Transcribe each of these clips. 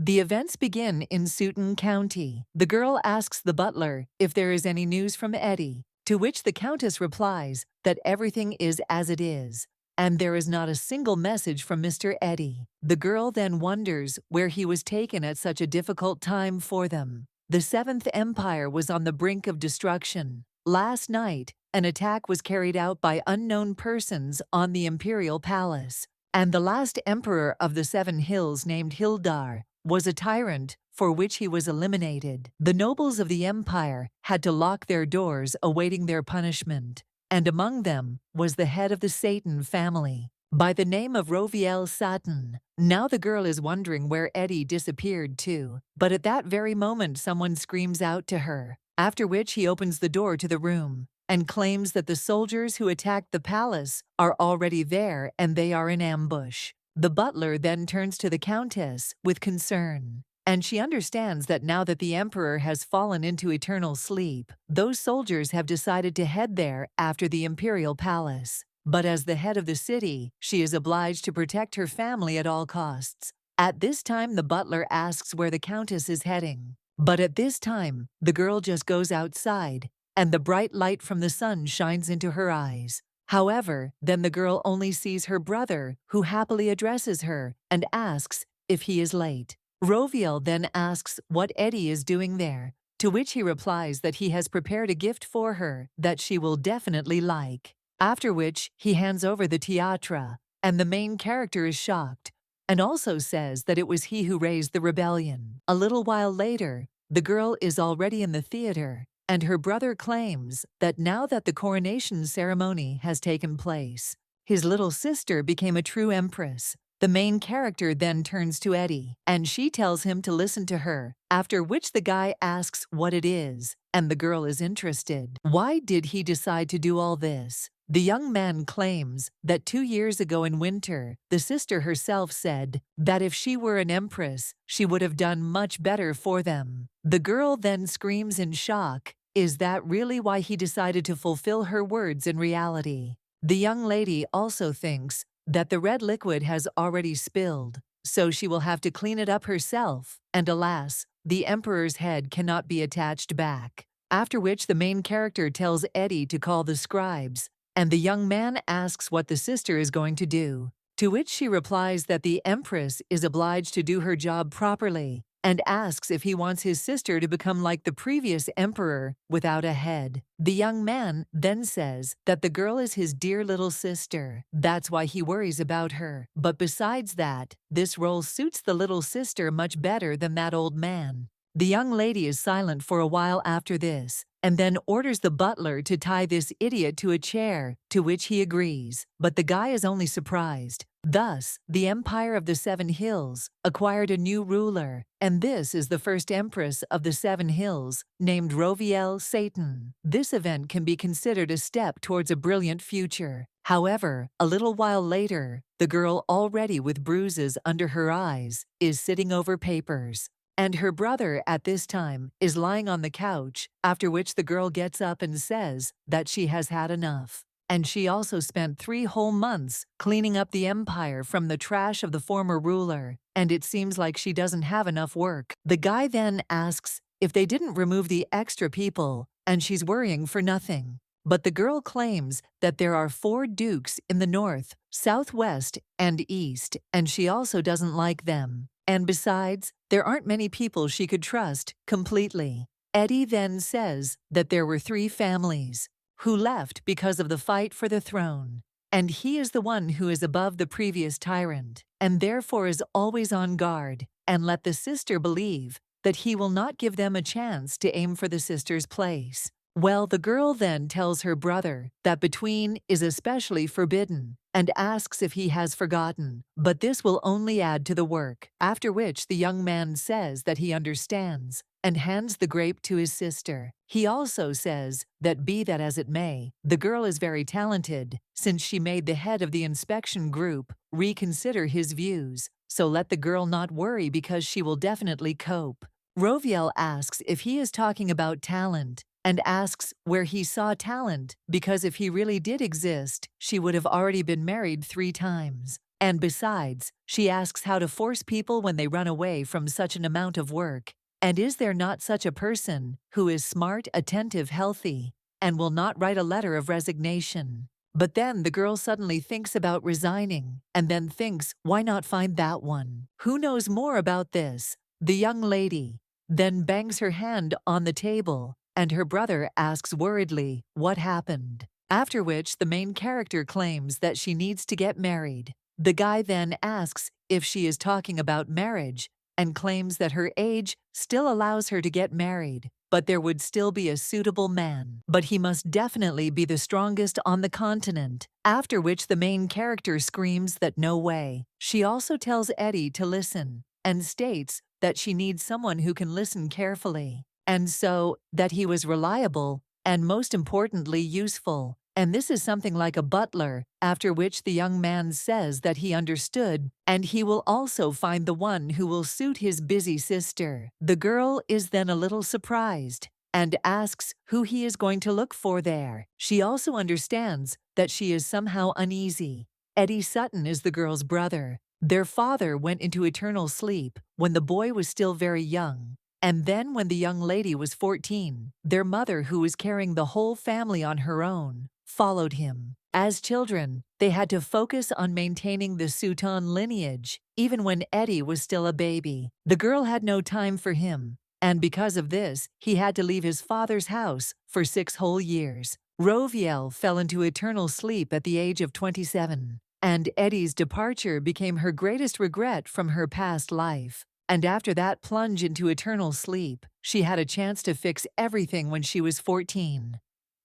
The events begin in Sutin County. The girl asks the butler if there is any news from Eddie, to which the countess replies that everything is as it is, and there is not a single message from Mr. Eddie. The girl then wonders where he was taken at such a difficult time for them. The Seventh Empire was on the brink of destruction. Last night, an attack was carried out by unknown persons on the imperial palace, and the last emperor of the Seven Hills, named Hildar, was a tyrant for which he was eliminated. The nobles of the empire had to lock their doors awaiting their punishment, and among them was the head of the Satan family, by the name of Roviel Satan. Now the girl is wondering where Eddie disappeared to, but at that very moment someone screams out to her, after which he opens the door to the room and claims that the soldiers who attacked the palace are already there and they are in ambush. The butler then turns to the countess with concern, and she understands that now that the emperor has fallen into eternal sleep, those soldiers have decided to head there after the imperial palace. But as the head of the city, she is obliged to protect her family at all costs. At this time, the butler asks where the countess is heading. But at this time, the girl just goes outside, and the bright light from the sun shines into her eyes. However, then the girl only sees her brother, who happily addresses her and asks if he is late. Roviel then asks what Eddie is doing there, to which he replies that he has prepared a gift for her that she will definitely like. After which, he hands over the tiara, and the main character is shocked, and also says that it was he who raised the rebellion. A little while later, the girl is already in the theater, and her brother claims that now that the coronation ceremony has taken place, his little sister became a true empress. The main character then turns to Eddie, and she tells him to listen to her, after which the guy asks what it is, and the girl is interested. Why did he decide to do all this? The young man claims that 2 years ago in winter, the sister herself said that if she were an empress, she would have done much better for them. The girl then screams in shock. Is that really why he decided to fulfill her words in reality? The young lady also thinks that the red liquid has already spilled, so she will have to clean it up herself, and alas, the emperor's head cannot be attached back. After which the main character tells Eddie to call the scribes, and the young man asks what the sister is going to do, to which she replies that the empress is obliged to do her job properly, and asks if he wants his sister to become like the previous emperor without a head. The young man then says that the girl is his dear little sister. That's why he worries about her. But besides that, this role suits the little sister much better than that old man. The young lady is silent for a while after this, and then orders the butler to tie this idiot to a chair, to which he agrees. But the guy is only surprised. Thus, the Empire of the Seven Hills acquired a new ruler, and this is the first empress of the Seven Hills, named Roviel Satan. This event can be considered a step towards a brilliant future. However, a little while later, the girl, already with bruises under her eyes, is sitting over papers, and her brother at this time is lying on the couch, after which the girl gets up and says that she has had enough. And she also spent 3 whole months cleaning up the empire from the trash of the former ruler, and it seems like she doesn't have enough work. The guy then asks if they didn't remove the extra people, and she's worrying for nothing. But the girl claims that there are 4 dukes in the north, southwest, and east, and she also doesn't like them. And besides, there aren't many people she could trust completely. Eddie then says that there were 3 families who left because of the fight for the throne, and he is the one who is above the previous tyrant, and therefore is always on guard, and let the sister believe that he will not give them a chance to aim for the sister's place. Well, the girl then tells her brother that between is especially forbidden, and asks if he has forgotten, but this will only add to the work, after which the young man says that he understands, and hands the grape to his sister. He also says that be that as it may, the girl is very talented, since she made the head of the inspection group reconsider his views, so let the girl not worry because she will definitely cope. Roviel asks if he is talking about talent, and asks where he saw talent, because if he really did exist, she would have already been married 3 times. And besides, she asks how to force people when they run away from such an amount of work. And is there not such a person who is smart, attentive, healthy, and will not write a letter of resignation? But then the girl suddenly thinks about resigning, and then thinks, why not find that one? Who knows more about this? The young lady then bangs her hand on the table, and her brother asks worriedly, what happened? After which the main character claims that she needs to get married. The guy then asks if she is talking about marriage, and claims that her age still allows her to get married, but there would still be a suitable man. But he must definitely be the strongest on the continent. After which the main character screams that no way. She also tells Eddie to listen, and states that she needs someone who can listen carefully, and so that he was reliable and most importantly useful. And this is something like a butler, after which the young man says that he understood, and he will also find the one who will suit his busy sister. The girl is then a little surprised and asks who he is going to look for there. She also understands that she is somehow uneasy. Eddie Sutton is the girl's brother. Their father went into eternal sleep when the boy was still very young. And then when the young lady was 14, their mother, who was carrying the whole family on her own, followed him. As children, they had to focus on maintaining the Sutton lineage, even when Eddie was still a baby. The girl had no time for him, and because of this, he had to leave his father's house for 6 whole years. Roviel fell into eternal sleep at the age of 27, and Eddie's departure became her greatest regret from her past life. And after that plunge into eternal sleep, she had a chance to fix everything when she was 14.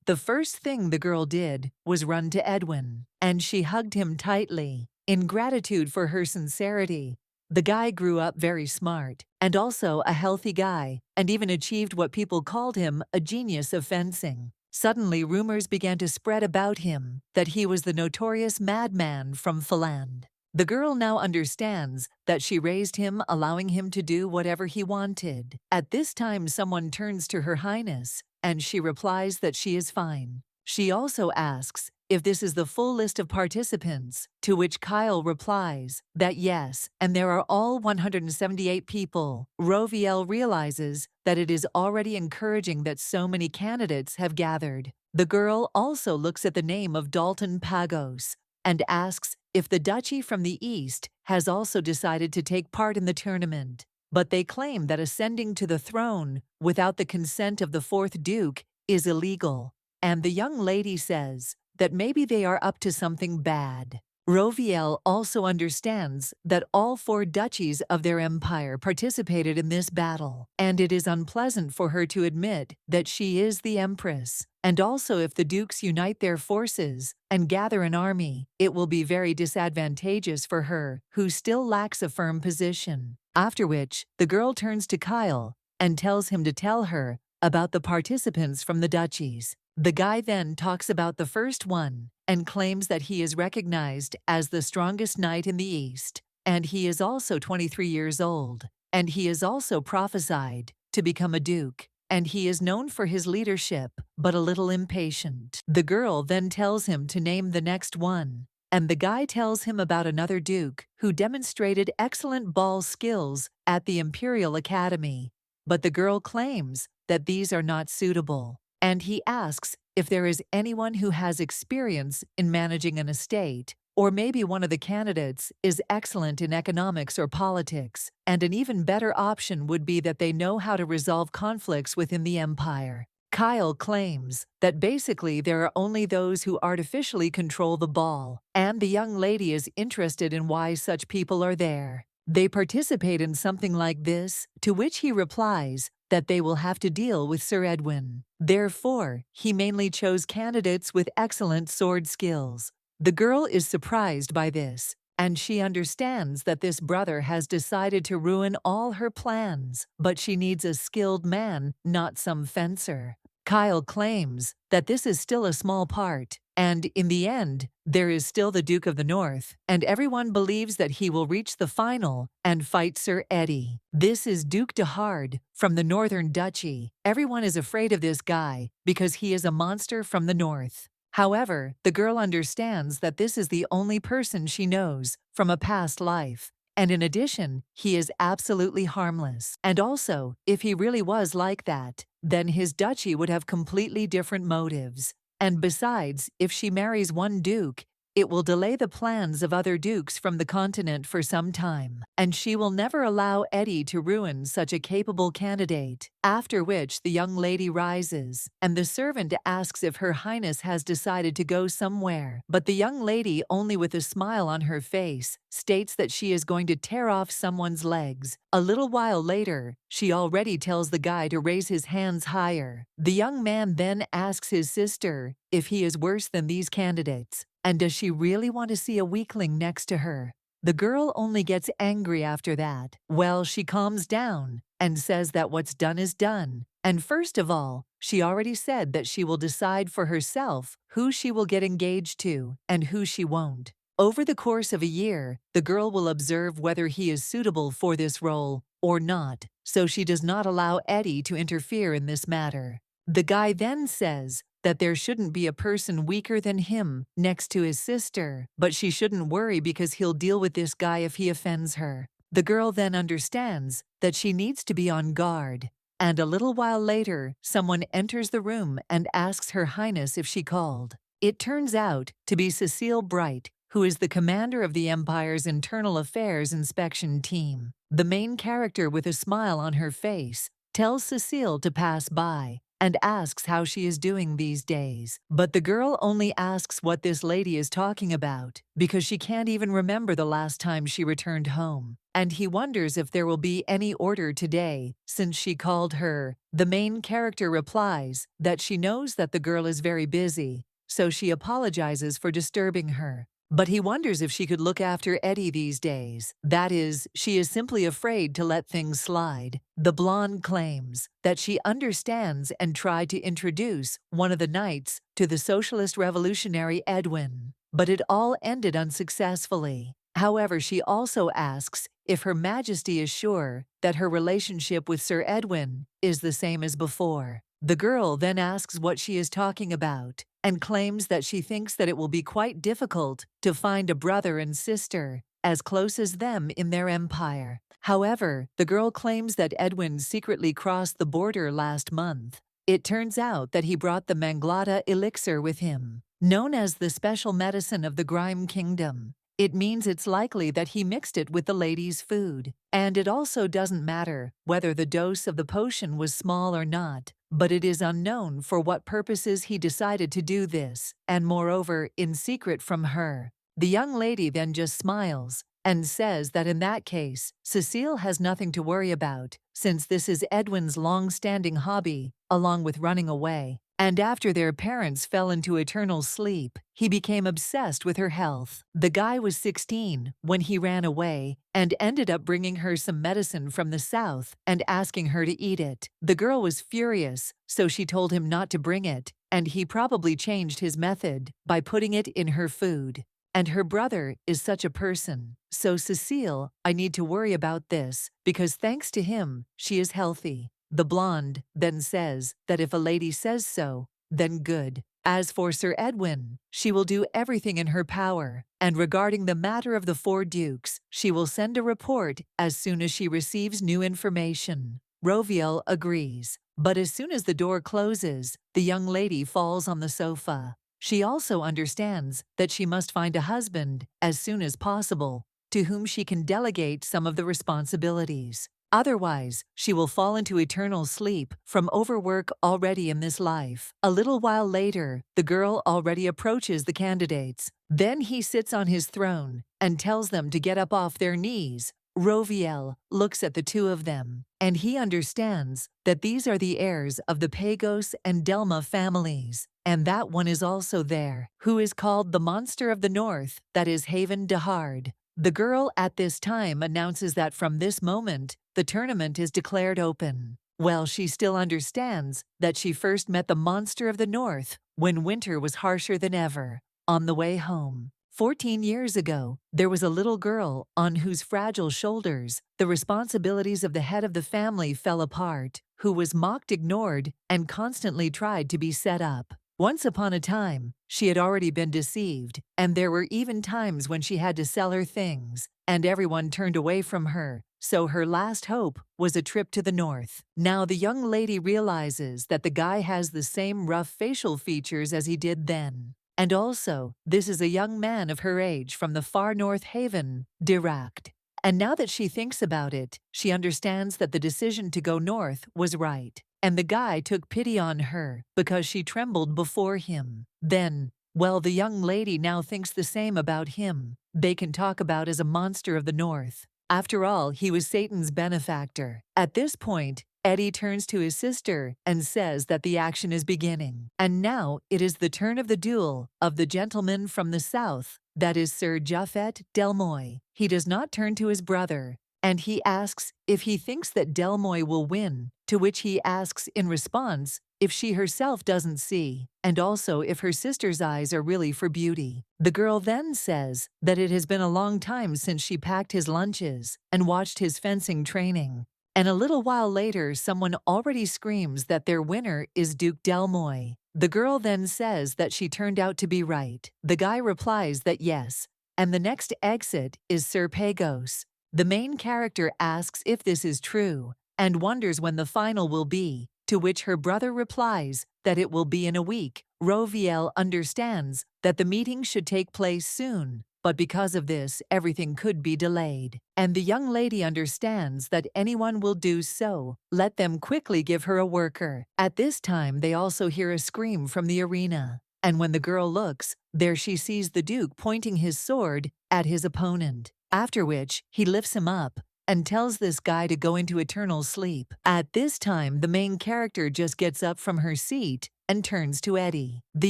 The first thing the girl did was run to Edwin, and she hugged him tightly, in gratitude for her sincerity. The guy grew up very smart, and also a healthy guy, and even achieved what people called him a genius of fencing. Suddenly rumors began to spread about him that he was the notorious madman from Finland. The girl now understands that she raised him, allowing him to do whatever he wanted. At this time, someone turns to Her Highness, and she replies that she is fine. She also asks if this is the full list of participants, to which Kyle replies that yes, and there are all 178 people. Roviel realizes that it is already encouraging that so many candidates have gathered. The girl also looks at the name of Dalton Pagos and asks if the duchy from the east has also decided to take part in the tournament. But they claim that ascending to the throne without the consent of the 4th Duke is illegal, and the young lady says that maybe they are up to something bad. Roviel also understands that all 4 duchies of their empire participated in this battle, and it is unpleasant for her to admit that she is the empress. And also, if the dukes unite their forces and gather an army, it will be very disadvantageous for her, who still lacks a firm position. After which, the girl turns to Kyle and tells him to tell her about the participants from the duchies. The guy then talks about the first one and claims that he is recognized as the strongest knight in the East, and he is also 23 years old, and he is also prophesied to become a duke, and he is known for his leadership, but a little impatient. The girl then tells him to name the next one, and the guy tells him about another duke who demonstrated excellent ball skills at the Imperial Academy, but the girl claims that these are not suitable, and he asks if there is anyone who has experience in managing an estate, or maybe one of the candidates is excellent in economics or politics, and an even better option would be that they know how to resolve conflicts within the empire. Kyle claims that basically there are only those who artificially control the ball, and the young lady is interested in why such people are there. They participate in something like this, to which he replies that they will have to deal with Sir Edwin. Therefore, he mainly chose candidates with excellent sword skills. The girl is surprised by this, and she understands that this brother has decided to ruin all her plans, but she needs a skilled man, not some fencer. Kyle claims that this is still a small part, and in the end, there is still the Duke of the North, and everyone believes that he will reach the final and fight Sir Eddie. This is Duke de Hard from the Northern Duchy. Everyone is afraid of this guy because he is a monster from the north. However, the girl understands that this is the only person she knows from a past life. And in addition, he is absolutely harmless. And also, if he really was like that, then his duchy would have completely different motives. And besides, if she marries one duke, it will delay the plans of other dukes from the continent for some time, and she will never allow Eddie to ruin such a capable candidate. After which the young lady rises, and the servant asks if Her Highness has decided to go somewhere. But the young lady, only with a smile on her face, states that she is going to tear off someone's legs. A little while later, she already tells the guy to raise his hands higher. The young man then asks his sister if he is worse than these candidates. And does she really want to see a weakling next to her? The girl only gets angry after that. Well, she calms down and says that what's done is done. And first of all, she already said that she will decide for herself who she will get engaged to and who she won't. Over the course of a year, the girl will observe whether he is suitable for this role or not, so she does not allow Eddie to interfere in this matter. The guy then says that there shouldn't be a person weaker than him next to his sister, but she shouldn't worry because he'll deal with this guy if he offends her. The girl then understands that she needs to be on guard, and a little while later, someone enters the room and asks Her Highness if she called. It turns out to be Cecile Bright, who is the commander of the Empire's Internal Affairs Inspection Team. The main character, with a smile on her face, tells Cecile to pass by and asks how she is doing these days. But the girl only asks what this lady is talking about, because she can't even remember the last time she returned home. And he wonders if there will be any order today, since she called her. The main character replies that she knows that the girl is very busy, so she apologizes for disturbing her. But he wonders if she could look after Eddie these days. That is, she is simply afraid to let things slide. The blonde claims that she understands and tried to introduce one of the knights to the socialist revolutionary Edwin, but it all ended unsuccessfully. However, she also asks if Her Majesty is sure that her relationship with Sir Edwin is the same as before. The girl then asks what she is talking about, and claims that she thinks that it will be quite difficult to find a brother and sister as close as them in their empire. However, the girl claims that Edwin secretly crossed the border last month. It turns out that he brought the Manglata elixir with him, known as the special medicine of the Grime Kingdom. It means it's likely that he mixed it with the lady's food. And it also doesn't matter whether the dose of the potion was small or not, but it is unknown for what purposes he decided to do this, and moreover, in secret from her. The young lady then just smiles and says that in that case, Cecile has nothing to worry about, since this is Edwin's long-standing hobby, along with running away. And after their parents fell into eternal sleep, he became obsessed with her health. The guy was 16 when he ran away and ended up bringing her some medicine from the south and asking her to eat it. The girl was furious, so she told him not to bring it, and he probably changed his method by putting it in her food. And her brother is such a person. So Cecile, I need to worry about this, because thanks to him, she is healthy. The blonde then says that if a lady says so, then good. As for Sir Edwin, she will do everything in her power, and regarding the matter of the 4 dukes, she will send a report as soon as she receives new information. Roviel agrees, but as soon as the door closes, the young lady falls on the sofa. She also understands that she must find a husband as soon as possible, to whom she can delegate some of the responsibilities. Otherwise, she will fall into eternal sleep from overwork already in this life. A little while later, the girl already approaches the candidates. Then he sits on his throne and tells them to get up off their knees. Roviel looks at the 2 of them, and he understands that these are the heirs of the Pagos and Delma families, and that one is also there, who is called the Monster of the North, that is Haven Dehard. The girl at this time announces that from this moment, the tournament is declared open. Well, she still understands that she first met the Monster of the North when winter was harsher than ever. On the way home, 14 years ago, there was a little girl on whose fragile shoulders the responsibilities of the head of the family fell apart, who was mocked, ignored, and constantly tried to be set up. Once upon a time, she had already been deceived, and there were even times when she had to sell her things, and everyone turned away from her, so her last hope was a trip to the north. Now the young lady realizes that the guy has the same rough facial features as he did then. And also, this is a young man of her age from the far north haven, Dirac. And now that she thinks about it, she understands that the decision to go north was right. And the guy took pity on her because she trembled before him. Then, well, the young lady now thinks the same about him. They can talk about as a monster of the north. After all, he was Satan's benefactor. At this point, Eddie turns to his sister and says that the action is beginning. And now it is the turn of the duel of the gentleman from the south, that is Sir Japhet Delmoy. He does not turn to his brother, and he asks if he thinks that Delmoy will win, to which he asks in response if she herself doesn't see, and also if her sister's eyes are really for beauty. The girl then says that it has been a long time since she packed his lunches and watched his fencing training. And a little while later, someone already screams that their winner is Duke Delmoy. The girl then says that she turned out to be right. The guy replies that yes, and the next exit is Sir Pagos. The main character asks if this is true, and wonders when the final will be, to which her brother replies that it will be in a week. Roviel understands that the meeting should take place soon, but because of this, everything could be delayed. And the young lady understands that anyone will do so. Let them quickly give her a worker. At this time, they also hear a scream from the arena. And when the girl looks, there she sees the Duke pointing his sword at his opponent. After which, he lifts him up and tells this guy to go into eternal sleep. At this time, the main character just gets up from her seat and turns to Eddie. The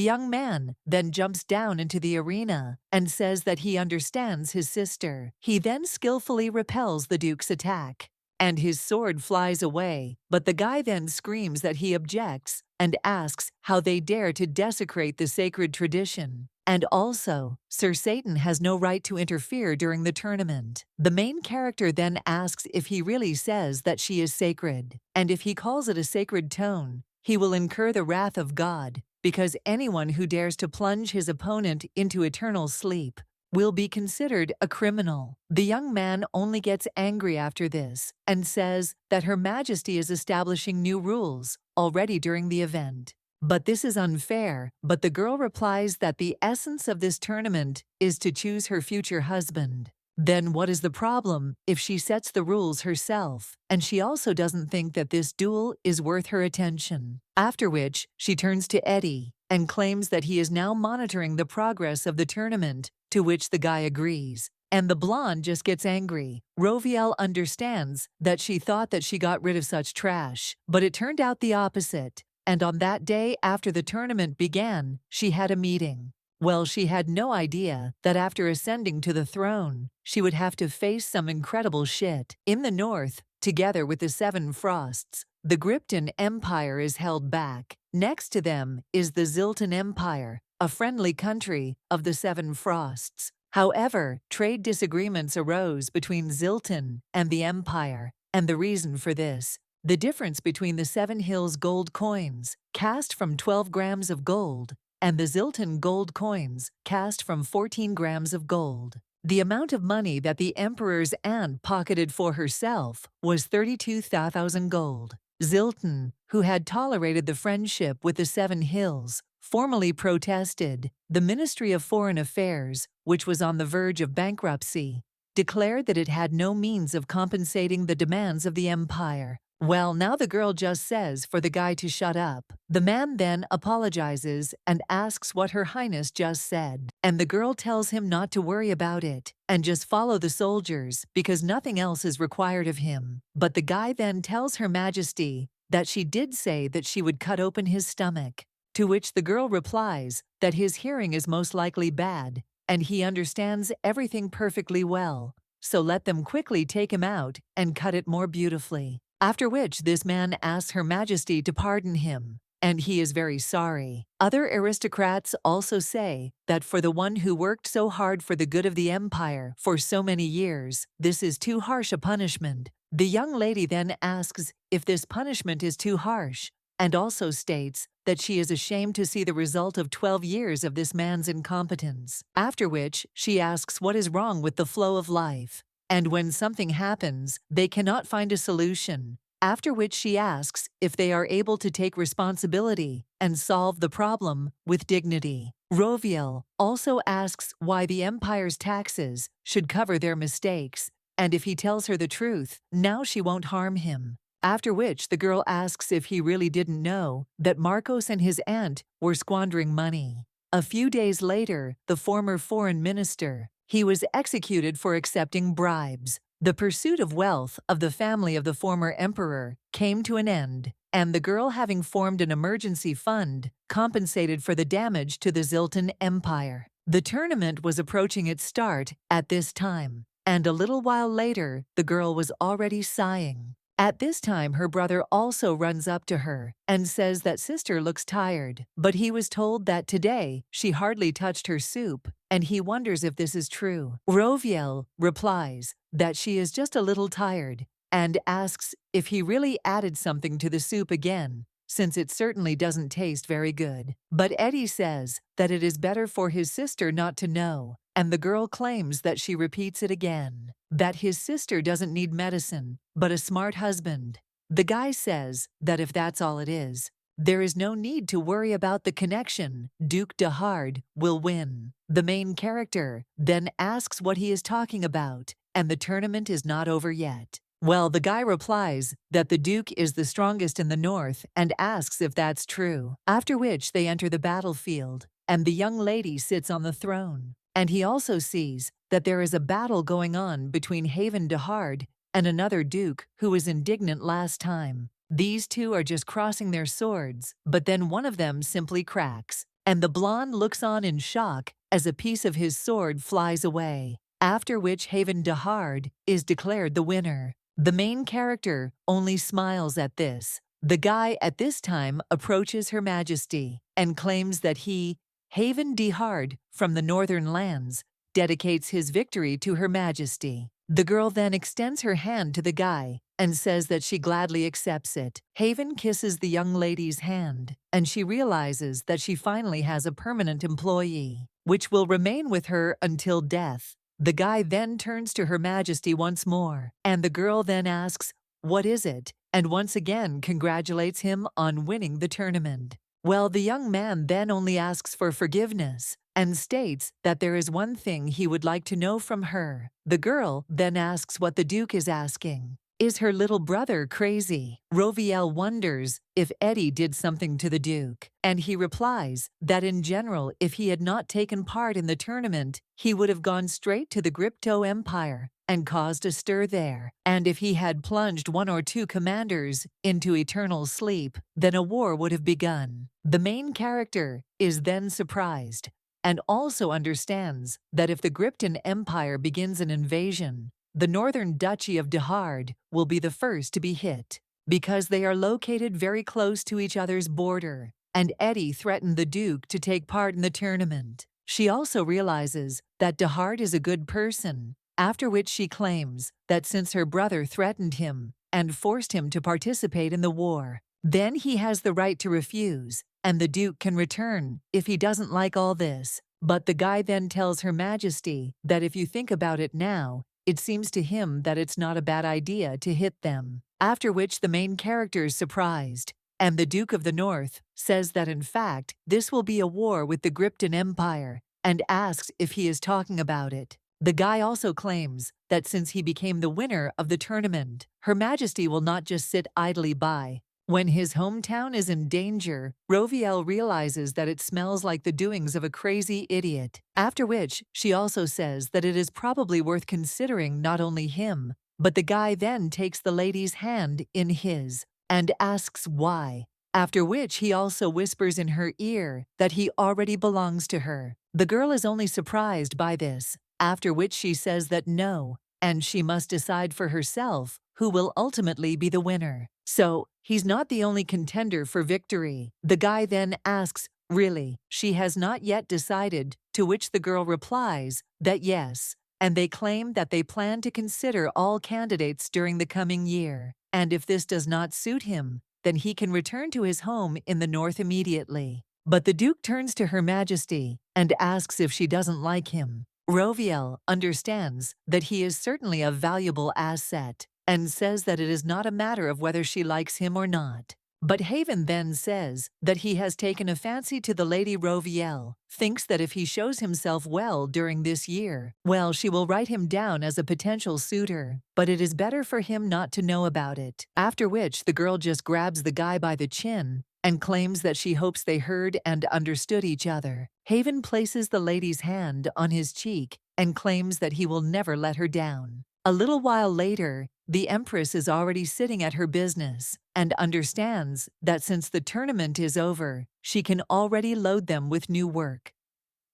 young man then jumps down into the arena and says that he understands his sister. He then skillfully repels the Duke's attack, and his sword flies away, but the guy then screams that he objects and asks how they dare to desecrate the sacred tradition. And also, Sir Satan has no right to interfere during the tournament. The main character then asks if he really says that she is sacred, and if he calls it a sacred tone, he will incur the wrath of God, because anyone who dares to plunge his opponent into eternal sleep will be considered a criminal. The young man only gets angry after this and says that Her Majesty is establishing new rules already during the event. But this is unfair, but the girl replies that the essence of this tournament is to choose her future husband. Then what is the problem if she sets the rules herself, and she also doesn't think that this duel is worth her attention? After which, she turns to Eddie and claims that he is now monitoring the progress of the tournament, to which the guy agrees. And the blonde just gets angry. Roviel understands that she thought that she got rid of such trash, but it turned out the opposite. And on that day after the tournament began, she had a meeting. Well, she had no idea that after ascending to the throne, she would have to face some incredible shit. In the north, together with the Seven Frosts, the Grypton Empire is held back. Next to them is the Zilton Empire, a friendly country of the Seven Frosts. However, trade disagreements arose between Zilton and the Empire, and the reason for this: the difference between the Seven Hills gold coins, cast from 12 grams of gold, and the Zilton gold coins, cast from 14 grams of gold. The amount of money that the emperor's aunt pocketed for herself was 32,000 gold. Zilton, who had tolerated the friendship with the Seven Hills, formally protested. The Ministry of Foreign Affairs, which was on the verge of bankruptcy, declared that it had no means of compensating the demands of the empire. Well, now the girl just says for the guy to shut up. The man then apologizes and asks what Her Highness just said. And the girl tells him not to worry about it and just follow the soldiers because nothing else is required of him. But the guy then tells Her Majesty that she did say that she would cut open his stomach, to which the girl replies that his hearing is most likely bad and he understands everything perfectly well. So let them quickly take him out and cut it more beautifully. After which this man asks Her Majesty to pardon him, and he is very sorry. Other aristocrats also say that for the one who worked so hard for the good of the empire for so many years, this is too harsh a punishment. The young lady then asks if this punishment is too harsh, and also states that she is ashamed to see the result of 12 years of this man's incompetence. After which, she asks what is wrong with the flow of life. And when something happens, they cannot find a solution. After which she asks if they are able to take responsibility and solve the problem with dignity. Roviel also asks why the empire's taxes should cover their mistakes, and if he tells her the truth, now she won't harm him. After which the girl asks if he really didn't know that Marcos and his aunt were squandering money. A few days later, the former foreign minister, he was executed for accepting bribes. The pursuit of wealth of the family of the former emperor came to an end, and the girl, having formed an emergency fund, compensated for the damage to the Zilton Empire. The tournament was approaching its start at this time, and a little while later, the girl was already sighing. At this time, her brother also runs up to her and says that sister looks tired, but he was told that today she hardly touched her soup, and he wonders if this is true. Roviel replies that she is just a little tired and asks if he really added something to the soup again, since it certainly doesn't taste very good. But Eddie says that it is better for his sister not to know, and the girl claims that she repeats it again, that his sister doesn't need medicine, but a smart husband. The guy says that if that's all it is, there is no need to worry about the connection. Duke de Hard will win. The main character then asks what he is talking about, and the tournament is not over yet. Well, the guy replies that the Duke is the strongest in the north and asks if that's true. After which they enter the battlefield, and the young lady sits on the throne. And he also sees that there is a battle going on between Haven de Hard and another duke who was indignant last time. These two are just crossing their swords, but then one of them simply cracks, and the blonde looks on in shock as a piece of his sword flies away, after which Haven de Hard is declared the winner. The main character only smiles at this. The guy at this time approaches Her Majesty and claims that he, Haven de Hard, from the northern lands, dedicates his victory to Her Majesty. The girl then extends her hand to the guy and says that she gladly accepts it. Haven kisses the young lady's hand, and she realizes that she finally has a permanent employee, which will remain with her until death. The guy then turns to Her Majesty once more, and the girl then asks, "What is it?" and once again congratulates him on winning the tournament. Well, the young man then only asks for forgiveness and states that there is one thing he would like to know from her. The girl then asks what the Duke is asking. Is her little brother crazy? Roviel wonders if Eddie did something to the Duke, and he replies that in general, if he had not taken part in the tournament, he would have gone straight to the Crypto Empire and caused a stir there, and if he had plunged one or two commanders into eternal sleep, then a war would have begun. The main character is then surprised and also understands that if the Crypton Empire begins an invasion, the northern duchy of de Hard will be the first to be hit, because they are located very close to each other's border, and Eddie threatened the Duke to take part in the tournament. She also realizes that de Hard is a good person, after which she claims that since her brother threatened him and forced him to participate in the war, then he has the right to refuse, and the Duke can return if he doesn't like all this. But the guy then tells Her Majesty that if you think about it now, it seems to him that it's not a bad idea to hit them. After which the main character is surprised, and the Duke of the North says that in fact this will be a war with the Crypton Empire, and asks if he is talking about it. The guy also claims that since he became the winner of the tournament, Her Majesty will not just sit idly by. When his hometown is in danger, Roviel realizes that it smells like the doings of a crazy idiot, after which she also says that it is probably worth considering not only him, but the guy then takes the lady's hand in his and asks why, after which he also whispers in her ear that he already belongs to her. The girl is only surprised by this, after which she says that no, and she must decide for herself who will ultimately be the winner. So, he's not the only contender for victory. The guy then asks, really, she has not yet decided, to which the girl replies that yes, and they claim that they plan to consider all candidates during the coming year, and if this does not suit him, then he can return to his home in the north immediately. But the Duke turns to Her Majesty and asks if she doesn't like him. Roviel understands that he is certainly a valuable asset and says that it is not a matter of whether she likes him or not. But Haven then says that he has taken a fancy to the Lady Roviel, thinks that if he shows himself well during this year, well, she will write him down as a potential suitor, but it is better for him not to know about it. After which, the girl just grabs the guy by the chin and claims that she hopes they heard and understood each other. Haven places the lady's hand on his cheek and claims that he will never let her down. A little while later, the Empress is already sitting at her business and understands that since the tournament is over, she can already load them with new work.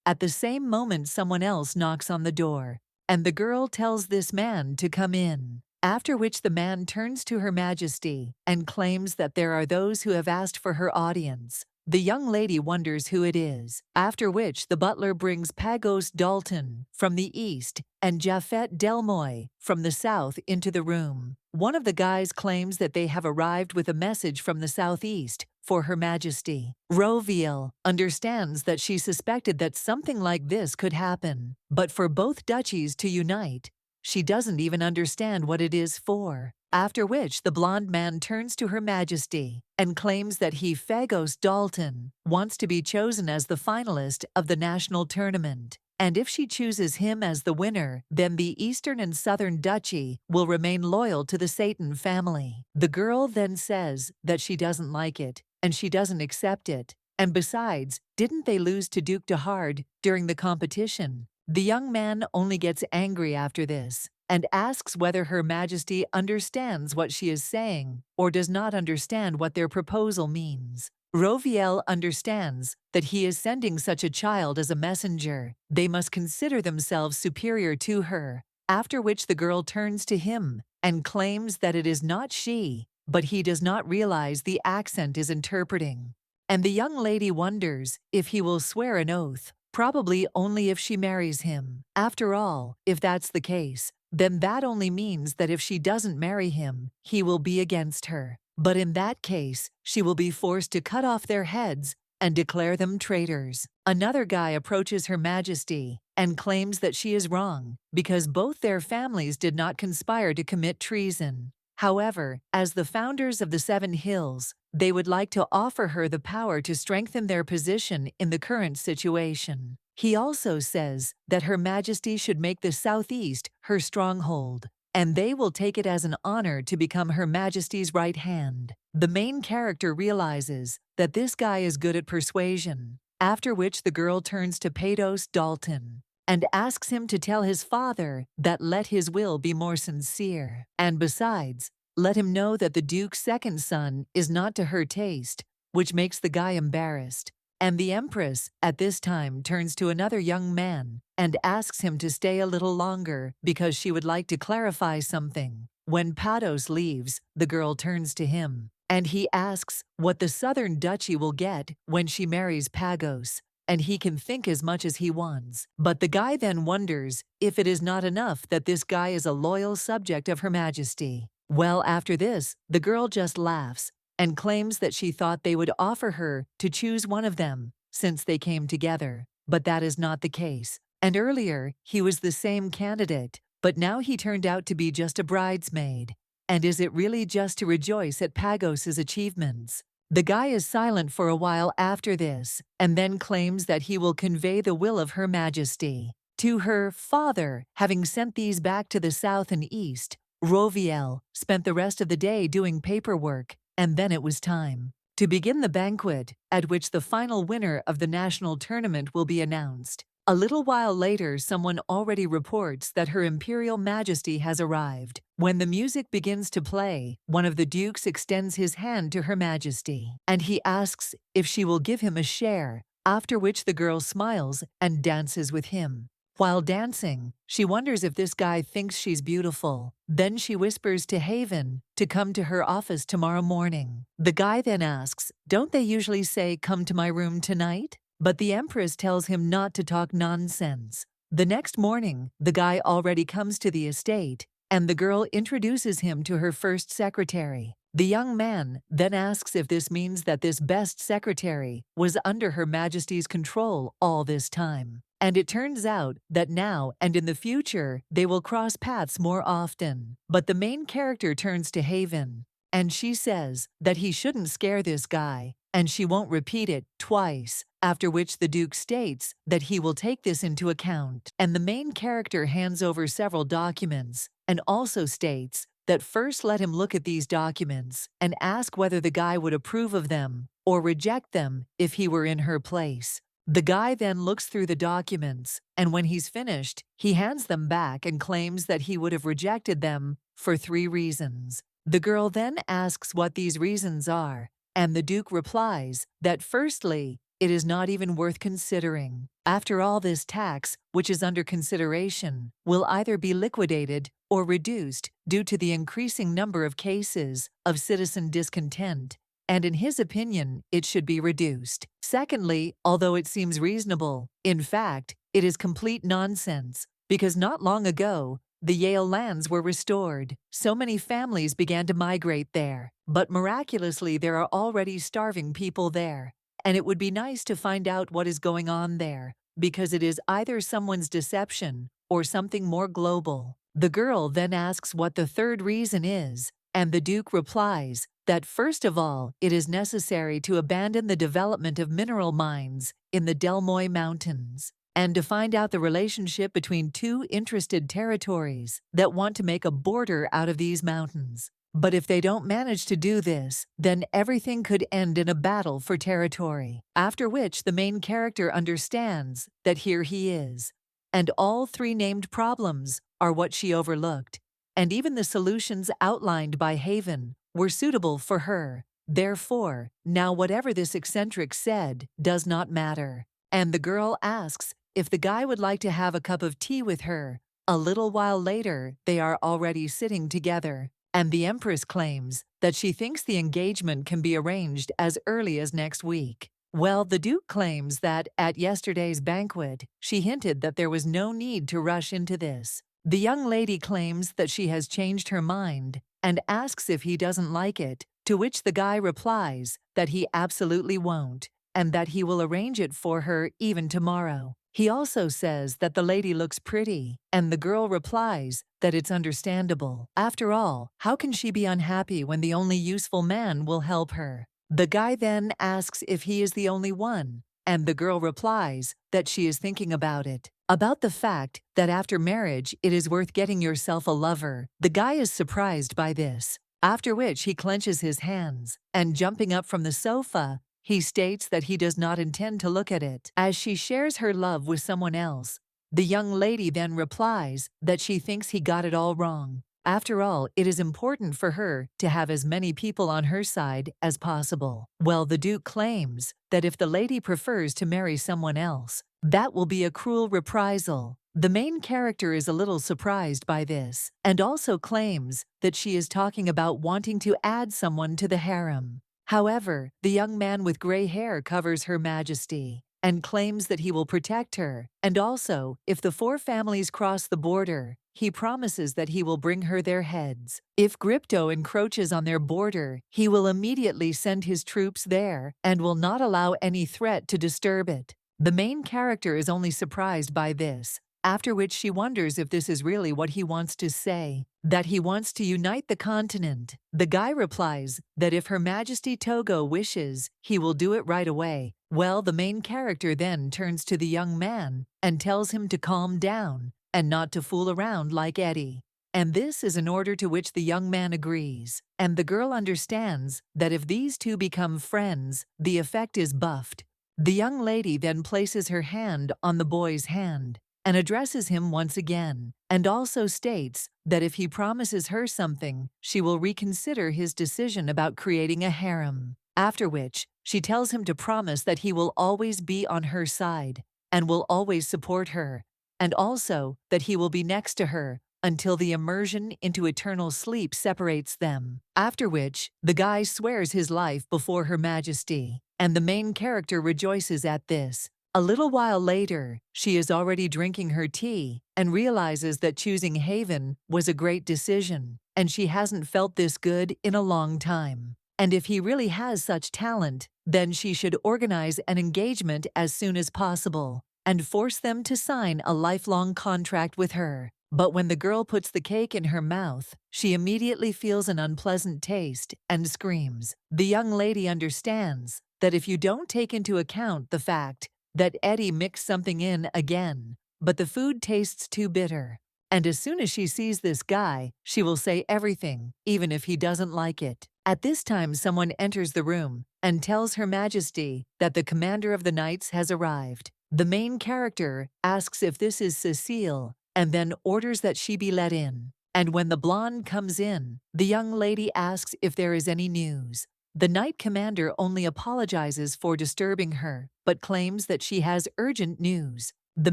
At the same moment, someone else knocks on the door, and the girl tells this man to come in. After which the man turns to Her Majesty and claims that there are those who have asked for her audience. The young lady wonders who it is, after which the butler brings Pagos Dalton from the east and Japhet Delmoy from the south into the room. One of the guys claims that they have arrived with a message from the southeast for Her Majesty. Roviel understands that she suspected that something like this could happen, but for both duchies to unite, she doesn't even understand what it is for. After which, the blonde man turns to Her Majesty and claims that he, Pagos Dalton, wants to be chosen as the finalist of the national tournament. And if she chooses him as the winner, then the Eastern and Southern Duchy will remain loyal to the Satan family. The girl then says that she doesn't like it and she doesn't accept it. And besides, didn't they lose to Duke de Hard during the competition? The young man only gets angry after this and asks whether Her Majesty understands what she is saying or does not understand what their proposal means. Roviel understands that he is sending such a child as a messenger. They must consider themselves superior to her, after which the girl turns to him and claims that it is not she, but he does not realize the accent is interpreting. And the young lady wonders if he will swear an oath, probably only if she marries him. After all, if that's the case, then that only means that if she doesn't marry him, he will be against her. But in that case, she will be forced to cut off their heads and declare them traitors. Another guy approaches Her Majesty and claims that she is wrong because both their families did not conspire to commit treason. However, as the founders of the Seven Hills, they would like to offer her the power to strengthen their position in the current situation. He also says that Her Majesty should make the Southeast her stronghold, and they will take it as an honor to become Her Majesty's right hand. The main character realizes that this guy is good at persuasion, after which the girl turns to Pagos Dalton and asks him to tell his father that let his will be more sincere, and besides, let him know that the Duke's second son is not to her taste, which makes the guy embarrassed. And the Empress, at this time, turns to another young man and asks him to stay a little longer because she would like to clarify something. When Pagos leaves, the girl turns to him, and he asks what the Southern Duchy will get when she marries Pagos, and he can think as much as he wants. But the guy then wonders if it is not enough that this guy is a loyal subject of Her Majesty. Well, after this, the girl just laughs and claims that she thought they would offer her to choose one of them since they came together. But that is not the case. And earlier, he was the same candidate, but now he turned out to be just a bridesmaid. And is it really just to rejoice at Pagos's achievements? The guy is silent for a while after this, and then claims that he will convey the will of Her Majesty to her father. Having sent these back to the south and east, Roviel spent the rest of the day doing paperwork, and then it was time to begin the banquet, at which the final winner of the national tournament will be announced. A little while later, someone already reports that Her Imperial Majesty has arrived. When the music begins to play, one of the dukes extends his hand to Her Majesty, and he asks if she will give him a share, after which the girl smiles and dances with him. While dancing, she wonders if this guy thinks she's beautiful. Then she whispers to Haven to come to her office tomorrow morning. The guy then asks, "Don't they usually say, 'Come to my room tonight?'" But the Empress tells him not to talk nonsense. The next morning, the guy already comes to the estate and the girl introduces him to her first secretary. The young man then asks if this means that this best secretary was under Her Majesty's control all this time. And it turns out that now and in the future they will cross paths more often. But the main character turns to Haven, and she says that he shouldn't scare this guy, and she won't repeat it twice, after which the Duke states that he will take this into account. And the main character hands over several documents and also states that first let him look at these documents and ask whether the guy would approve of them or reject them if he were in her place. The guy then looks through the documents, and when he's finished, he hands them back and claims that he would have rejected them for 3 reasons. The girl then asks what these reasons are, and the Duke replies that firstly, it is not even worth considering. After all, this tax, which is under consideration, will either be liquidated or reduced due to the increasing number of cases of citizen discontent, and in his opinion, it should be reduced. Secondly, although it seems reasonable, in fact, it is complete nonsense, because not long ago, the Yale lands were restored. So many families began to migrate there, but miraculously there are already starving people there. And it would be nice to find out what is going on there, because it is either someone's deception or something more global. The girl then asks what the third reason is, and the Duke replies that first of all, it is necessary to abandon the development of mineral mines in the Del Moy Mountains, and to find out the relationship between 2 interested territories that want to make a border out of these mountains. But if they don't manage to do this, then everything could end in a battle for territory, after which the main character understands that here he is. And all 3 named problems are what she overlooked, and even the solutions outlined by Haven were suitable for her. Therefore, now whatever this eccentric said does not matter. And the girl asks if the guy would like to have a cup of tea with her. A little while later, they are already sitting together, and the Empress claims that she thinks the engagement can be arranged as early as next week. Well, the Duke claims that at yesterday's banquet, she hinted that there was no need to rush into this. The young lady claims that she has changed her mind and asks if he doesn't like it, to which the guy replies that he absolutely won't, and that he will arrange it for her even tomorrow. He also says that the lady looks pretty, and the girl replies that it's understandable. After all, how can she be unhappy when the only useful man will help her? The guy then asks if he is the only one, and the girl replies that she is thinking about it. About the fact that after marriage it is worth getting yourself a lover. The guy is surprised by this, after which he clenches his hands, and jumping up from the sofa, he states that he does not intend to look at it, as she shares her love with someone else. The young lady then replies that she thinks he got it all wrong. After all, it is important for her to have as many people on her side as possible. Well, the Duke claims that if the lady prefers to marry someone else, that will be a cruel reprisal. The main character is a little surprised by this, and also claims that she is talking about wanting to add someone to the harem. However, the young man with gray hair covers Her Majesty and claims that he will protect her, and also, if the 4 families cross the border, he promises that he will bring her their heads. If Grypto encroaches on their border, he will immediately send his troops there and will not allow any threat to disturb it. The main character is only surprised by this, after which she wonders if this is really what he wants to say, that he wants to unite the continent. The guy replies that if Her Majesty Togo wishes, he will do it right away. Well, the main character then turns to the young man and tells him to calm down and not to fool around like Eddie. And this is an order to which the young man agrees, and the girl understands that if these 2 become friends, the effect is buffed. The young lady then places her hand on the boy's hand and addresses him once again, and also states that if he promises her something, she will reconsider his decision about creating a harem. After which, she tells him to promise that he will always be on her side and will always support her, and also that he will be next to her until the immersion into eternal sleep separates them. After which, the guy swears his life before Her Majesty, and the main character rejoices at this. A little while later, she is already drinking her tea and realizes that choosing Haven was a great decision, and she hasn't felt this good in a long time. And if he really has such talent, then she should organize an engagement as soon as possible and force them to sign a lifelong contract with her. But when the girl puts the cake in her mouth, she immediately feels an unpleasant taste and screams. The young lady understands that if you don't take into account the fact that Eddie mixed something in again, but the food tastes too bitter. And as soon as she sees this guy, she will say everything, even if he doesn't like it. At this time, someone enters the room and tells Her Majesty that the commander of the knights has arrived. The main character asks if this is Cecile and then orders that she be let in. And when the blonde comes in, the young lady asks if there is any news. The knight commander only apologizes for disturbing her, but claims that she has urgent news. The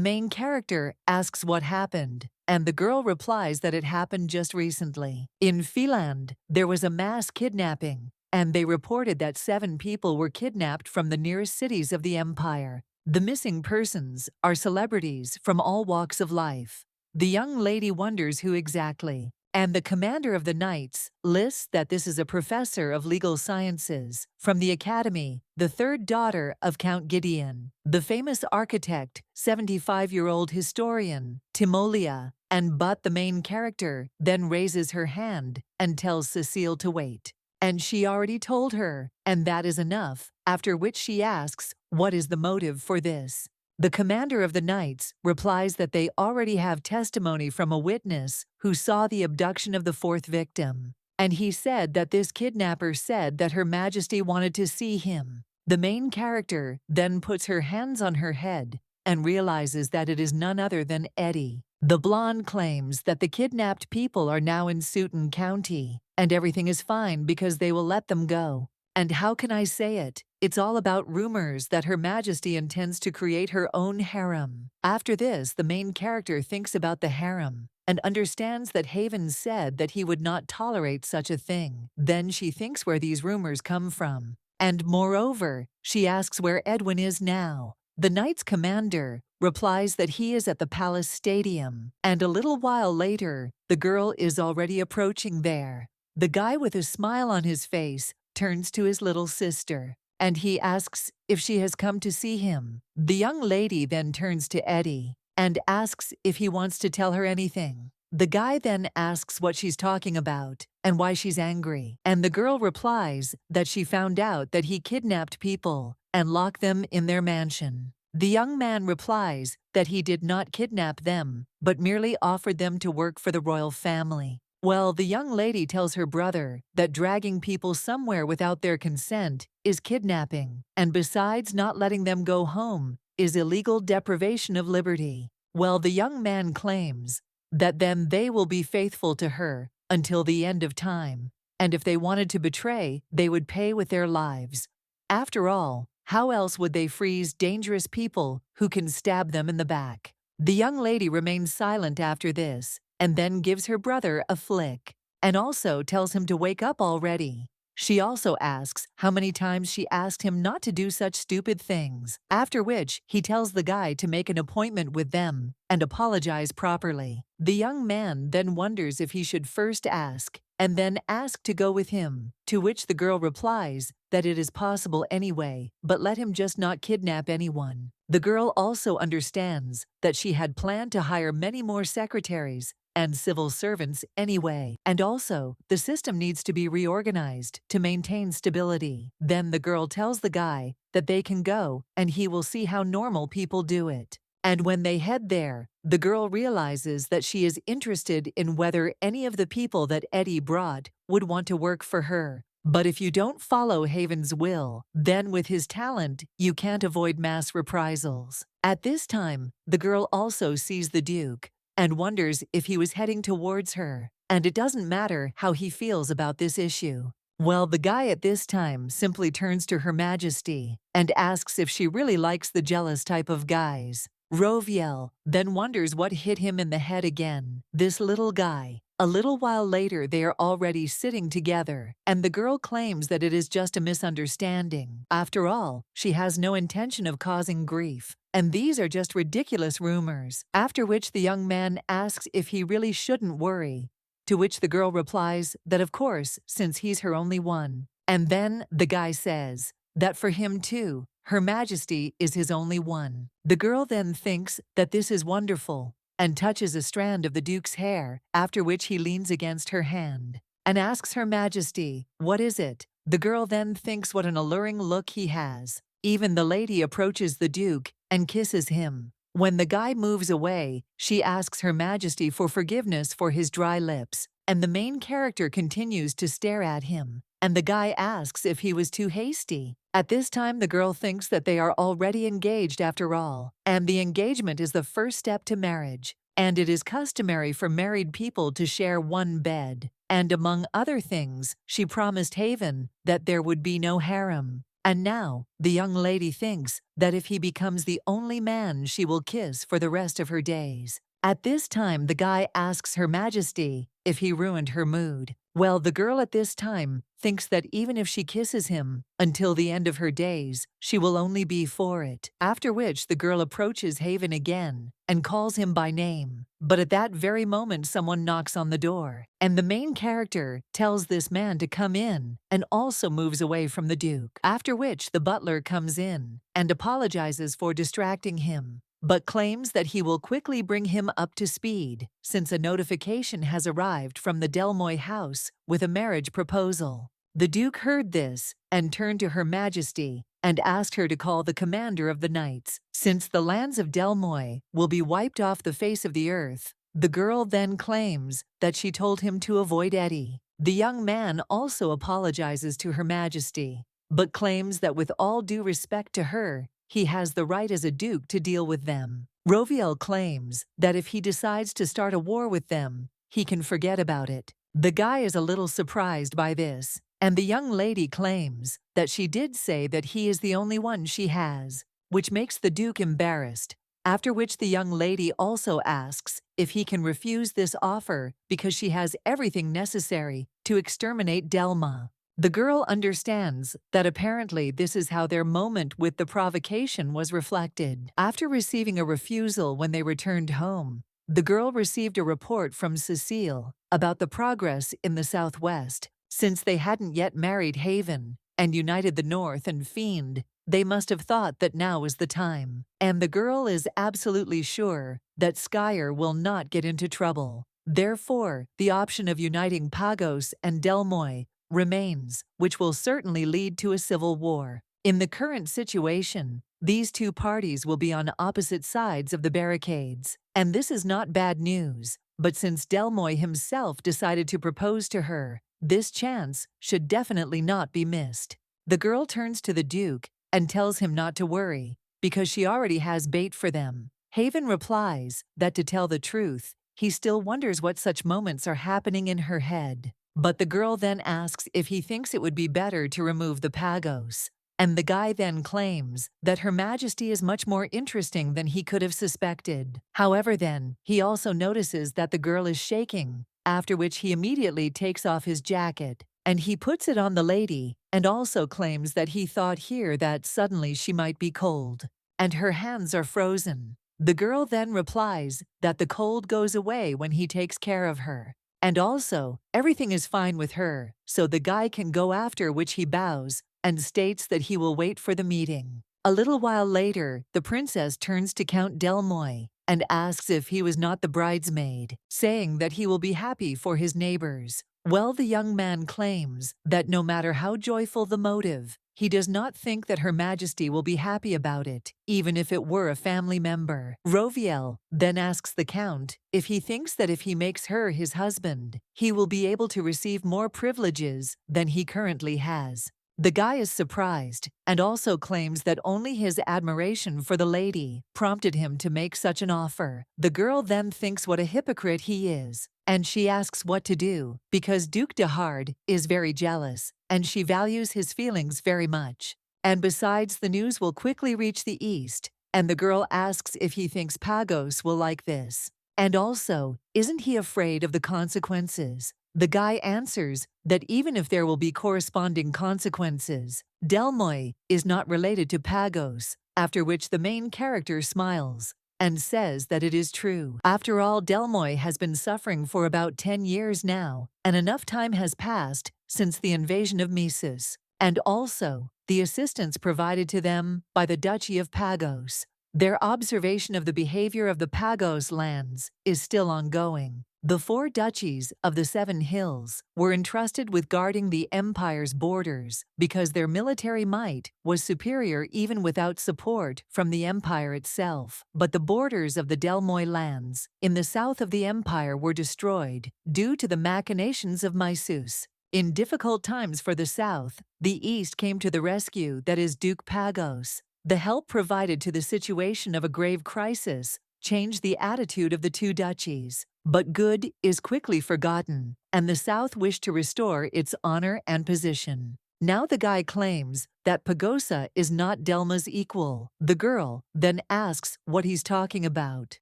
main character asks what happened, and the girl replies that it happened just recently. In Finland, there was a mass kidnapping, and they reported that 7 people were kidnapped from the nearest cities of the empire. The missing persons are celebrities from all walks of life. The young lady wonders who exactly, and the commander of the knights lists that this is a professor of legal sciences from the academy, the third daughter of Count Gideon, the famous architect, 75-year-old historian, Timolia, but the main character then raises her hand and tells Cecile to wait. And she already told her, and that is enough, after which she asks, what is the motive for this? The commander of the knights replies that they already have testimony from a witness who saw the abduction of the 4th victim, and he said that this kidnapper said that Her Majesty wanted to see him. The main character then puts her hands on her head and realizes that it is none other than Eddie. The blonde claims that the kidnapped people are now in Sutton County, and everything is fine because they will let them go. And how can I say it? It's all about rumors that Her Majesty intends to create her own harem. After this, the main character thinks about the harem and understands that Haven said that he would not tolerate such a thing. Then she thinks where these rumors come from. And moreover, she asks where Edwin is now. The knight's commander replies that he is at the palace stadium, and a little while later, the girl is already approaching there. The guy with a smile on his face turns to his little sister, and he asks if she has come to see him. The young lady then turns to Eddie and asks if he wants to tell her anything. The guy then asks what she's talking about and why she's angry, and the girl replies that she found out that he kidnapped people and locked them in their mansion. The young man replies that he did not kidnap them, but merely offered them to work for the royal family. Well, the young lady tells her brother that dragging people somewhere without their consent is kidnapping, and besides not letting them go home is illegal deprivation of liberty. Well, the young man claims that then they will be faithful to her until the end of time, and if they wanted to betray, they would pay with their lives. After all, how else would they freeze dangerous people who can stab them in the back? The young lady remains silent after this, and then gives her brother a flick, and also tells him to wake up already. She also asks how many times she asked him not to do such stupid things, after which he tells the guy to make an appointment with them and apologize properly. The young man then wonders if he should first ask, and then ask to go with him, to which the girl replies that it is possible anyway, but let him just not kidnap anyone. The girl also understands that she had planned to hire many more secretaries and civil servants anyway, and also the system needs to be reorganized to maintain stability. Then the girl tells the guy that they can go and he will see how normal people do it. And when they head there, the girl realizes that she is interested in whether any of the people that Eddie brought would want to work for her. But if you don't follow Haven's will, then with his talent, you can't avoid mass reprisals. At this time, the girl also sees the Duke and wonders if he was heading towards her, and it doesn't matter how he feels about this issue. Well, the guy at this time simply turns to Her Majesty and asks if she really likes the jealous type of guys. Roviel then wonders what hit him in the head again. This little guy A little while later, they are already sitting together, and the girl claims that it is just a misunderstanding. After all, she has no intention of causing grief, and these are just ridiculous rumors. After which the young man asks if he really shouldn't worry, to which the girl replies that of course, since he's her only one. And then the guy says that for him too, Her Majesty is his only one. The girl then thinks that this is wonderful and touches a strand of the Duke's hair, after which he leans against her hand and asks Her Majesty, "What is it?" The girl then thinks what an alluring look he has. Even the lady approaches the Duke and kisses him. When the guy moves away, she asks Her Majesty for forgiveness for his dry lips, and the main character continues to stare at him, and the guy asks if he was too hasty. At this time, the girl thinks that they are already engaged after all, and the engagement is the first step to marriage, and it is customary for married people to share one bed. And among other things, she promised Haven that there would be no harem. And now, the young lady thinks that if he becomes the only man she will kiss for the rest of her days. At this time, the guy asks Her Majesty if he ruined her mood. Well, the girl at this time thinks that even if she kisses him until the end of her days, she will only be for it. After which, the girl approaches Haven again and calls him by name. But at that very moment, someone knocks on the door, and the main character tells this man to come in and also moves away from the Duke. After which, the butler comes in and apologizes for distracting him, but claims that he will quickly bring him up to speed, since a notification has arrived from the Delmoy house with a marriage proposal. The Duke heard this and turned to Her Majesty and asked her to call the commander of the knights, since the lands of Delmoy will be wiped off the face of the earth. The girl then claims that she told him to avoid Eddie. The young man also apologizes to Her Majesty, but claims that with all due respect to her, he has the right as a duke to deal with them. Roviel claims that if he decides to start a war with them, he can forget about it. The guy is a little surprised by this, and the young lady claims that she did say that he is the only one she has, which makes the Duke embarrassed. After which the young lady also asks if he can refuse this offer because she has everything necessary to exterminate Delma. The girl understands that apparently this is how their moment with the provocation was reflected. After receiving a refusal when they returned home, the girl received a report from Cecile about the progress in the Southwest. Since they hadn't yet married Haven and united the North and Fiend, they must have thought that now was the time. And the girl is absolutely sure that Skyer will not get into trouble. Therefore, the option of uniting Pagos and Delmoy remains, which will certainly lead to a civil war. In the current situation, these two parties will be on opposite sides of the barricades, and this is not bad news. But since Delmoy himself decided to propose to her, this chance should definitely not be missed. The girl turns to the Duke and tells him not to worry, because she already has bait for them. Haven replies that to tell the truth, he still wonders what such moments are happening in her head. But the girl then asks if he thinks it would be better to remove the Pagos, and the guy then claims that Her Majesty is much more interesting than he could have suspected. However then, he also notices that the girl is shaking, after which he immediately takes off his jacket, and he puts it on the lady, and also claims that he thought here that suddenly she might be cold, and her hands are frozen. The girl then replies that the cold goes away when he takes care of her, and also, everything is fine with her, so the guy can go, after which he bows and states that he will wait for the meeting. A little while later, the princess turns to Count Delmoy and asks if he was not the bridesmaid, saying that he will be happy for his neighbors. Well, the young man claims that no matter how joyful the motive, he does not think that Her Majesty will be happy about it, even if it were a family member. Roviel then asks the Count if he thinks that if he makes her his husband, he will be able to receive more privileges than he currently has. The guy is surprised and also claims that only his admiration for the lady prompted him to make such an offer. The girl then thinks what a hypocrite he is, and she asks what to do, because Duke de Hard is very jealous, and she values his feelings very much. And besides, the news will quickly reach the east, and the girl asks if he thinks Pagos will like this. And also, isn't he afraid of the consequences? The guy answers that even if there will be corresponding consequences, Delmoy is not related to Pagos, after which the main character smiles and says that it is true. After all, Delmoy has been suffering for about 10 years now, and enough time has passed since the invasion of Mises, and also the assistance provided to them by the Duchy of Pagos. Their observation of the behavior of the Pagos lands is still ongoing. The 4 duchies of the 7 hills were entrusted with guarding the empire's borders because their military might was superior even without support from the empire itself. But the borders of the Delmoy lands in the south of the empire were destroyed due to the machinations of Mises. In difficult times for the south, the east came to the rescue, that is Duke Pagos. The help provided to the situation of a grave crisis changed the attitude of the 2 duchies. But good is quickly forgotten, and the South wished to restore its honor and position. Now the guy claims that Pagosa is not Delma's equal. The girl then asks what he's talking about,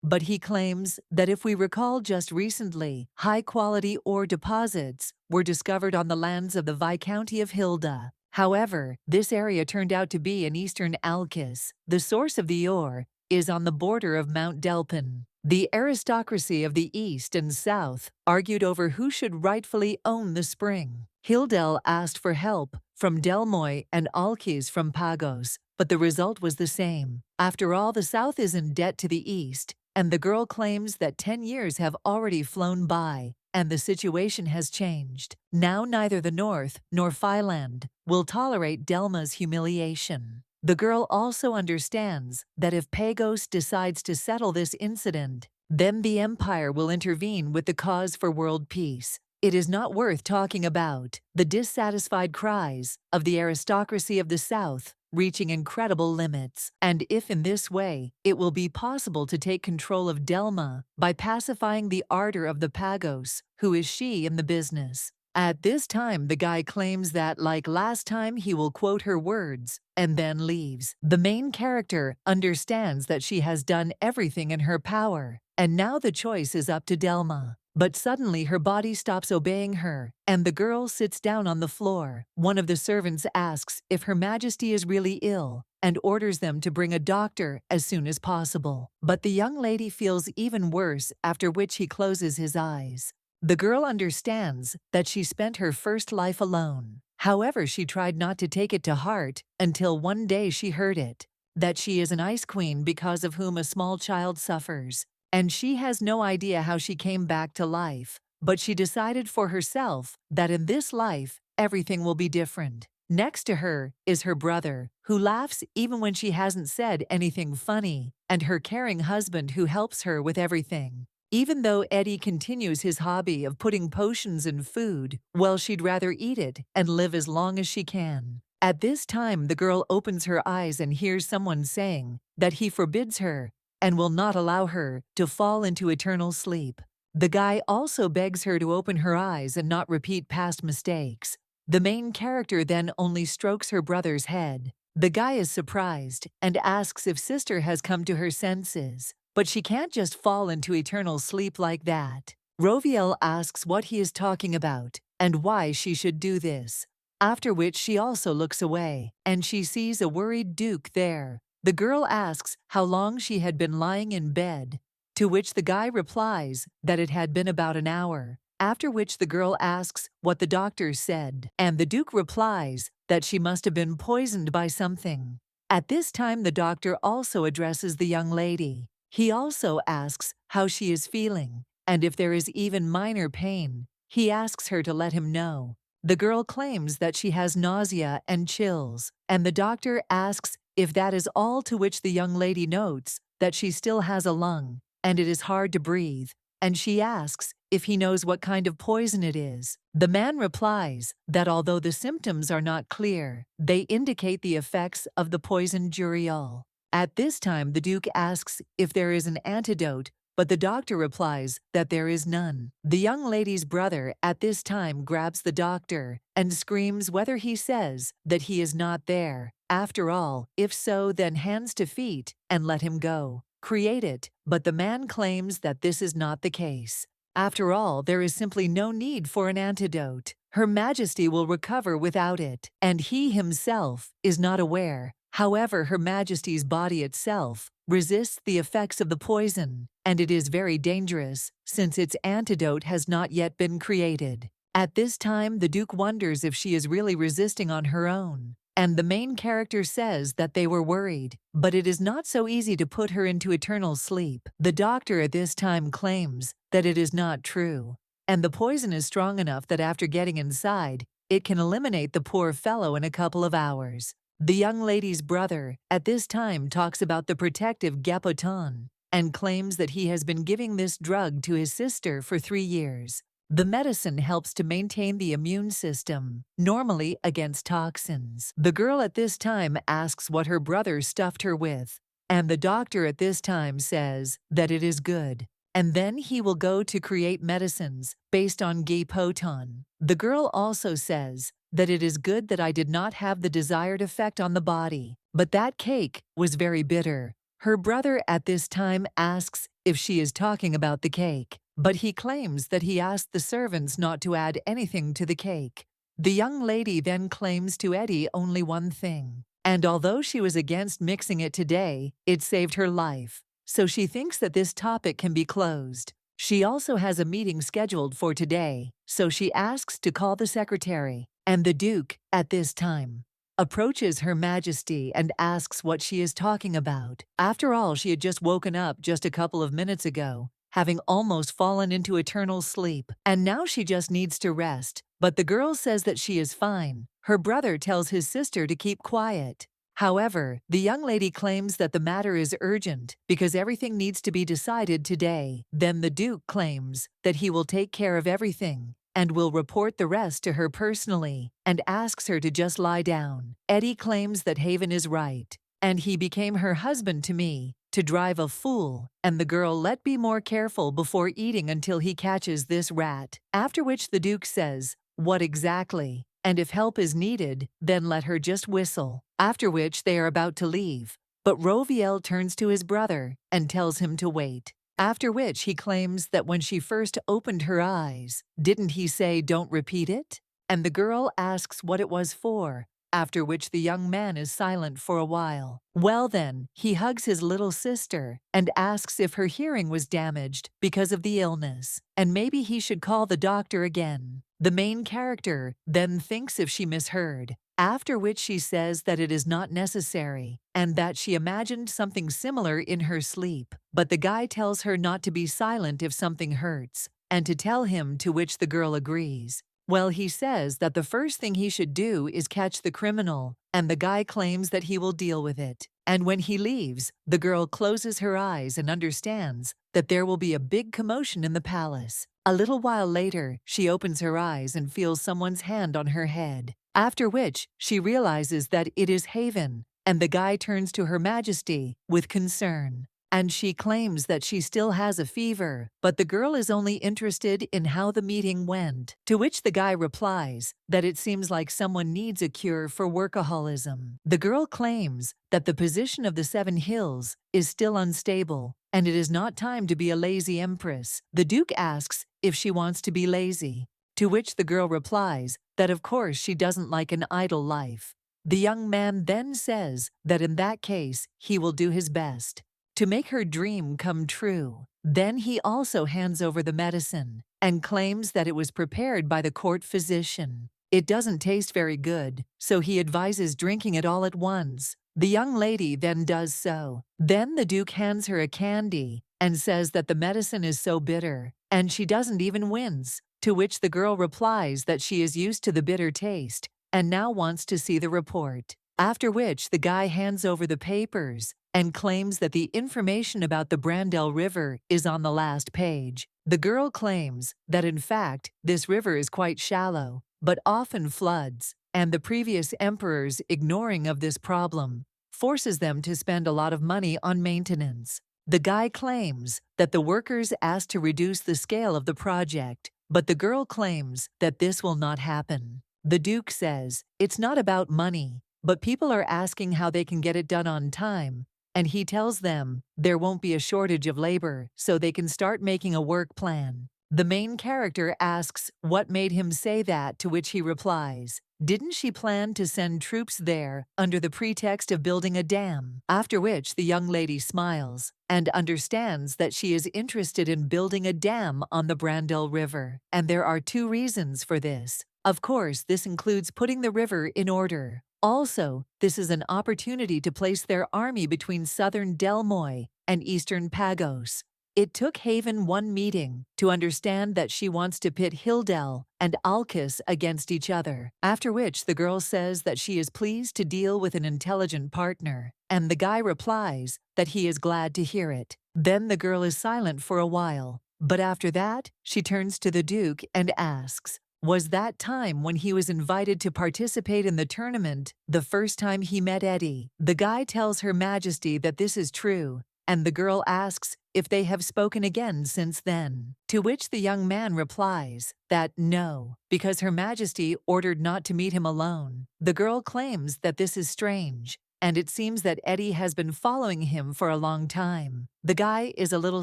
but he claims that if we recall just recently, high-quality ore deposits were discovered on the lands of the Viscounty of Hilda. However, this area turned out to be in eastern Alkis. The source of the ore is on the border of Mount Delpin. The aristocracy of the East and South argued over who should rightfully own the spring. Hildel asked for help from Delmoy and Alkis from Pagos, but the result was the same. After all, the South is in debt to the East, and the girl claims that 10 years have already flown by, and the situation has changed. Now neither the North nor Philand will tolerate Delma's humiliation. The girl also understands that if Pagos decides to settle this incident, then the Empire will intervene with the cause for world peace. It is not worth talking about the dissatisfied cries of the aristocracy of the South reaching incredible limits, and if in this way it will be possible to take control of Delma by pacifying the ardor of the Pagos, who is she in the business. At this time, the guy claims that, like last time, he will quote her words and then leaves. The main character understands that she has done everything in her power, and now the choice is up to Delma. But suddenly her body stops obeying her, and the girl sits down on the floor. One of the servants asks if Her Majesty is really ill and orders them to bring a doctor as soon as possible. But the young lady feels even worse, after which he closes his eyes. The girl understands that she spent her first life alone. However, she tried not to take it to heart until one day she heard it, that she is an ice queen because of whom a small child suffers. And she has no idea how she came back to life, but she decided for herself that in this life, everything will be different. Next to her is her brother, who laughs even when she hasn't said anything funny, and her caring husband who helps her with everything. Even though Eddie continues his hobby of putting potions in food, well, she'd rather eat it and live as long as she can. At this time, the girl opens her eyes and hears someone saying that he forbids her and will not allow her to fall into eternal sleep. The guy also begs her to open her eyes and not repeat past mistakes. The main character then only strokes her brother's head. The guy is surprised and asks if sister has come to her senses, but she can't just fall into eternal sleep like that. Roviel asks what he is talking about and why she should do this, after which she also looks away, and she sees a worried Duke there. The girl asks how long she had been lying in bed, to which the guy replies that it had been about an hour, after which the girl asks what the doctor said, and the Duke replies that she must have been poisoned by something. At this time, the doctor also addresses the young lady. He also asks how she is feeling, and if there is even minor pain, he asks her to let him know. The girl claims that she has nausea and chills, and the doctor asks if that is all, to which the young lady notes that she still has a lung, and it is hard to breathe, and she asks if he knows what kind of poison it is. The man replies that although the symptoms are not clear, they indicate the effects of the poison Duriol. At this time, the Duke asks if there is an antidote, but the doctor replies that there is none. The young lady's brother at this time grabs the doctor and screams whether he says that he is not there. After all, if so, then hands to feet and let him go. create it, but the man claims that this is not the case. After all, there is simply no need for an antidote. Her Majesty will recover without it, and he himself is not aware. However, Her Majesty's body itself resists the effects of the poison, and it is very dangerous since its antidote has not yet been created. At this time, the Duke wonders if she is really resisting on her own, and the main character says that they were worried, but it is not so easy to put her into eternal sleep. The doctor at this time claims that it is not true, and the poison is strong enough that after getting inside, it can eliminate the poor fellow in a couple of hours. The young lady's brother at this time talks about the protective Gapoton and claims that he has been giving this drug to his sister for 3 years. The medicine helps to maintain the immune system, normally against toxins. The girl at this time asks what her brother stuffed her with, and the doctor at this time says that it is good, and then he will go to create medicines based on Gapoton. The girl also says that it is good that I did not have the desired effect on the body, but that cake was very bitter. Her brother at this time asks if she is talking about the cake, but he claims that he asked the servants not to add anything to the cake. The young lady then claims to Eddie only one thing, and although she was against mixing it today, it saved her life, so she thinks that this topic can be closed. She also has a meeting scheduled for today, so she asks to call the secretary, and the Duke, at this time, approaches Her Majesty and asks what she is talking about. After all, she had just woken up just a couple of minutes ago, having almost fallen into eternal sleep, and now she just needs to rest. But the girl says that she is fine. Her brother tells his sister to keep quiet. However, the young lady claims that the matter is urgent because everything needs to be decided today. Then the Duke claims that he will take care of everything and will report the rest to her personally and asks her to just lie down. Eddie claims that Haven is right, and he became her husband to me to drive a fool, and the girl let be more careful before eating until he catches this rat, after which the Duke says, "What exactly? And if help is needed, then let her just whistle," after which they are about to leave. But Roviel turns to his brother and tells him to wait, after which he claims that when she first opened her eyes, didn't he say don't repeat it? And the girl asks what it was for, after which the young man is silent for a while. Well then, he hugs his little sister and asks if her hearing was damaged because of the illness, and maybe he should call the doctor again. The main character then thinks if she misheard, after which she says that it is not necessary and that she imagined something similar in her sleep. But the guy tells her not to be silent if something hurts and to tell him, to which the girl agrees. Well, he says that the first thing he should do is catch the criminal, and the guy claims that he will deal with it. And when he leaves, the girl closes her eyes and understands that there will be a big commotion in the palace. A little while later, she opens her eyes and feels someone's hand on her head, after which she realizes that it is Haven, and the guy turns to Her Majesty with concern. And she claims that she still has a fever, but the girl is only interested in how the meeting went, to which the guy replies that it seems like someone needs a cure for workaholism. The girl claims that the position of the 7 hills is still unstable, and it is not time to be a lazy empress. The Duke asks if she wants to be lazy, to which the girl replies that of course she doesn't like an idle life. The young man then says that in that case he will do his best to make her dream come true. Then he also hands over the medicine and claims that it was prepared by the court physician. It doesn't taste very good, so he advises drinking it all at once. The young lady then does so. Then the Duke hands her a candy and says that the medicine is so bitter, and she doesn't even wince, to which the girl replies that she is used to the bitter taste and now wants to see the report. After which the guy hands over the papers and claims that the information about the Brandel River is on the last page. The girl claims that in fact this river is quite shallow, but often floods, and the previous emperor's ignoring of this problem forces them to spend a lot of money on maintenance. The guy claims that the workers asked to reduce the scale of the project, but the girl claims that this will not happen. The Duke says it's not about money, but people are asking how they can get it done on time, and he tells them there won't be a shortage of labor, so they can start making a work plan. The main character asks what made him say that, to which he replies, "Didn't she plan to send troops there under the pretext of building a dam?" After which the young lady smiles and understands that she is interested in building a dam on the Brandel River. And there are two reasons for this. Of course, this includes putting the river in order. Also, this is an opportunity to place their army between southern Del Moy and eastern Pagos. It took Haven one meeting to understand that she wants to pit Hildel and Alkis against each other, after which the girl says that she is pleased to deal with an intelligent partner, and the guy replies that he is glad to hear it. Then the girl is silent for a while, but after that, she turns to the Duke and asks, was that time when he was invited to participate in the tournament the first time he met Eddie? The guy tells Her Majesty that this is true, and the girl asks if they have spoken again since then. To which the young man replies that no, because Her Majesty ordered not to meet him alone. The girl claims that this is strange, and it seems that Eddie has been following him for a long time. The guy is a little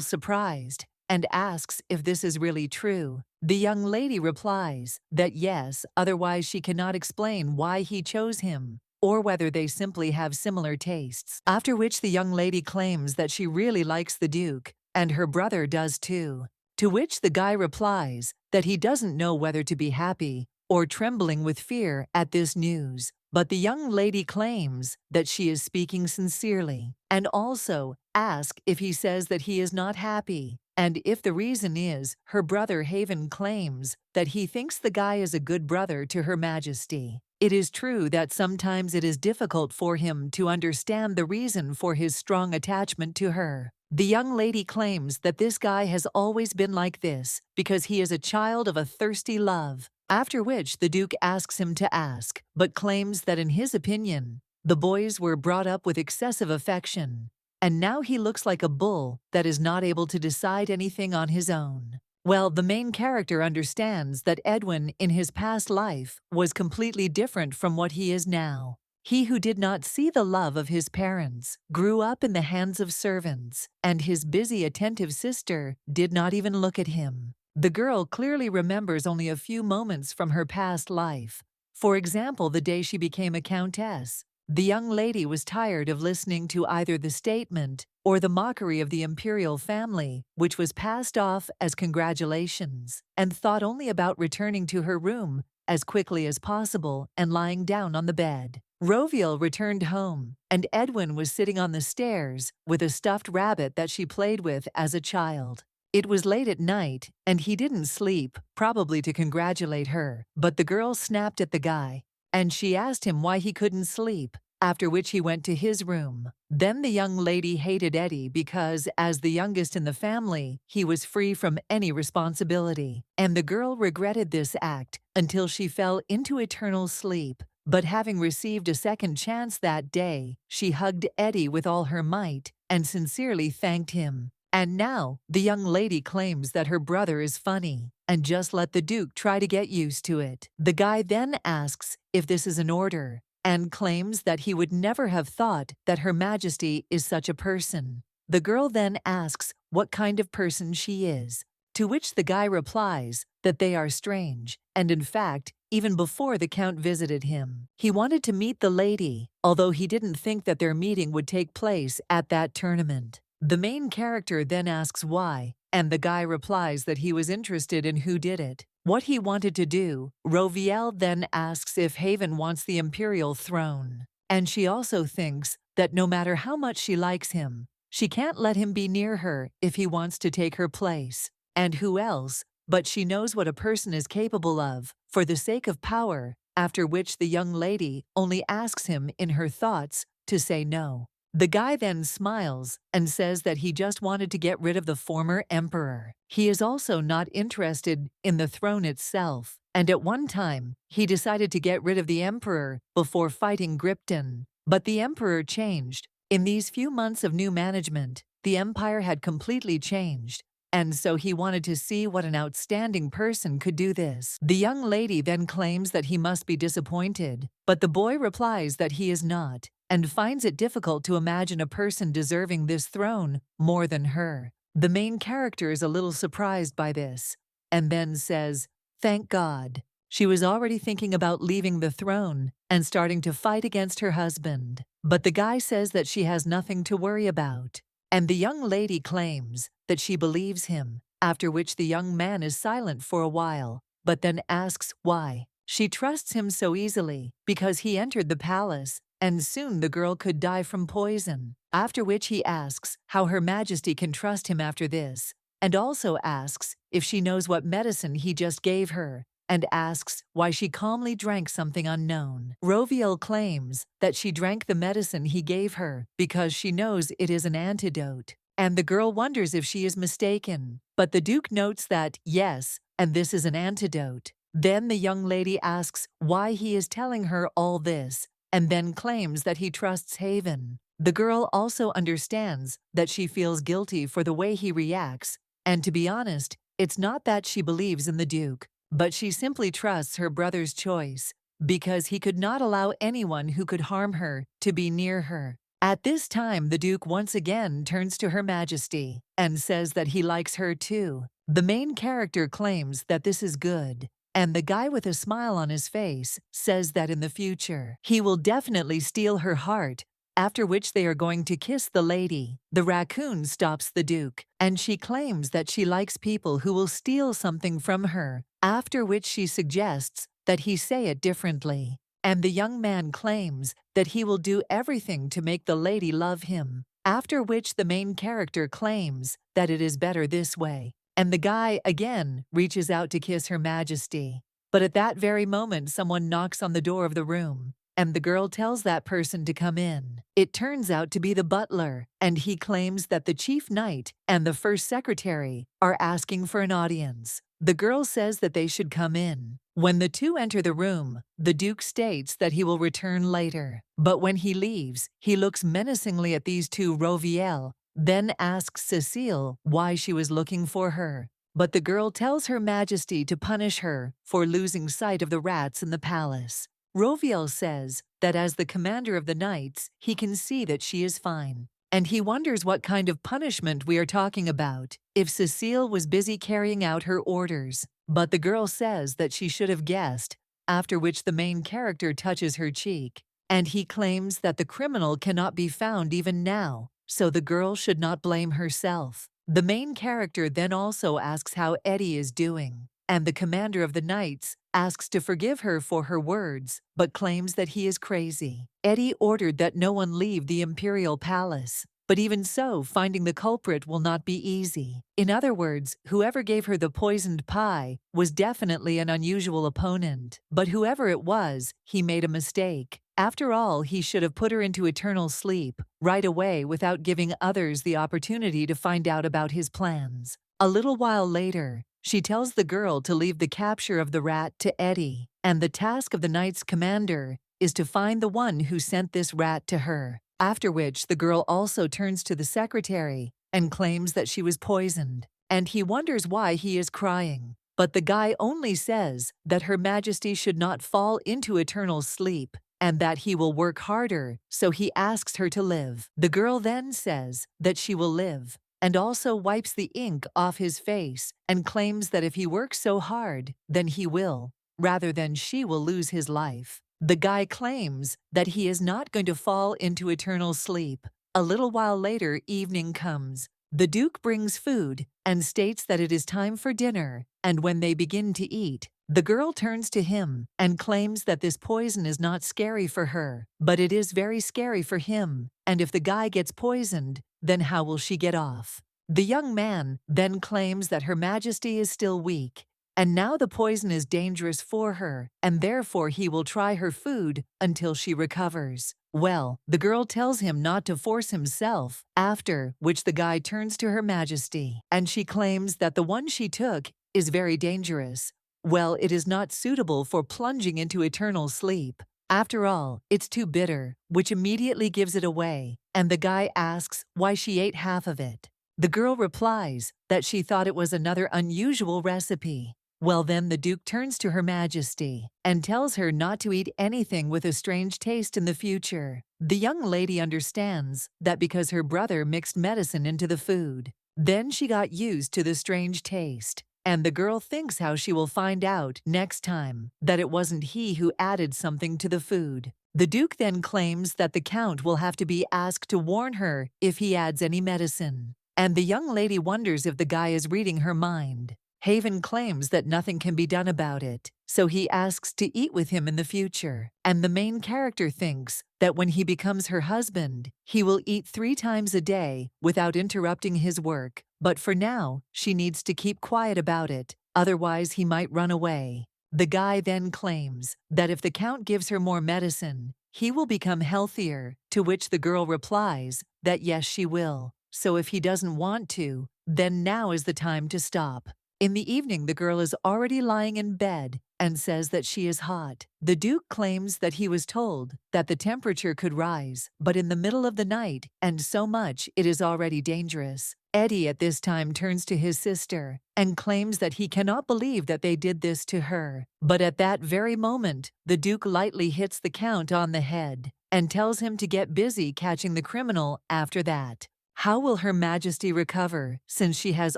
surprised and asks if this is really true. The young lady replies that yes, otherwise she cannot explain why he chose him, or whether they simply have similar tastes. After which the young lady claims that she really likes the Duke, and her brother does too. To which the guy replies that he doesn't know whether to be happy or trembling with fear at this news, but the young lady claims that she is speaking sincerely, and also asks if he says that he is not happy, and if the reason is her brother. Haven claims that he thinks the guy is a good brother to Her Majesty. It is true that sometimes it is difficult for him to understand the reason for his strong attachment to her. The young lady claims that this guy has always been like this because he is a child of a thirsty love, after which the Duke asks him to ask, but claims that in his opinion, the boys were brought up with excessive affection, and now he looks like a bull that is not able to decide anything on his own. Well, the main character understands that Edwin in his past life was completely different from what he is now. He who did not see the love of his parents grew up in the hands of servants, and his busy, attentive sister did not even look at him. The girl clearly remembers only a few moments from her past life. For example, the day she became a countess. The young lady was tired of listening to either the statement or the mockery of the imperial family, which was passed off as congratulations, and thought only about returning to her room as quickly as possible and lying down on the bed. Roviel returned home, and Edwin was sitting on the stairs with a stuffed rabbit that she played with as a child. It was late at night, and he didn't sleep, probably to congratulate her, but the girl snapped at the guy, and she asked him why he couldn't sleep, after which he went to his room. Then the young lady hated Eddie because, as the youngest in the family, he was free from any responsibility, and the girl regretted this act until she fell into eternal sleep. But having received a second chance that day, she hugged Eddie with all her might and sincerely thanked him. And now, the young lady claims that her brother is funny, and just let the Duke try to get used to it. The guy then asks if this is an order, and claims that he would never have thought that Her Majesty is such a person. The girl then asks what kind of person she is, to which the guy replies that they are strange, and in fact, even before the Count visited him, he wanted to meet the lady, although he didn't think that their meeting would take place at that tournament. The main character then asks why, and the guy replies that he was interested in who did it, what he wanted to do. Roviel then asks if Haven wants the imperial throne, and she also thinks that no matter how much she likes him, she can't let him be near her if he wants to take her place. And who else? But she knows what a person is capable of for the sake of power, after which the young lady only asks him in her thoughts to say no. The guy then smiles and says that he just wanted to get rid of the former emperor. He is also not interested in the throne itself, and at one time, he decided to get rid of the emperor before fighting Gripton. But the emperor changed. In these few months of new management, the empire had completely changed, and so he wanted to see what an outstanding person could do this. The young lady then claims that he must be disappointed, but the boy replies that he is not, and finds it difficult to imagine a person deserving this throne more than her. The main character is a little surprised by this, and then says, "Thank God." She was already thinking about leaving the throne and starting to fight against her husband. But the guy says that she has nothing to worry about. And the young lady claims that she believes him, after which the young man is silent for a while, but then asks why. She trusts him so easily because he entered the palace, and soon the girl could die from poison. After which he asks how Her Majesty can trust him after this, and also asks if she knows what medicine he just gave her, and asks why she calmly drank something unknown. Roviel claims that she drank the medicine he gave her because she knows it is an antidote, and the girl wonders if she is mistaken. But the Duke notes that, yes, and this is an antidote. Then the young lady asks why he is telling her all this, and then claims that he trusts Haven. The girl also understands that she feels guilty for the way he reacts, and to be honest, it's not that she believes in the Duke, but she simply trusts her brother's choice, because he could not allow anyone who could harm her to be near her. At this time, the Duke once again turns to Her Majesty and says that he likes her too. The main character claims that this is good, and the guy with a smile on his face says that in the future, he will definitely steal her heart, after which they are going to kiss the lady. The raccoon stops the Duke, and she claims that she likes people who will steal something from her, after which she suggests that he say it differently. And the young man claims that he will do everything to make the lady love him, after which the main character claims that it is better this way. And the guy, again, reaches out to kiss Her Majesty. But at that very moment, someone knocks on the door of the room, and the girl tells that person to come in. It turns out to be the butler, and he claims that the chief knight and the first secretary are asking for an audience. The girl says that they should come in. When the two enter the room, the Duke states that he will return later. But when he leaves, he looks menacingly at these two Roviel, then asks Cecile why she was looking for her. But the girl tells Her Majesty to punish her for losing sight of the rats in the palace. Roviel says that as the commander of the knights, he can see that she is fine. And he wonders what kind of punishment we are talking about, if Cecile was busy carrying out her orders. But the girl says that she should have guessed, after which the main character touches her cheek. And he claims that the criminal cannot be found even now, so the girl should not blame herself. The main character then also asks how Eddie is doing, and the commander of the knights asks to forgive her for her words, but claims that he is crazy. Eddie ordered that no one leave the imperial palace, but even so, finding the culprit will not be easy. In other words, whoever gave her the poisoned pie was definitely an unusual opponent, but whoever it was, he made a mistake. After all, he should have put her into eternal sleep right away without giving others the opportunity to find out about his plans. A little while later, she tells the girl to leave the capture of the rat to Eddie, and the task of the knight's commander is to find the one who sent this rat to her. After which, the girl also turns to the secretary and claims that she was poisoned, and he wonders why he is crying. But the guy only says that Her Majesty should not fall into eternal sleep, and that he will work harder, so he asks her to live. The girl then says that she will live, and also wipes the ink off his face and claims that if he works so hard, then he will, rather than she will lose his life. The guy claims that he is not going to fall into eternal sleep. A little while later, evening comes. The Duke brings food and states that it is time for dinner, and when they begin to eat, the girl turns to him and claims that this poison is not scary for her, but it is very scary for him, and if the guy gets poisoned, then how will she get off? The young man then claims that Her Majesty is still weak, and now the poison is dangerous for her, and therefore he will try her food until she recovers. Well, the girl tells him not to force himself, after which the guy turns to Her Majesty, and she claims that the one she took is very dangerous. Well, it is not suitable for plunging into eternal sleep. After all, it's too bitter, which immediately gives it away, and the guy asks why she ate half of it. The girl replies that she thought it was another unusual recipe. Well, then the Duke turns to Her Majesty and tells her not to eat anything with a strange taste in the future. The young lady understands that because her brother mixed medicine into the food. Then she got used to the strange taste, and the girl thinks how she will find out next time that it wasn't he who added something to the food. The Duke then claims that the Count will have to be asked to warn her if he adds any medicine. And the young lady wonders if the guy is reading her mind. Haven claims that nothing can be done about it, so he asks to eat with him in the future. And the main character thinks that when he becomes her husband, he will eat 3 times a day without interrupting his work. But for now, she needs to keep quiet about it, otherwise he might run away. The guy then claims that if the Count gives her more medicine, he will become healthier, to which the girl replies that yes, she will. So if he doesn't want to, then now is the time to stop. In the evening, the girl is already lying in bed and says that she is hot. The Duke claims that he was told that the temperature could rise, but in the middle of the night, and so much it is already dangerous. Eddie at this time turns to his sister and claims that he cannot believe that they did this to her. But at that very moment, the Duke lightly hits the Count on the head and tells him to get busy catching the criminal after that. How will Her Majesty recover, since she has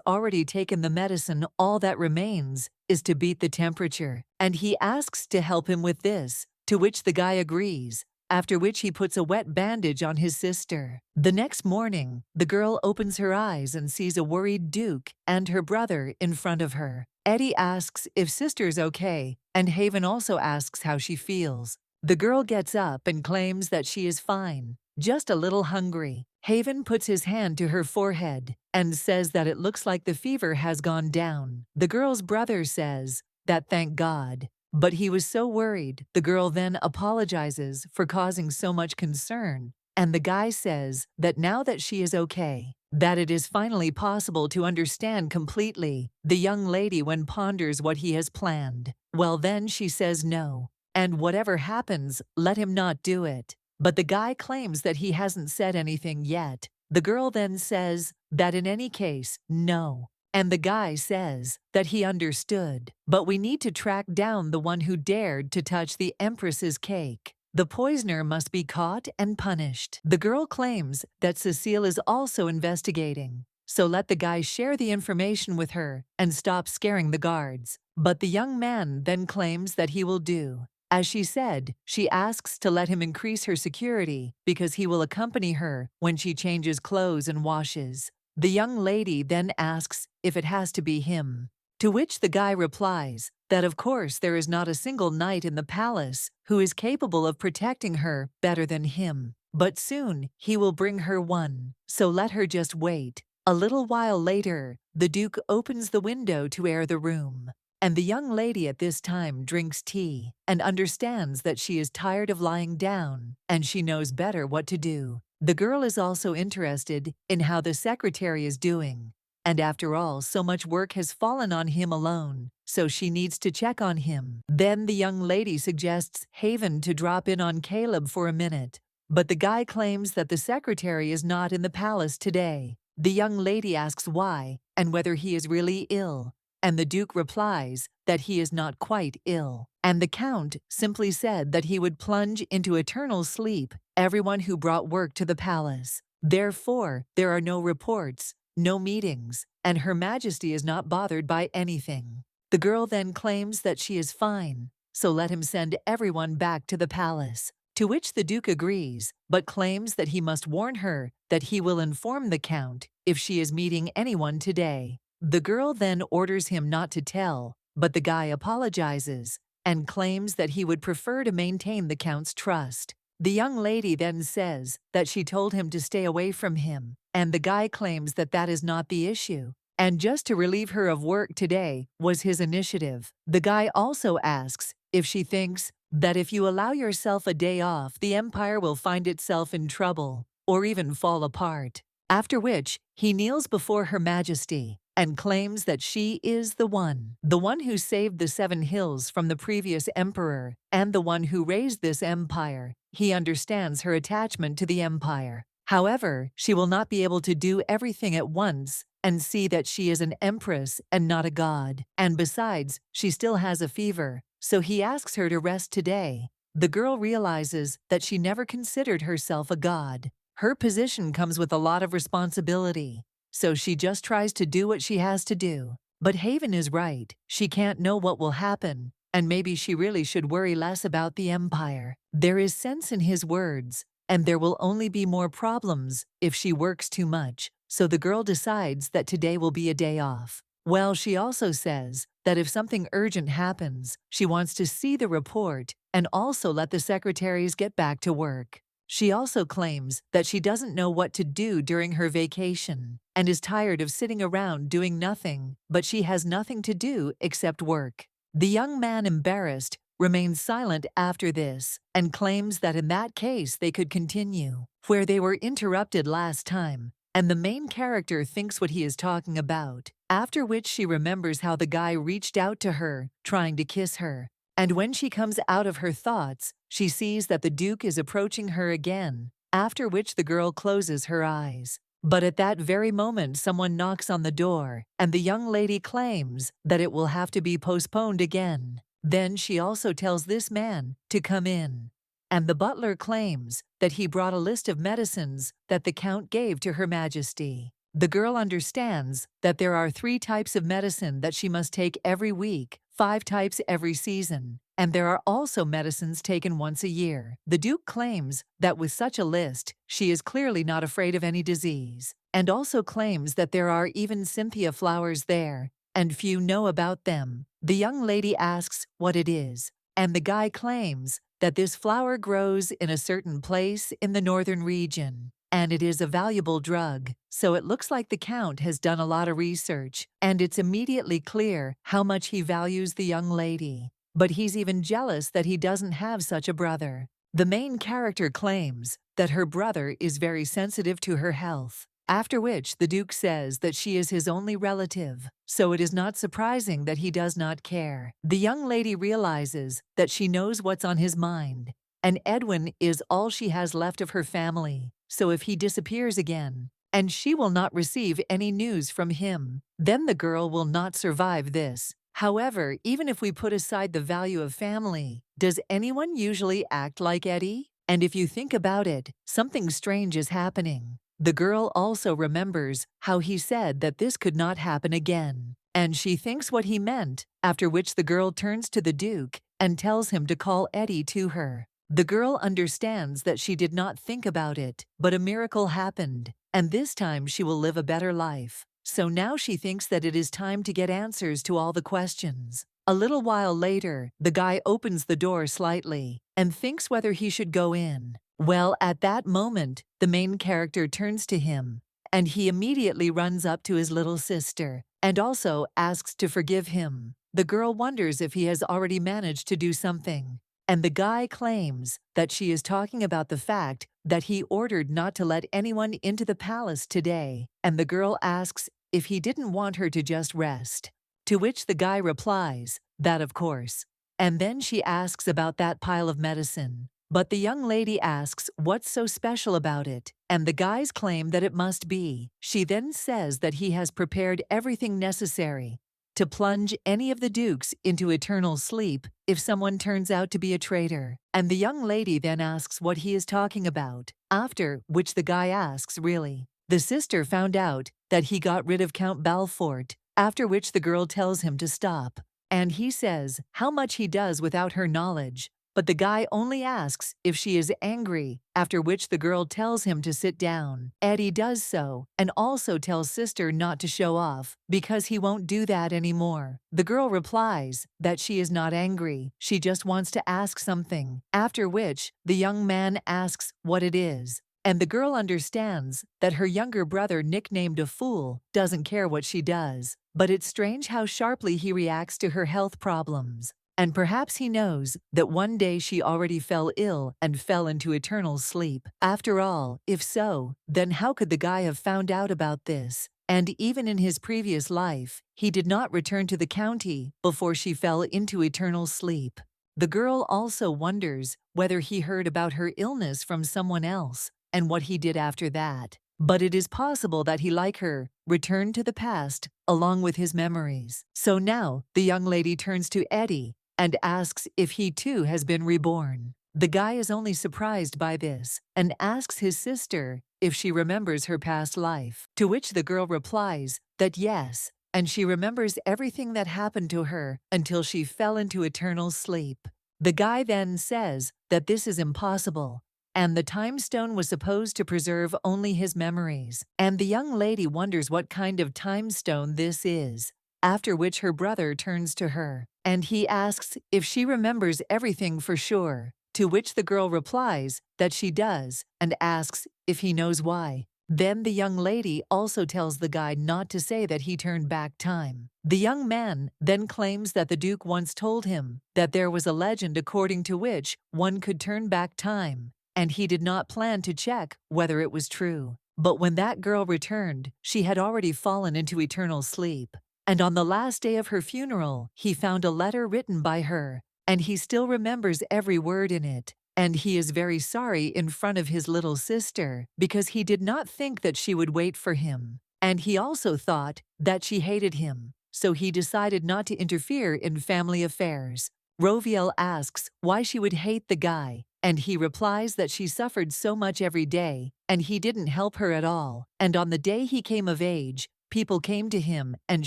already taken the medicine? All that remains is to beat the temperature, and he asks to help him with this, to which the guy agrees, after which he puts a wet bandage on his sister. The next morning, the girl opens her eyes and sees a worried Duke and her brother in front of her. Eddie asks if sister's okay, and Haven also asks how she feels. The girl gets up and claims that she is fine, just a little hungry. Haven puts his hand to her forehead and says that it looks like the fever has gone down. The girl's brother says that thank God, but he was so worried. The girl then apologizes for causing so much concern, and the guy says that now that she is okay, that it is finally possible to understand completely the young lady when ponders what he has planned. Well, then she says no, and whatever happens, let him not do it. But the guy claims that he hasn't said anything yet. The girl then says that in any case, no. And the guy says that he understood, but we need to track down the one who dared to touch the Empress's cake. The poisoner must be caught and punished. The girl claims that Cecile is also investigating, so let the guy share the information with her and stop scaring the guards. But the young man then claims that he will do. As she said, she asks to let him increase her security because he will accompany her when she changes clothes and washes. The young lady then asks if it has to be him, to which the guy replies that of course there is not a single knight in the palace who is capable of protecting her better than him, but soon he will bring her one, so let her just wait. A little while later, the Duke opens the window to air the room. And the young lady at this time drinks tea and understands that she is tired of lying down and she knows better what to do. The girl is also interested in how the secretary is doing. And after all, so much work has fallen on him alone, so she needs to check on him. Then the young lady suggests Haven to drop in on Caleb for a minute. But the guy claims that the secretary is not in the palace today. The young lady asks why and whether he is really ill. And the Duke replies that he is not quite ill. And the Count simply said that he would plunge into eternal sleep everyone who brought work to the palace. Therefore, there are no reports, no meetings, and Her Majesty is not bothered by anything. The girl then claims that she is fine, so let him send everyone back to the palace. To which the Duke agrees, but claims that he must warn her that he will inform the Count if she is meeting anyone today. The girl then orders him not to tell, but the guy apologizes and claims that he would prefer to maintain the Count's trust. The young lady then says that she told him to stay away from him, and the guy claims that that is not the issue, and just to relieve her of work today was his initiative. The guy also asks if she thinks that if you allow yourself a day off, the empire will find itself in trouble or even fall apart. After which, he kneels before Her Majesty and claims that she is the one who saved the 7 hills from the previous emperor and the one who raised this empire. He understands her attachment to the empire. However, she will not be able to do everything at once and see that she is an empress and not a god. And besides, she still has a fever, so he asks her to rest today. The girl realizes that she never considered herself a god. Her position comes with a lot of responsibility, so she just tries to do what she has to do. But Haven is right. She can't know what will happen, and maybe she really should worry less about the empire. There is sense in his words, and there will only be more problems if she works too much, so the girl decides that today will be a day off. Well, she also says that if something urgent happens, she wants to see the report and also let the secretaries get back to work. She also claims that she doesn't know what to do during her vacation and is tired of sitting around doing nothing, but she has nothing to do except work. The young man, embarrassed, remains silent after this and claims that in that case they could continue where they were interrupted last time, and the main character thinks what he is talking about, after which she remembers how the guy reached out to her, trying to kiss her. And when she comes out of her thoughts, she sees that the Duke is approaching her again, after which the girl closes her eyes. But at that very moment someone knocks on the door, and the young lady claims that it will have to be postponed again. Then she also tells this man to come in. And the butler claims that he brought a list of medicines that the Count gave to Her Majesty. The girl understands that there are 3 types of medicine that she must take every week, 5 types every season, and there are also medicines taken once a year. The Duke claims that with such a list, she is clearly not afraid of any disease, and also claims that there are even Cynthia flowers there, and few know about them. The young lady asks what it is, and the guy claims that this flower grows in a certain place in the northern region, and it is a valuable drug. So it looks like the Count has done a lot of research, and it's immediately clear how much he values the young lady. But he's even jealous that he doesn't have such a brother. The main character claims that her brother is very sensitive to her health, after which the Duke says that she is his only relative, so it is not surprising that he does not care. The young lady realizes that she knows what's on his mind, and Edwin is all she has left of her family, so if he disappears again, and she will not receive any news from him, then the girl will not survive this. However, even if we put aside the value of family, does anyone usually act like Eddie? And if you think about it, something strange is happening. The girl also remembers how he said that this could not happen again, and she thinks what he meant, after which the girl turns to the Duke and tells him to call Eddie to her. The girl understands that she did not think about it, but a miracle happened, and this time she will live a better life. So now she thinks that it is time to get answers to all the questions. A little while later, the guy opens the door slightly and thinks whether he should go in. Well, at that moment, the main character turns to him, and he immediately runs up to his little sister and also asks to forgive him. The girl wonders if he has already managed to do something, and the guy claims that she is talking about the fact that he ordered not to let anyone into the palace today, and the girl asks if he didn't want her to just rest, to which the guy replies that of course. And then she asks about that pile of medicine, but the young lady asks what's so special about it, and the guys claim that it must be. She then says that he has prepared everything necessary to plunge any of the dukes into eternal sleep if someone turns out to be a traitor. And the young lady then asks what he is talking about, after which the guy asks really. The sister found out that he got rid of Count Balfort, after which the girl tells him to stop, and he says how much he does without her knowledge. But the guy only asks if she is angry, after which the girl tells him to sit down. Eddie does so, and also tells sister not to show off, because he won't do that anymore. The girl replies that she is not angry, she just wants to ask something, after which the young man asks what it is. And the girl understands that her younger brother, nicknamed a fool, doesn't care what she does, but it's strange how sharply he reacts to her health problems. And perhaps he knows that one day she already fell ill and fell into eternal sleep. After all, if so, then how could the guy have found out about this? And even in his previous life, he did not return to the county before she fell into eternal sleep. The girl also wonders whether he heard about her illness from someone else and what he did after that. but it is possible that he, like her, returned to the past along with his memories. So now the young lady turns to Eddie and asks if he too has been reborn. The guy is only surprised by this and asks his sister if she remembers her past life, to which the girl replies that yes, and she remembers everything that happened to her until she fell into eternal sleep. The guy then says that this is impossible, and the time stone was supposed to preserve only his memories, and the young lady wonders what kind of time stone this is, after which her brother turns to her, and he asks if she remembers everything for sure, to which the girl replies that she does, and asks if he knows why. Then the young lady also tells the guy not to say that he turned back time. The young man then claims that the Duke once told him that there was a legend according to which one could turn back time, and he did not plan to check whether it was true. But when that girl returned, she had already fallen into eternal sleep. And on the last day of her funeral, he found a letter written by her, and he still remembers every word in it. And he is very sorry in front of his little sister because he did not think that she would wait for him. And he also thought that she hated him, so he decided not to interfere in family affairs. Roviel asks why she would hate the guy, and he replies that she suffered so much every day, and he didn't help her at all. And on the day he came of age, people came to him and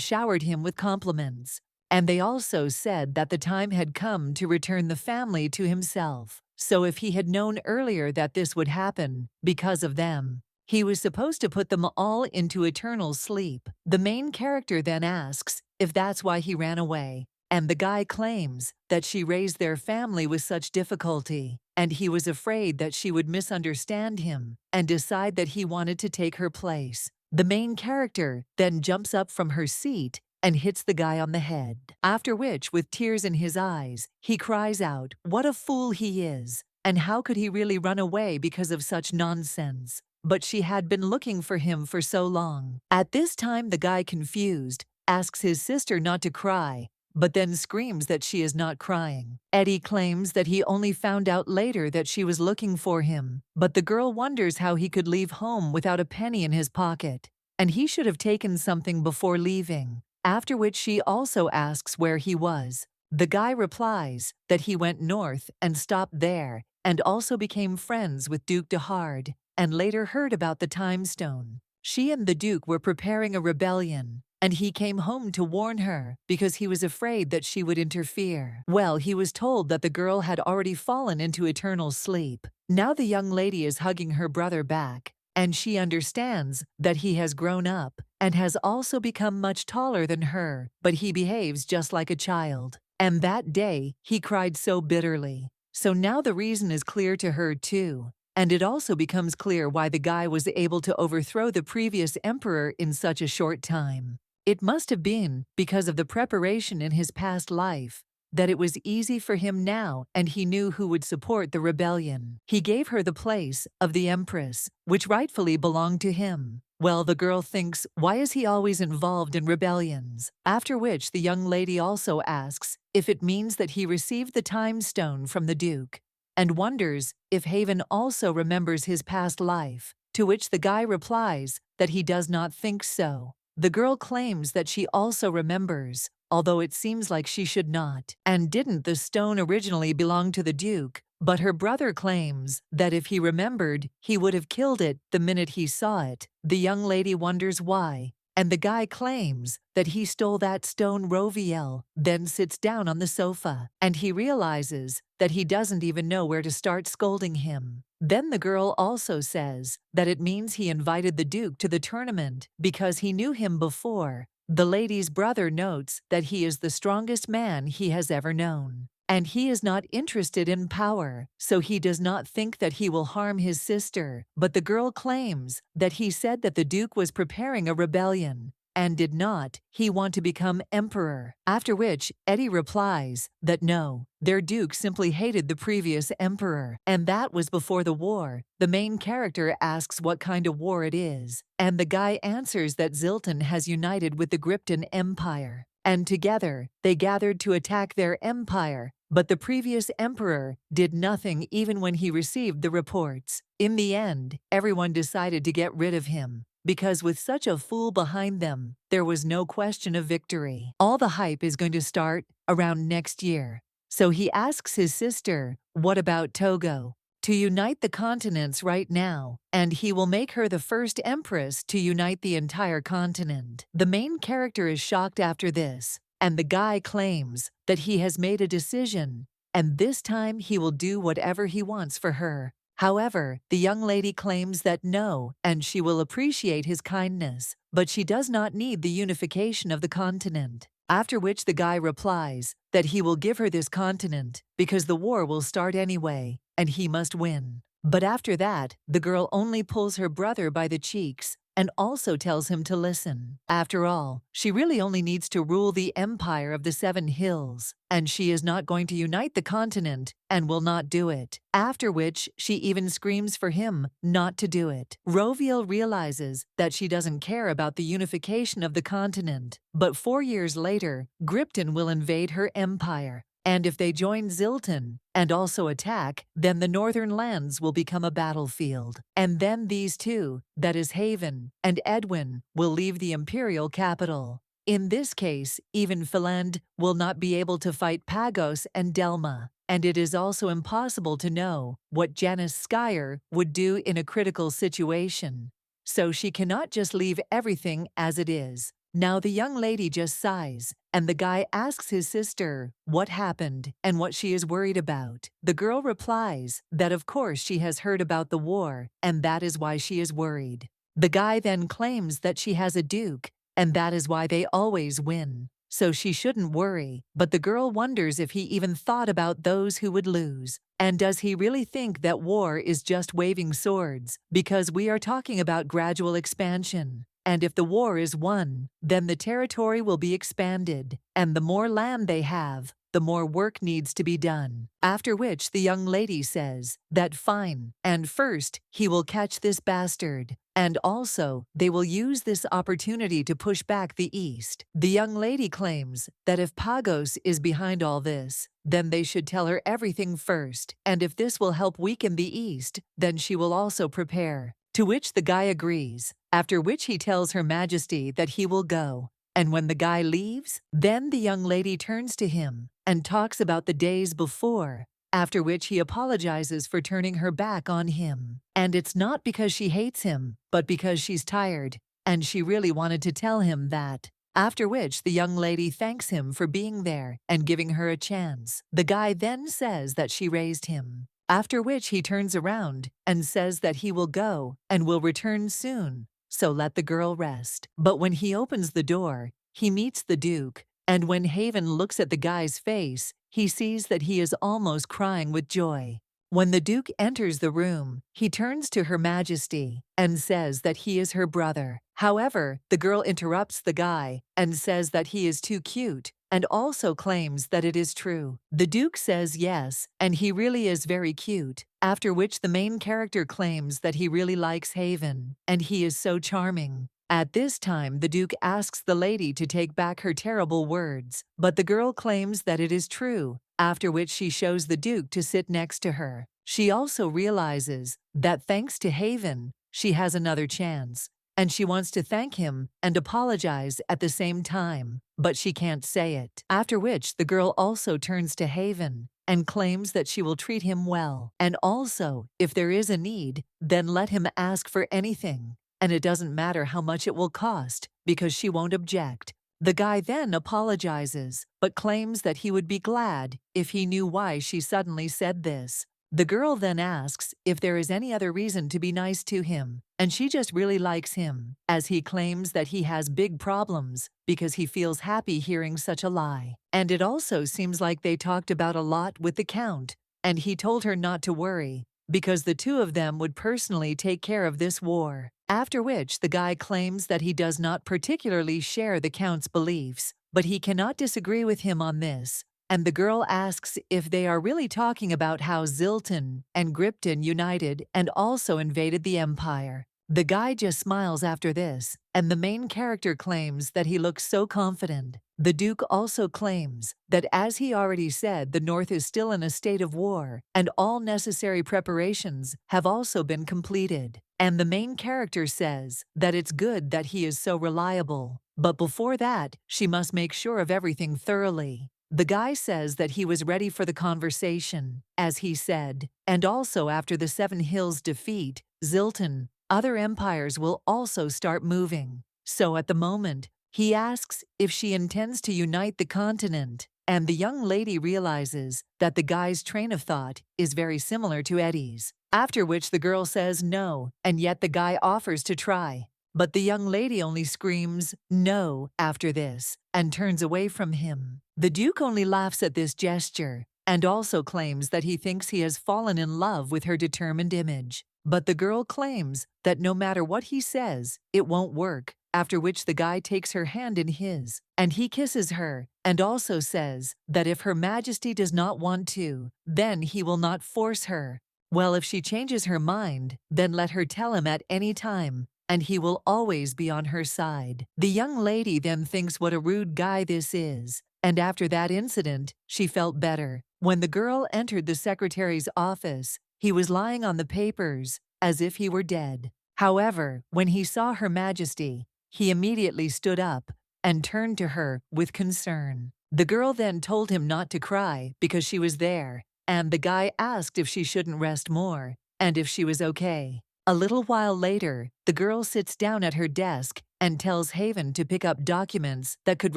showered him with compliments. And they also said that the time had come to return the family to himself. So if he had known earlier that this would happen, because of them, he was supposed to put them all into eternal sleep. The main character then asks if that's why he ran away, and the guy claims that she raised their family with such difficulty, and he was afraid that she would misunderstand him and decide that he wanted to take her place. The main character then jumps up from her seat and hits the guy on the head, after which, with tears in his eyes, he cries out, "What a fool he is! And how could he really run away because of such nonsense?" But she had been looking for him for so long. At this time, the guy, confused, asks his sister not to cry, but then screams that she is not crying. Eddie claims that he only found out later that she was looking for him, but the girl wonders how he could leave home without a penny in his pocket, and he should have taken something before leaving. After which she also asks where he was. The guy replies that he went north and stopped there, and also became friends with Duke de Hard, and later heard about the time stone. She and the Duke were preparing a rebellion, and he came home to warn her because he was afraid that she would interfere. Well, he was told that the girl had already fallen into eternal sleep. Now the young lady is hugging her brother back, and she understands that he has grown up and has also become much taller than her, but he behaves just like a child. And that day, he cried so bitterly. So now the reason is clear to her too, and it also becomes clear why the guy was able to overthrow the previous emperor in such a short time. It must have been because of the preparation in his past life that it was easy for him now, and he knew who would support the rebellion. He gave her the place of the empress, which rightfully belonged to him. Well, the girl thinks, why is he always involved in rebellions? After which the young lady also asks if it means that he received the time stone from the Duke, and wonders if Haven also remembers his past life, to which the guy replies that he does not think so. The girl claims that she also remembers, although it seems like she should not. And didn't the stone originally belong to the Duke? But her brother claims that if he remembered, he would have killed it the minute he saw it. The young lady wonders why, and the guy claims that he stole that stone. Roviel then sits down on the sofa, and he realizes that he doesn't even know where to start scolding him. Then the girl also says that it means he invited the Duke to the tournament because he knew him before. The lady's brother notes that he is the strongest man he has ever known, and he is not interested in power, so he does not think that he will harm his sister. But the girl claims that he said that the Duke was preparing a rebellion, and did not he want to become emperor? After which Eddie replies that no, their Duke simply hated the previous emperor, and that was before the war. The main character asks what kind of war it is, and the guy answers that Zilton has united with the Grypton Empire, and together they gathered to attack their empire. But the previous emperor did nothing even when he received the reports. In the end, everyone decided to get rid of him, because with such a fool behind them, there was no question of victory. All the hype is going to start around next year. So he asks his sister, what about Togo? To unite the continents right now, and he will make her the first empress to unite the entire continent. The main character is shocked after this, and the guy claims that he has made a decision, and this time he will do whatever he wants for her. However, the young lady claims that no, and she will appreciate his kindness, but she does not need the unification of the continent. After which the guy replies that he will give her this continent because the war will start anyway, and he must win. But after that, the girl only pulls her brother by the cheeks and also tells him to listen. After all, she really only needs to rule the empire of the 7 hills, and she is not going to unite the continent and will not do it. After which, she even screams for him not to do it. Roviel realizes that she doesn't care about the unification of the continent, but 4 years later, Gripton will invade her empire. And if they join Zilton and also attack, then the northern lands will become a battlefield. And then these two, that is Haven and Edwin, will leave the imperial capital. In this case, even Philand will not be able to fight Pagos and Delma. And it is also impossible to know what Janice Skyer would do in a critical situation. So she cannot just leave everything as it is. Now the young lady just sighs, and the guy asks his sister what happened and what she is worried about. The girl replies that of course she has heard about the war, and that is why she is worried. The guy then claims that she has a duke, and that is why they always win. So she shouldn't worry, but the girl wonders if he even thought about those who would lose. And does he really think that war is just waving swords? Because we are talking about gradual expansion. And if the war is won, then the territory will be expanded, and the more land they have, the more work needs to be done. After which the young lady says that fine, and first he will catch this bastard, and also they will use this opportunity to push back the East. The young lady claims that if Pagos is behind all this, then they should tell her everything first, and if this will help weaken the East, then she will also prepare. To which the guy agrees, after which he tells Her Majesty that he will go. And when the guy leaves, then the young lady turns to him and talks about the days before, after which he apologizes for turning her back on him. And it's not because she hates him, but because she's tired, and she really wanted to tell him that. After which the young lady thanks him for being there and giving her a chance. The guy then says that she raised him. After which he turns around and says that he will go and will return soon, so let the girl rest. But when he opens the door, he meets the Duke, and when Haven looks at the guy's face, he sees that he is almost crying with joy. When the Duke enters the room, he turns to Her Majesty and says that he is her brother. However, the girl interrupts the guy and says that he is too cute, and also claims that it is true. The Duke says yes, and he really is very cute, after which the main character claims that he really likes Haven, and he is so charming. At this time, the Duke asks the lady to take back her terrible words, but the girl claims that it is true, after which she shows the Duke to sit next to her. She also realizes that thanks to Haven, she has another chance, and she wants to thank him and apologize at the same time, but she can't say it. After which the girl also turns to Haven and claims that she will treat him well, and also, if there is a need, then let him ask for anything, and it doesn't matter how much it will cost, because she won't object. The guy then apologizes, but claims that he would be glad if he knew why she suddenly said this. The girl then asks if there is any other reason to be nice to him, and she just really likes him, as he claims that he has big problems because he feels happy hearing such a lie. And it also seems like they talked about a lot with the Count, and he told her not to worry, because the two of them would personally take care of this war. After which the guy claims that he does not particularly share the Count's beliefs, but he cannot disagree with him on this. And the girl asks if they are really talking about how Zilton and Gripton united and also invaded the empire. The guy just smiles after this, and the main character claims that he looks so confident. The Duke also claims that, as he already said, the North is still in a state of war, and all necessary preparations have also been completed. And the main character says that it's good that he is so reliable, but before that, she must make sure of everything thoroughly. The guy says that he was ready for the conversation, as he said, and also after the Seven Hills defeat, Zilton, other empires will also start moving. So at the moment, he asks if she intends to unite the continent, and the young lady realizes that the guy's train of thought is very similar to Eddie's. After which the girl says no, and yet the guy offers to try. But the young lady only screams no after this and turns away from him. The Duke only laughs at this gesture and also claims that he thinks he has fallen in love with her determined image. But the girl claims that no matter what he says, it won't work, after which the guy takes her hand in his, and he kisses her, and also says that if Her Majesty does not want to, then he will not force her. Well, if she changes her mind, then let her tell him at any time, and he will always be on her side. The young lady then thinks what a rude guy this is, and after that incident, she felt better. When the girl entered the secretary's office, he was lying on the papers, as if he were dead. However, when he saw Her Majesty, he immediately stood up and turned to her with concern. The girl then told him not to cry because she was there, and the guy asked if she shouldn't rest more, and if she was okay. A little while later, the girl sits down at her desk and tells Haven to pick up documents that could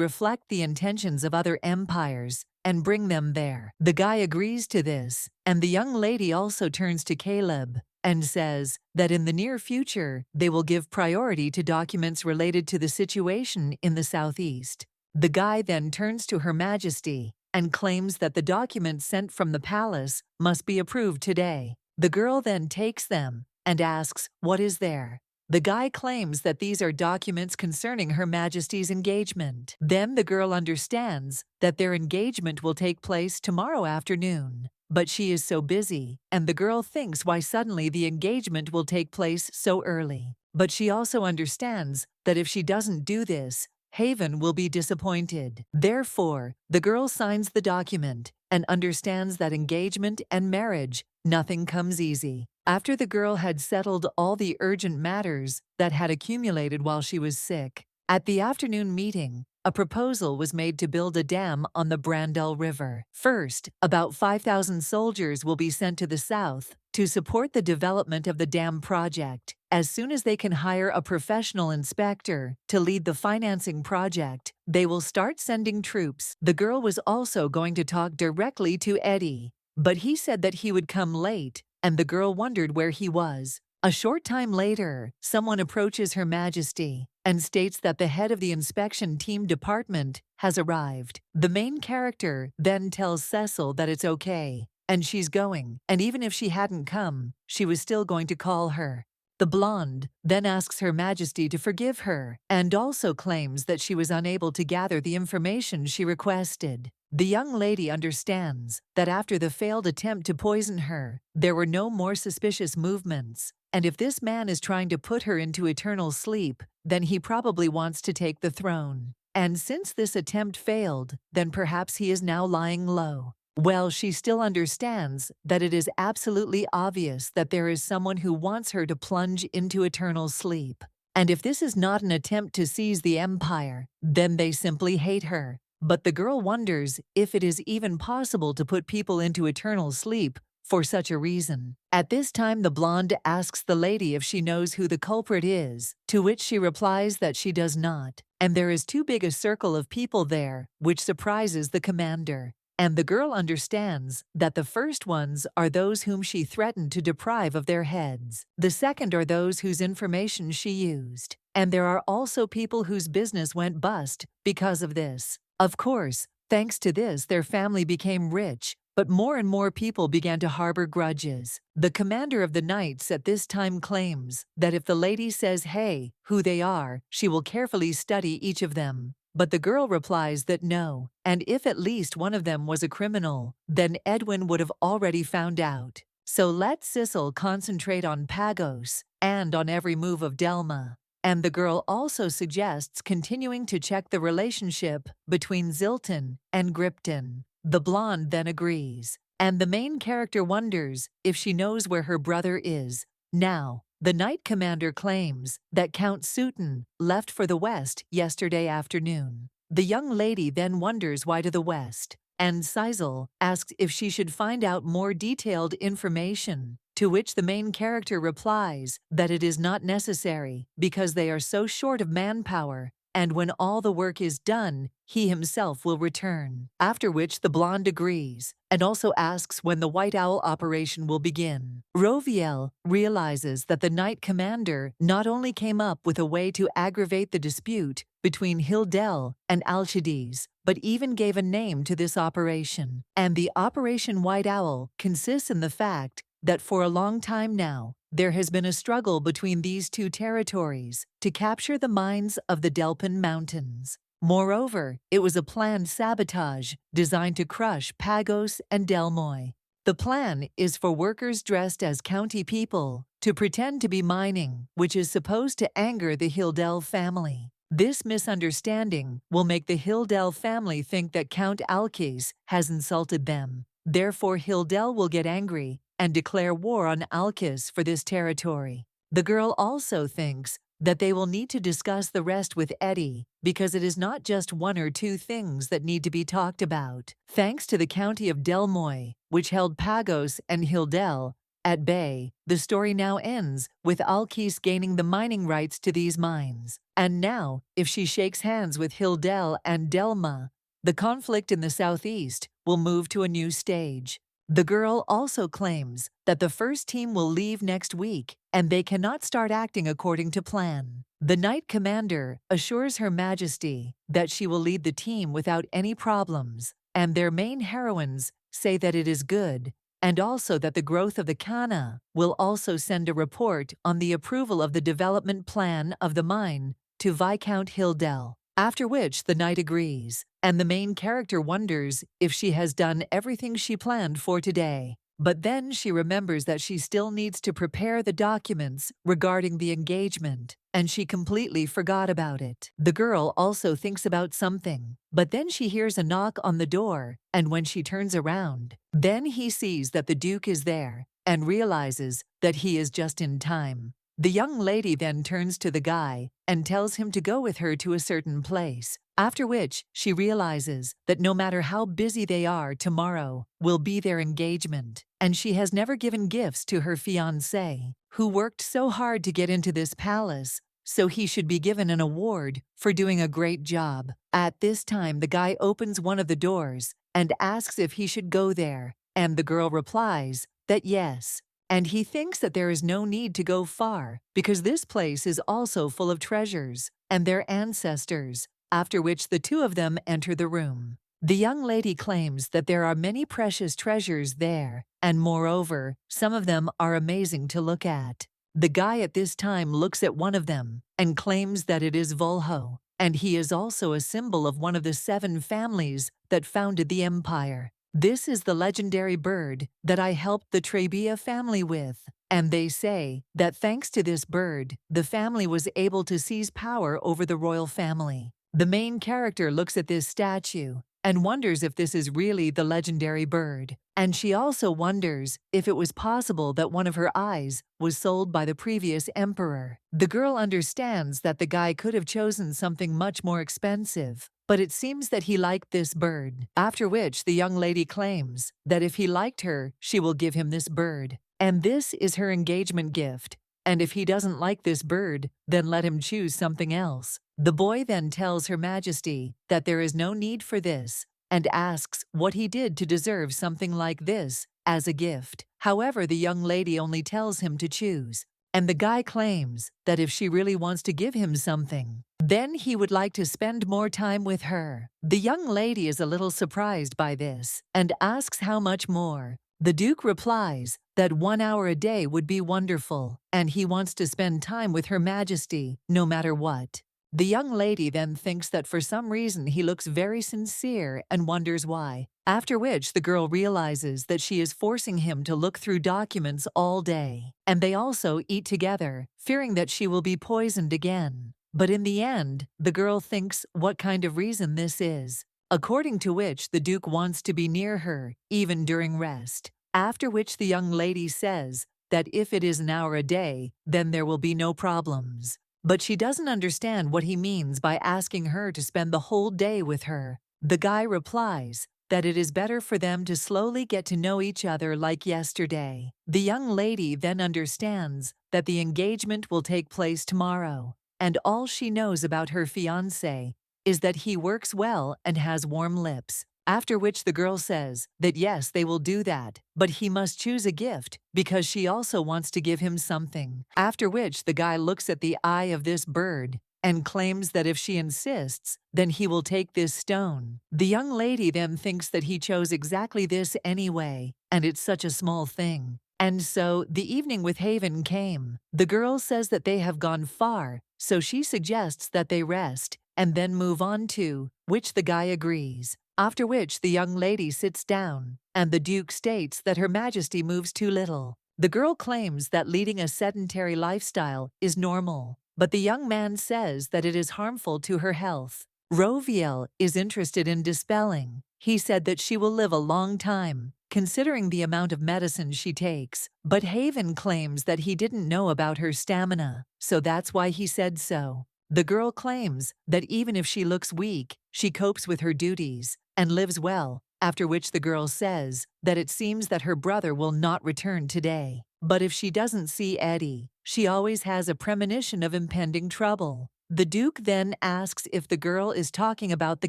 reflect the intentions of other empires and bring them there. The guy agrees to this, and the young lady also turns to Caleb and says that in the near future, they will give priority to documents related to the situation in the southeast. The guy then turns to Her Majesty and claims that the documents sent from the palace must be approved today. The girl then takes them and asks, "What is there?" The guy claims that these are documents concerning Her Majesty's engagement. Then the girl understands that their engagement will take place tomorrow afternoon. But she is so busy, and the girl thinks why suddenly the engagement will take place so early. But she also understands that if she doesn't do this, Haven will be disappointed. Therefore, the girl signs the document and understands that engagement and marriage, nothing comes easy. After the girl had settled all the urgent matters that had accumulated while she was sick, at the afternoon meeting, a proposal was made to build a dam on the Brandel River. First, about 5,000 soldiers will be sent to the south to support the development of the dam project. As soon as they can hire a professional inspector to lead the financing project, they will start sending troops. The girl was also going to talk directly to Eddie, but he said that he would come late, and the girl wondered where he was. A short time later, someone approaches Her Majesty and states that the head of the inspection team department has arrived. The main character then tells Cecil that it's okay, and she's going, and even if she hadn't come, she was still going to call her. The blonde then asks Her Majesty to forgive her, and also claims that she was unable to gather the information she requested. The young lady understands that after the failed attempt to poison her, there were no more suspicious movements, and if this man is trying to put her into eternal sleep, then he probably wants to take the throne. And since this attempt failed, then perhaps he is now lying low. Well, she still understands that it is absolutely obvious that there is someone who wants her to plunge into eternal sleep. And if this is not an attempt to seize the empire, then they simply hate her. But the girl wonders if it is even possible to put people into eternal sleep for such a reason. At this time, the blonde asks the lady if she knows who the culprit is, to which she replies that she does not. And there is too big a circle of people there, which surprises the commander. And the girl understands that the first ones are those whom she threatened to deprive of their heads. The second are those whose information she used. And there are also people whose business went bust because of this. Of course, thanks to this, their family became rich, but more and more people began to harbor grudges. The commander of the knights at this time claims that if the lady says, "Hey, who they are," she will carefully study each of them. But the girl replies that no, and if at least one of them was a criminal, then Edwin would have already found out. So let Cecil concentrate on Pagos and on every move of Delma. And the girl also suggests continuing to check the relationship between Zilton and Gripton. The blonde then agrees, and the main character wonders if she knows where her brother is. Now, the Knight Commander claims that Count Sutton left for the west yesterday afternoon. The young lady then wonders why to the west, and Sizel asks if she should find out more detailed information, to which the main character replies that it is not necessary because they are so short of manpower, and when all the work is done, he himself will return. After which the blonde agrees, and also asks when the White Owl operation will begin. Roviel realizes that the Knight Commander not only came up with a way to aggravate the dispute between Hildel and Alcides, but even gave a name to this operation. And the Operation White Owl consists in the fact that for a long time now, there has been a struggle between these two territories to capture the mines of the Delpin Mountains. Moreover, it was a planned sabotage designed to crush Pagos and Delmoy. The plan is for workers dressed as county people to pretend to be mining, which is supposed to anger the Hildel family. This misunderstanding will make the Hildel family think that Count Alkes has insulted them. Therefore, Hildel will get angry and declare war on Alkes for this territory. The girl also thinks that they will need to discuss the rest with Eddie because it is not just one or two things that need to be talked about. Thanks to the county of Delmoy, which held Pagos and Hildel at bay, the story now ends with Alkes gaining the mining rights to these mines. And now, if she shakes hands with Hildel and Delma, the conflict in the southeast will move to a new stage. The girl also claims that the first team will leave next week and they cannot start acting according to plan. The Knight Commander assures Her Majesty that she will lead the team without any problems, and their main heroines say that it is good, and also that the growth of the Kana will also send a report on the approval of the development plan of the mine to Viscount Hildel. After which the knight agrees, and the main character wonders if she has done everything she planned for today. But then she remembers that she still needs to prepare the documents regarding the engagement, and she completely forgot about it. The girl also thinks about something, but then she hears a knock on the door, and when she turns around, then he sees that the Duke is there, and realizes that he is just in time. The young lady then turns to the guy and tells him to go with her to a certain place, after which she realizes that no matter how busy they are, tomorrow will be their engagement, and she has never given gifts to her fiancé, who worked so hard to get into this palace, so he should be given an award for doing a great job. At this time, the guy opens one of the doors and asks if he should go there, and the girl replies that yes. And he thinks that there is no need to go far because this place is also full of treasures and their ancestors, after which the two of them enter the room. The young lady claims that there are many precious treasures there, and moreover, some of them are amazing to look at. The guy at this time looks at one of them and claims that it is Volho, and he is also a symbol of one of the 7 families that founded the empire. This is the legendary bird that I helped the Trebia family with, and they say that thanks to this bird, the family was able to seize power over the royal family. The main character looks at this statue and wonders if this is really the legendary bird, and she also wonders if it was possible that one of her eyes was sold by the previous emperor. The girl understands that the guy could have chosen something much more expensive, but it seems that he liked this bird, after which the young lady claims that if he liked her, she will give him this bird, and this is her engagement gift, and if he doesn't like this bird, then let him choose something else. The boy then tells Her Majesty that there is no need for this, and asks what he did to deserve something like this as a gift. However, the young lady only tells him to choose, and the guy claims that if she really wants to give him something, then he would like to spend more time with her. The young lady is a little surprised by this, and asks how much more. The Duke replies that 1 hour a day would be wonderful, and he wants to spend time with Her Majesty no matter what. The young lady then thinks that for some reason he looks very sincere and wonders why, after which the girl realizes that she is forcing him to look through documents all day, and they also eat together, fearing that she will be poisoned again. But in the end, the girl thinks what kind of reason this is, according to which the Duke wants to be near her, even during rest, after which the young lady says that if it is an hour a day, then there will be no problems. But she doesn't understand what he means by asking her to spend the whole day with her. The guy replies that it is better for them to slowly get to know each other like yesterday. The young lady then understands that the engagement will take place tomorrow, and all she knows about her fiancé is that he works well and has warm lips. After which the girl says that yes, they will do that, but he must choose a gift because she also wants to give him something. After which the guy looks at the eye of this bird and claims that if she insists, then he will take this stone. The young lady then thinks that he chose exactly this anyway, and it's such a small thing. And so the evening with Haven came. The girl says that they have gone far, so she suggests that they rest and then move on to, which the guy agrees. After which the young lady sits down, and the Duke states that Her Majesty moves too little. The girl claims that leading a sedentary lifestyle is normal, but the young man says that it is harmful to her health. Roviel is interested in dispelling. He said that she will live a long time, considering the amount of medicine she takes, but Haven claims that he didn't know about her stamina, so that's why he said so. The girl claims that even if she looks weak, she copes with her duties and lives well, after which the girl says that it seems that her brother will not return today. But if she doesn't see Eddie, she always has a premonition of impending trouble. The Duke then asks if the girl is talking about the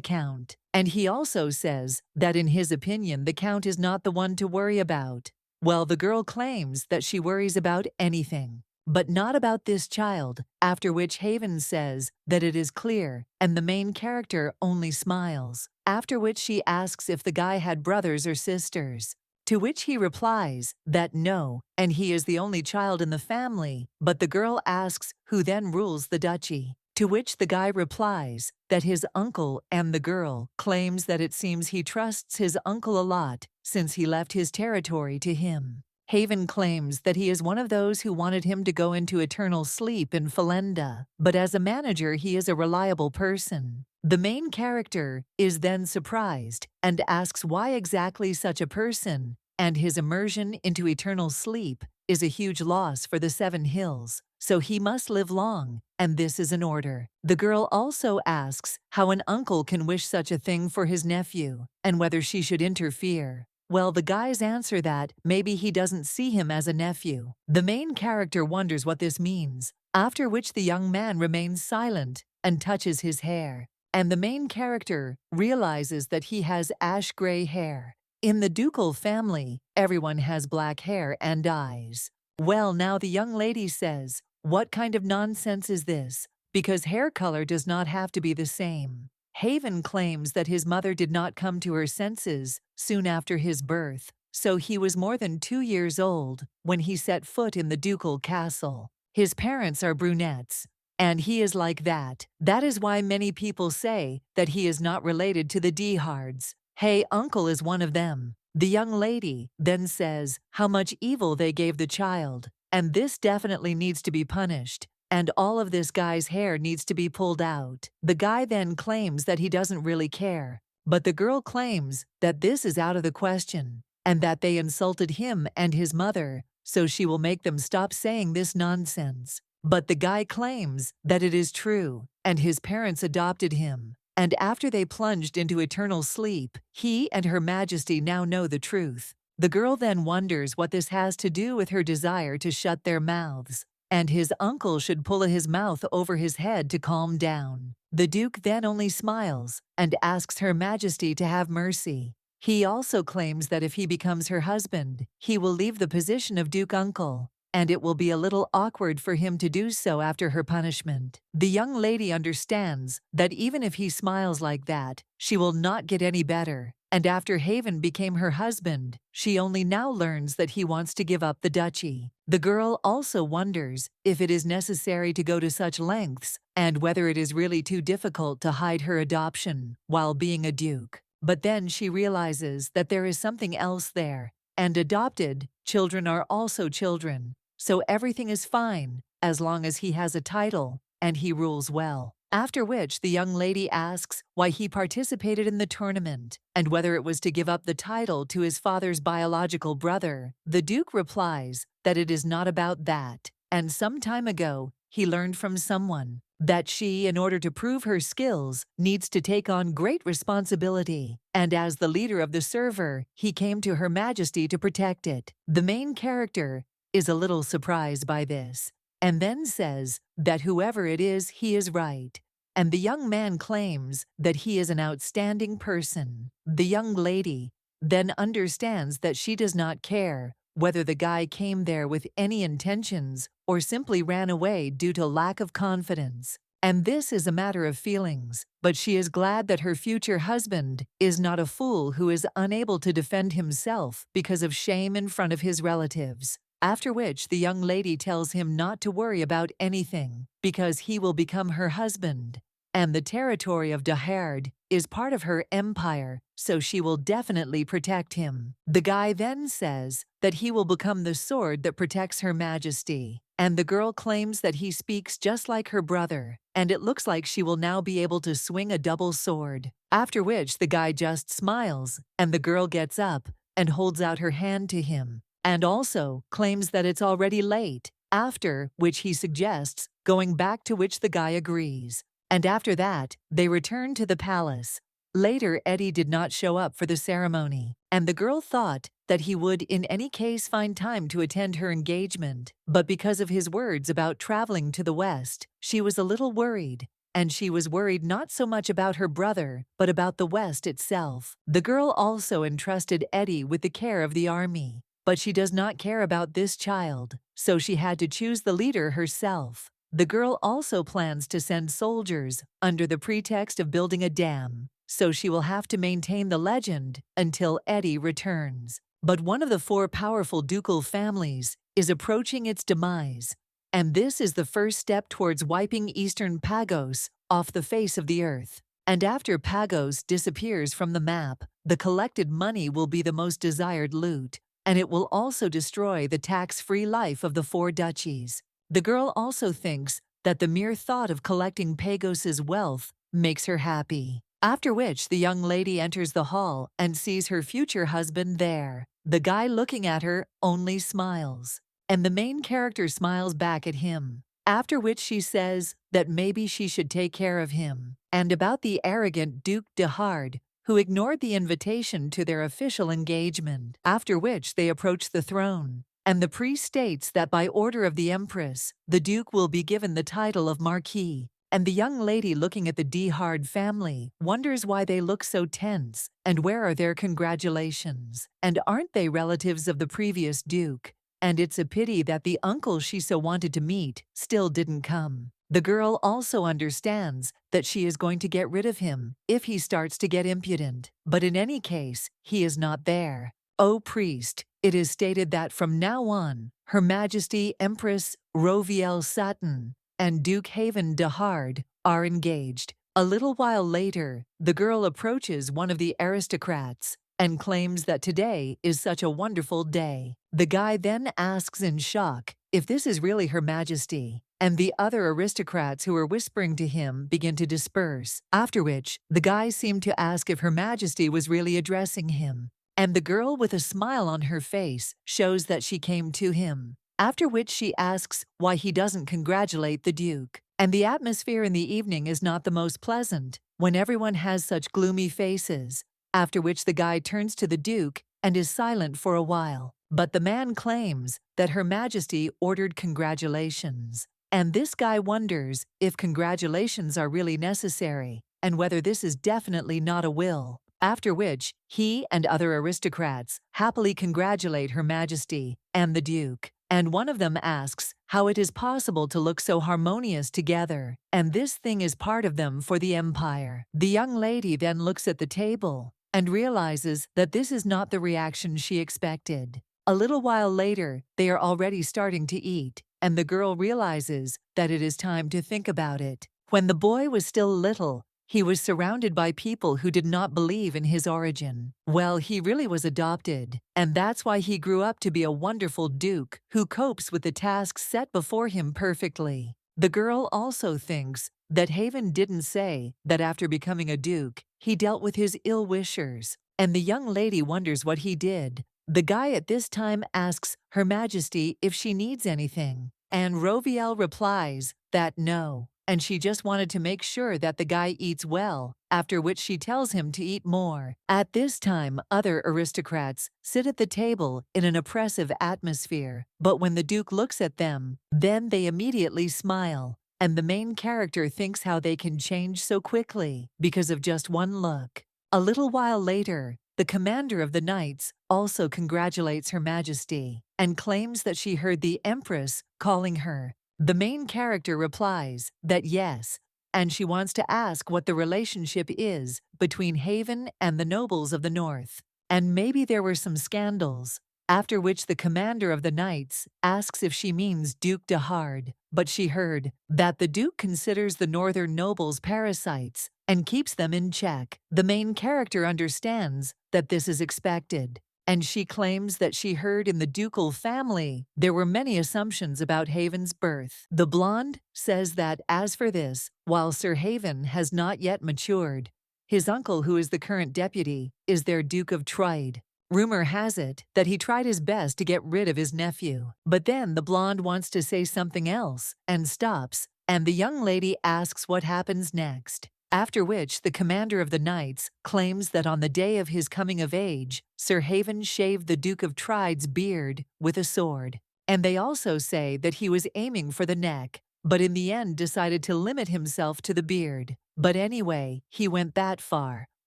Count, and he also says that in his opinion the Count is not the one to worry about. Well, the girl claims that she worries about anything, but not about this child, after which Haven says that it is clear, and the main character only smiles, after which she asks if the guy had brothers or sisters, to which he replies that no, and he is the only child in the family, but the girl asks who then rules the duchy, to which the guy replies that his uncle, and the girl claims that it seems he trusts his uncle a lot since he left his territory to him. Haven claims that he is one of those who wanted him to go into eternal sleep in Falenda, but as a manager he is a reliable person. The main character is then surprised and asks why exactly such a person, and his immersion into eternal sleep is a huge loss for the Seven Hills, so he must live long, and this is an order. The girl also asks how an uncle can wish such a thing for his nephew, and whether she should interfere. Well, the guys answer that maybe he doesn't see him as a nephew. The main character wonders what this means, after which the young man remains silent and touches his hair, and the main character realizes that he has ash-gray hair. In the ducal family, everyone has black hair and eyes. Well, now the young lady says, what kind of nonsense is this? Because hair color does not have to be the same. Haven claims that his mother did not come to her senses soon after his birth, so he was more than 2 years old when he set foot in the ducal castle. His parents are brunettes, and he is like that. That is why many people say that he is not related to the Dehards. Hey, uncle is one of them. The young lady then says how much evil they gave the child, and this definitely needs to be punished. And all of this guy's hair needs to be pulled out. The guy then claims that he doesn't really care, but the girl claims that this is out of the question, and that they insulted him and his mother, so she will make them stop saying this nonsense. But the guy claims that it is true, and his parents adopted him, and after they plunged into eternal sleep, he and Her Majesty now know the truth. The girl then wonders what this has to do with her desire to shut their mouths, and his uncle should pull his mouth over his head to calm down. The Duke then only smiles and asks Her Majesty to have mercy. He also claims that if he becomes her husband, he will leave the position of Duke Uncle, and it will be a little awkward for him to do so after her punishment. The young lady understands that even if he smiles like that, she will not get any better, and after Haven became her husband, she only now learns that he wants to give up the duchy. The girl also wonders if it is necessary to go to such lengths and whether it is really too difficult to hide her adoption while being a duke. But then she realizes that there is something else there, and adopted children are also children, so everything is fine as long as he has a title and he rules well. After which the young lady asks why he participated in the tournament and whether it was to give up the title to his father's biological brother. The Duke replies that it is not about that, and some time ago he learned from someone that she, in order to prove her skills, needs to take on great responsibility, and as the leader of the server, he came to Her Majesty to protect it. The main character is a little surprised by this, and then says that whoever it is, he is right. And the young man claims that he is an outstanding person. The young lady then understands that she does not care whether the guy came there with any intentions or simply ran away due to lack of confidence. And this is a matter of feelings, but she is glad that her future husband is not a fool who is unable to defend himself because of shame in front of his relatives. After which the young lady tells him not to worry about anything because he will become her husband, and the territory of Daherd is part of her empire, so she will definitely protect him. The guy then says that he will become the sword that protects Her Majesty, and the girl claims that he speaks just like her brother, and it looks like she will now be able to swing a double sword. After which the guy just smiles, and the girl gets up and holds out her hand to him, and also claims that it's already late, after which he suggests going back, to which the guy agrees. And after that, they return to the palace. Later, Eddie did not show up for the ceremony, and the girl thought that he would in any case find time to attend her engagement, but because of his words about traveling to the West, she was a little worried. And she was worried not so much about her brother, but about the West itself. The girl also entrusted Eddie with the care of the army, but she does not care about this child, so she had to choose the leader herself. The girl also plans to send soldiers under the pretext of building a dam, so she will have to maintain the legend until Eddie returns. But one of the 4 powerful ducal families is approaching its demise, and this is the first step towards wiping Eastern Pagos off the face of the earth. And after Pagos disappears from the map, the collected money will be the most desired loot, and it will also destroy the tax-free life of the 4 duchies. The girl also thinks that the mere thought of collecting Pagos's wealth makes her happy. After which the young lady enters the hall and sees her future husband there. The guy looking at her only smiles, and the main character smiles back at him. After which she says that maybe she should take care of him, and about the arrogant Duke Daherd, who ignored the invitation to their official engagement. After which they approach the throne, and the priest states that by order of the Empress, the Duke will be given the title of Marquis. And the young lady looking at the Daherd family wonders why they look so tense, and where are their congratulations, and aren't they relatives of the previous Duke? And it's a pity that the uncle she so wanted to meet still didn't come. The girl also understands that she is going to get rid of him if he starts to get impudent, but in any case, he is not there. O priest, it is stated that from now on, Her Majesty Empress Roviel Sutton and Duke Haven Daherd are engaged. A little while later, the girl approaches one of the aristocrats and claims that today is such a wonderful day. The guy then asks in shock if this is really Her Majesty, and the other aristocrats who are whispering to him begin to disperse, after which the guy seemed to ask if Her Majesty was really addressing him, and the girl with a smile on her face shows that she came to him, after which she asks why he doesn't congratulate the Duke. And the atmosphere in the evening is not the most pleasant when everyone has such gloomy faces, after which the guy turns to the Duke and is silent for a while. But the man claims that Her Majesty ordered congratulations, and this guy wonders if congratulations are really necessary and whether this is definitely not a will. After which, he and other aristocrats happily congratulate Her Majesty and the Duke, and one of them asks how it is possible to look so harmonious together, and this thing is part of them for the empire. The young lady then looks at the table and realizes that this is not the reaction she expected. A little while later, they are already starting to eat, and the girl realizes that it is time to think about it. When the boy was still little, he was surrounded by people who did not believe in his origin. Well, he really was adopted, and that's why he grew up to be a wonderful duke who copes with the tasks set before him perfectly. The girl also thinks that Haven didn't say that after becoming a duke, he dealt with his ill-wishers, and the young lady wonders what he did. The guy at this time asks Her Majesty if she needs anything, and Roviel replies that no, and she just wanted to make sure that the guy eats well, after which she tells him to eat more. At this time, other aristocrats sit at the table in an oppressive atmosphere, but when the Duke looks at them, then they immediately smile, and the main character thinks how they can change so quickly because of just one look. A little while later, the commander of the knights also congratulates Her Majesty and claims that she heard the Empress calling her. The main character replies that yes, and she wants to ask what the relationship is between Haven and the nobles of the north, and maybe there were some scandals. After which the commander of the knights asks if she means Duke de Hard, but she heard that the Duke considers the northern nobles parasites and keeps them in check. The main character understands that this is expected, and she claims that she heard in the ducal family there were many assumptions about Haven's birth. The blonde says that as for this, while Sir Haven has not yet matured, his uncle, who is the current deputy, is their Duke of Tride. Rumor has it that he tried his best to get rid of his nephew, but then the blonde wants to say something else and stops, and the young lady asks what happens next. After which the commander of the knights claims that on the day of his coming of age, Sir Haven shaved the Duke of Tride's beard with a sword. And they also say that he was aiming for the neck, but in the end decided to limit himself to the beard. But anyway, he went that far.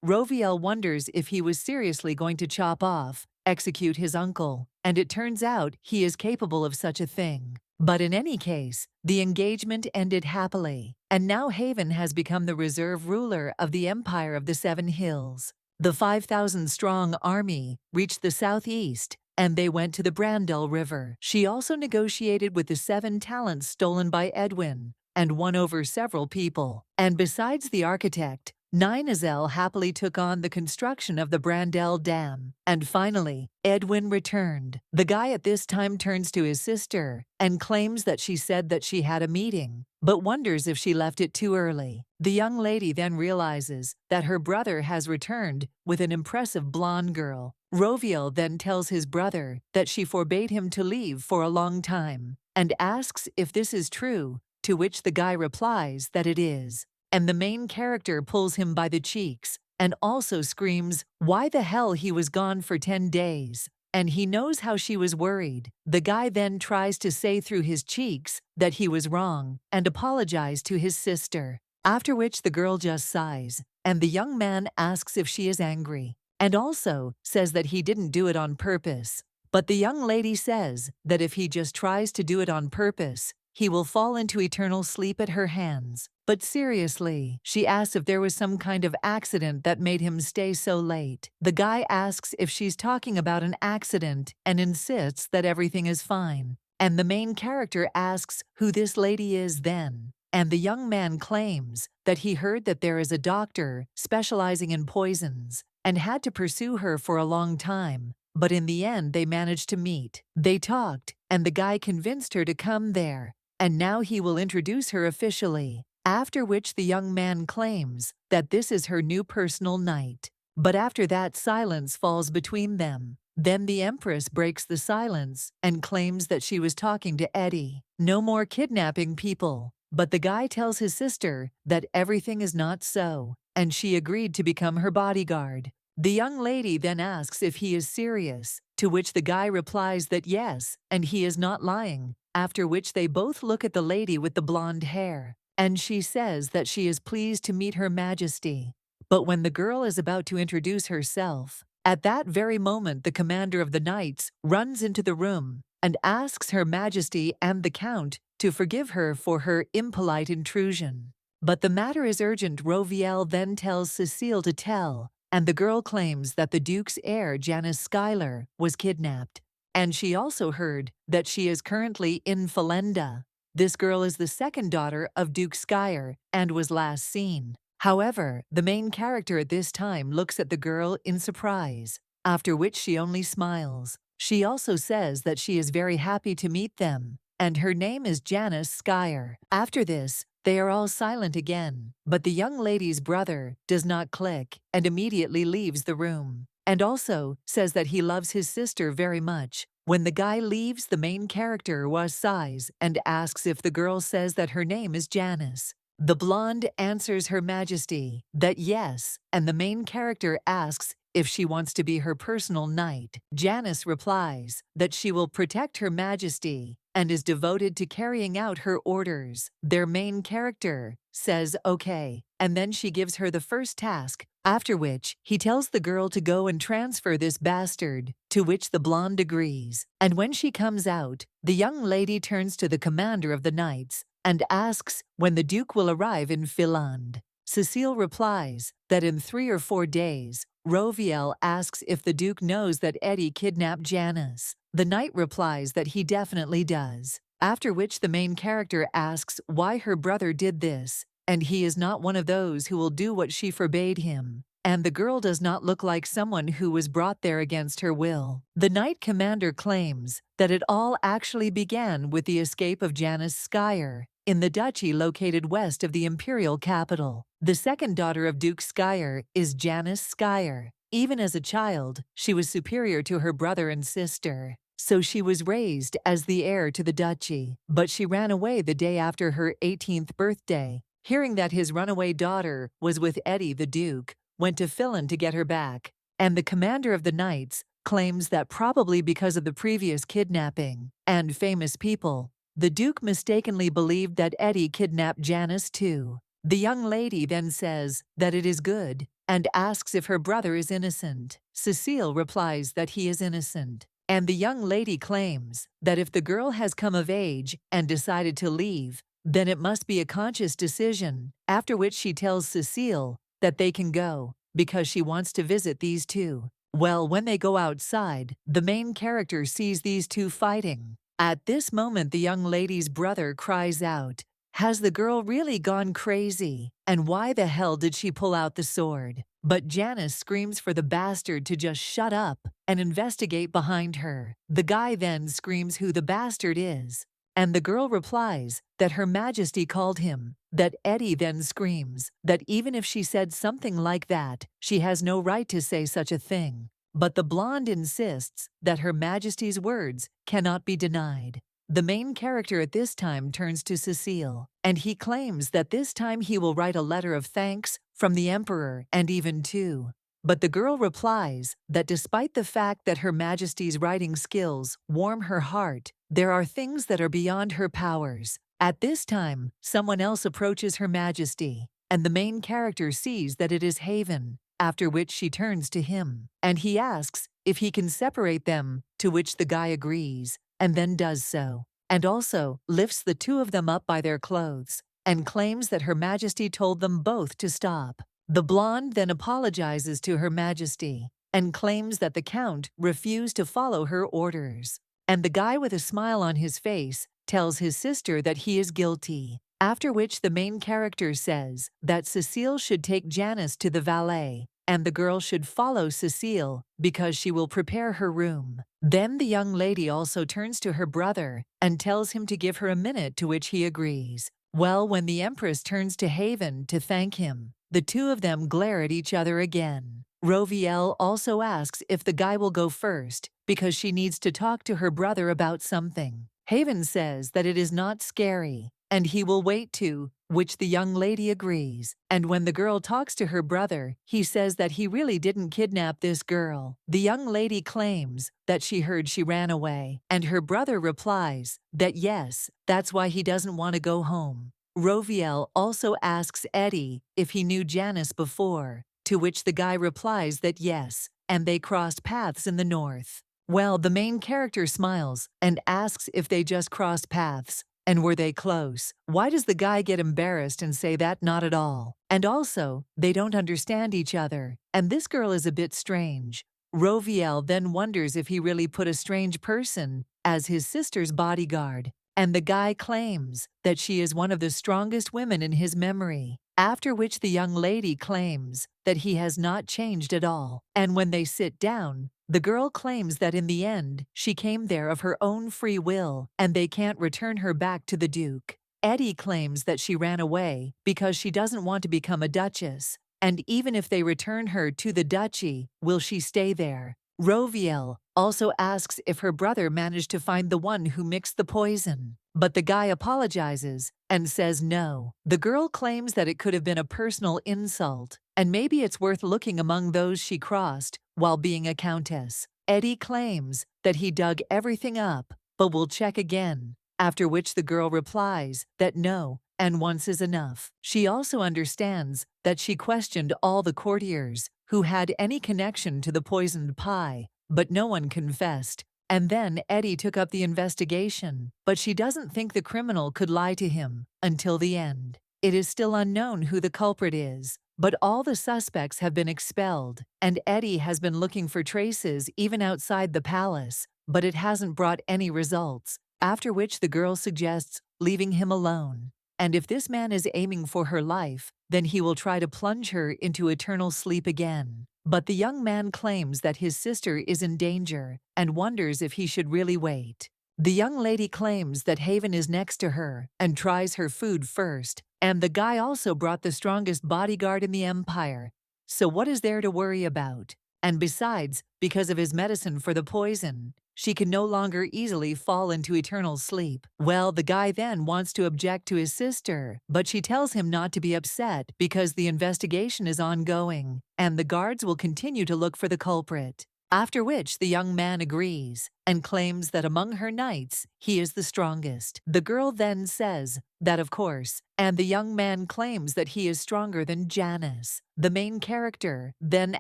Roviel wonders if he was seriously going to execute his uncle, and it turns out he is capable of such a thing. But in any case, the engagement ended happily, and now Haven has become the reserve ruler of the Empire of the Seven Hills. The 5,000-strong army reached the southeast, and they went to the Brandel River. She also negotiated with the 7 talents stolen by Edwin, and won over several people. And besides the architect, Ninazel happily took on the construction of the Brandel Dam. And finally, Edwin returned. The guy at this time turns to his sister and claims that she said that she had a meeting, but wonders if she left it too early. The young lady then realizes that her brother has returned with an impressive blonde girl. Roviel then tells his brother that she forbade him to leave for a long time, and asks if this is true, to which the guy replies that it is. And the main character pulls him by the cheeks and also screams why the hell he was gone for 10 days. And he knows how she was worried. The guy then tries to say through his cheeks that he was wrong and apologize to his sister. After which the girl just sighs, and the young man asks if she is angry, and also says that he didn't do it on purpose. But the young lady says that if he just tries to do it on purpose, he will fall into eternal sleep at her hands. But seriously, she asks if there was some kind of accident that made him stay so late. The guy asks if she's talking about an accident and insists that everything is fine. And the main character asks who this lady is then. And the young man claims that he heard that there is a doctor specializing in poisons and had to pursue her for a long time. But in the end, they managed to meet. They talked, and the guy convinced her to come there. And now he will introduce her officially, after which the young man claims that this is her new personal knight. But after that, silence falls between them. Then the Empress breaks the silence and claims that she was talking to Eddie. No more kidnapping people. But the guy tells his sister that everything is not so, and she agreed to become her bodyguard. The young lady then asks if he is serious, to which the guy replies that yes, and he is not lying. After which they both look at the lady with the blonde hair, and she says that she is pleased to meet Her Majesty. But when the girl is about to introduce herself, at that very moment the commander of the knights runs into the room and asks Her Majesty and the Count to forgive her for her impolite intrusion. But the matter is urgent. Roviel then tells Cecile to tell and the girl claims that the Duke's heir, Janice Schuyler, was kidnapped. And she also heard that she is currently in Falenda. This girl is the second daughter of Duke Schuyler and was last seen. However, the main character at this time looks at the girl in surprise, after which she only smiles. She also says that she is very happy to meet them, and her name is Janice Schuyler. After this, they are all silent again, but the young lady's brother does not click and immediately leaves the room, and also says that he loves his sister very much. When the guy leaves, the main character sighs and asks if the girl says that her name is Janice. The blonde answers Her Majesty that yes, and the main character asks if she wants to be her personal knight. Janice replies that she will protect Her Majesty and is devoted to carrying out her orders. Their main character says okay, and then she gives her the first task, after which he tells the girl to go and transfer this bastard, to which the blonde agrees. And when she comes out, the young lady turns to the commander of the knights and asks when the Duke will arrive in Finland. Cecile replies that in 3 or 4 days. Roviel asks if the Duke knows that Eddie kidnapped Janice. The knight replies that he definitely does, after which the main character asks why her brother did this, and he is not one of those who will do what she forbade him. And the girl does not look like someone who was brought there against her will. The knight commander claims that it all actually began with the escape of Janice Schuyler in the duchy located west of the imperial capital. The second daughter of Duke Schuyler is Janice Schuyler. Even as a child, she was superior to her brother and sister, so she was raised as the heir to the duchy. But she ran away the day after her 18th birthday. Hearing that his runaway daughter was with Eddie the Duke, went to Finland to get her back, and the commander of the knights claims that probably because of the previous kidnapping and famous people, the Duke mistakenly believed that Eddie kidnapped Janice too. The young lady then says that it is good and asks if her brother is innocent. Cecile replies that he is innocent, and the young lady claims that if the girl has come of age and decided to leave, then it must be a conscious decision, after which she tells Cecile that they can go because she wants to visit these two. Well, when they go outside, the main character sees these two fighting. At this moment, the young lady's brother cries out, "Has the girl really gone crazy? And why the hell did she pull out the sword?" But Janice screams for the bastard to just shut up and investigate behind her. The guy then screams who the bastard is, and the girl replies that Her Majesty called him. That Eddie then screams that even if she said something like that, she has no right to say such a thing. But the blonde insists that Her Majesty's words cannot be denied. The main character at this time turns to Cecile, and he claims that this time he will write a letter of thanks from the Emperor and even two. But the girl replies that despite the fact that Her Majesty's writing skills warm her heart, there are things that are beyond her powers. At this time, someone else approaches Her Majesty, and the main character sees that it is Haven, after which she turns to him, and he asks if he can separate them, to which the guy agrees, and then does so, and also lifts the two of them up by their clothes, and claims that Her Majesty told them both to stop. The blonde then apologizes to Her Majesty, and claims that the Count refused to follow her orders. And the guy with a smile on his face tells his sister that he is guilty, after which the main character says that Cecile should take Janice to the valet, and the girl should follow Cecile because she will prepare her room. Then the young lady also turns to her brother and tells him to give her a minute, to which he agrees. Well, when the Empress turns to Haven to thank him, the two of them glare at each other again. Roviel also asks if the guy will go first because she needs to talk to her brother about something. Haven says that it is not scary, and he will wait to, which the young lady agrees. And when the girl talks to her brother, he says that he really didn't kidnap this girl. The young lady claims that she heard she ran away, and her brother replies that yes, that's why he doesn't want to go home. Roviel also asks Eddie if he knew Janice before, to which the guy replies that yes, and they crossed paths in the north. Well, the main character smiles and asks if they just crossed paths And were they close? Why does the guy get embarrassed and say that not at all? And also, they don't understand each other. And this girl is a bit strange. Roviel then wonders if he really put a strange person as his sister's bodyguard. And the guy claims that she is one of the strongest women in his memory. After which the young lady claims that he has not changed at all. And when they sit down, the girl claims that in the end, she came there of her own free will, and they can't return her back to the Duke. Eddie claims that she ran away because she doesn't want to become a duchess, and even if they return her to the duchy, will she stay there? Roviel also asks if her brother managed to find the one who mixed the poison, but the guy apologizes and says no. The girl claims that it could have been a personal insult, and maybe it's worth looking among those she crossed while being a countess. Eddie claims that he dug everything up, but will check again, after which the girl replies that no, and once is enough. She also understands that she questioned all the courtiers who had any connection to the poisoned pie, but no one confessed. And then Eddie took up the investigation, but she doesn't think the criminal could lie to him until the end. It is still unknown who the culprit is, but all the suspects have been expelled, and Eddie has been looking for traces even outside the palace, but it hasn't brought any results, after which the girl suggests leaving him alone. And if this man is aiming for her life, then he will try to plunge her into eternal sleep again. But the young man claims that his sister is in danger and wonders if he should really wait. The young lady claims that Haven is next to her and tries her food first, and the guy also brought the strongest bodyguard in the empire. So what is there to worry about? And besides, because of his medicine for the poison, she can no longer easily fall into eternal sleep. Well, the guy then wants to object to his sister, but she tells him not to be upset because the investigation is ongoing, and the guards will continue to look for the culprit. After which the young man agrees and claims that among her knights, he is the strongest. The girl then says that of course, and the young man claims that he is stronger than Janice. The main character then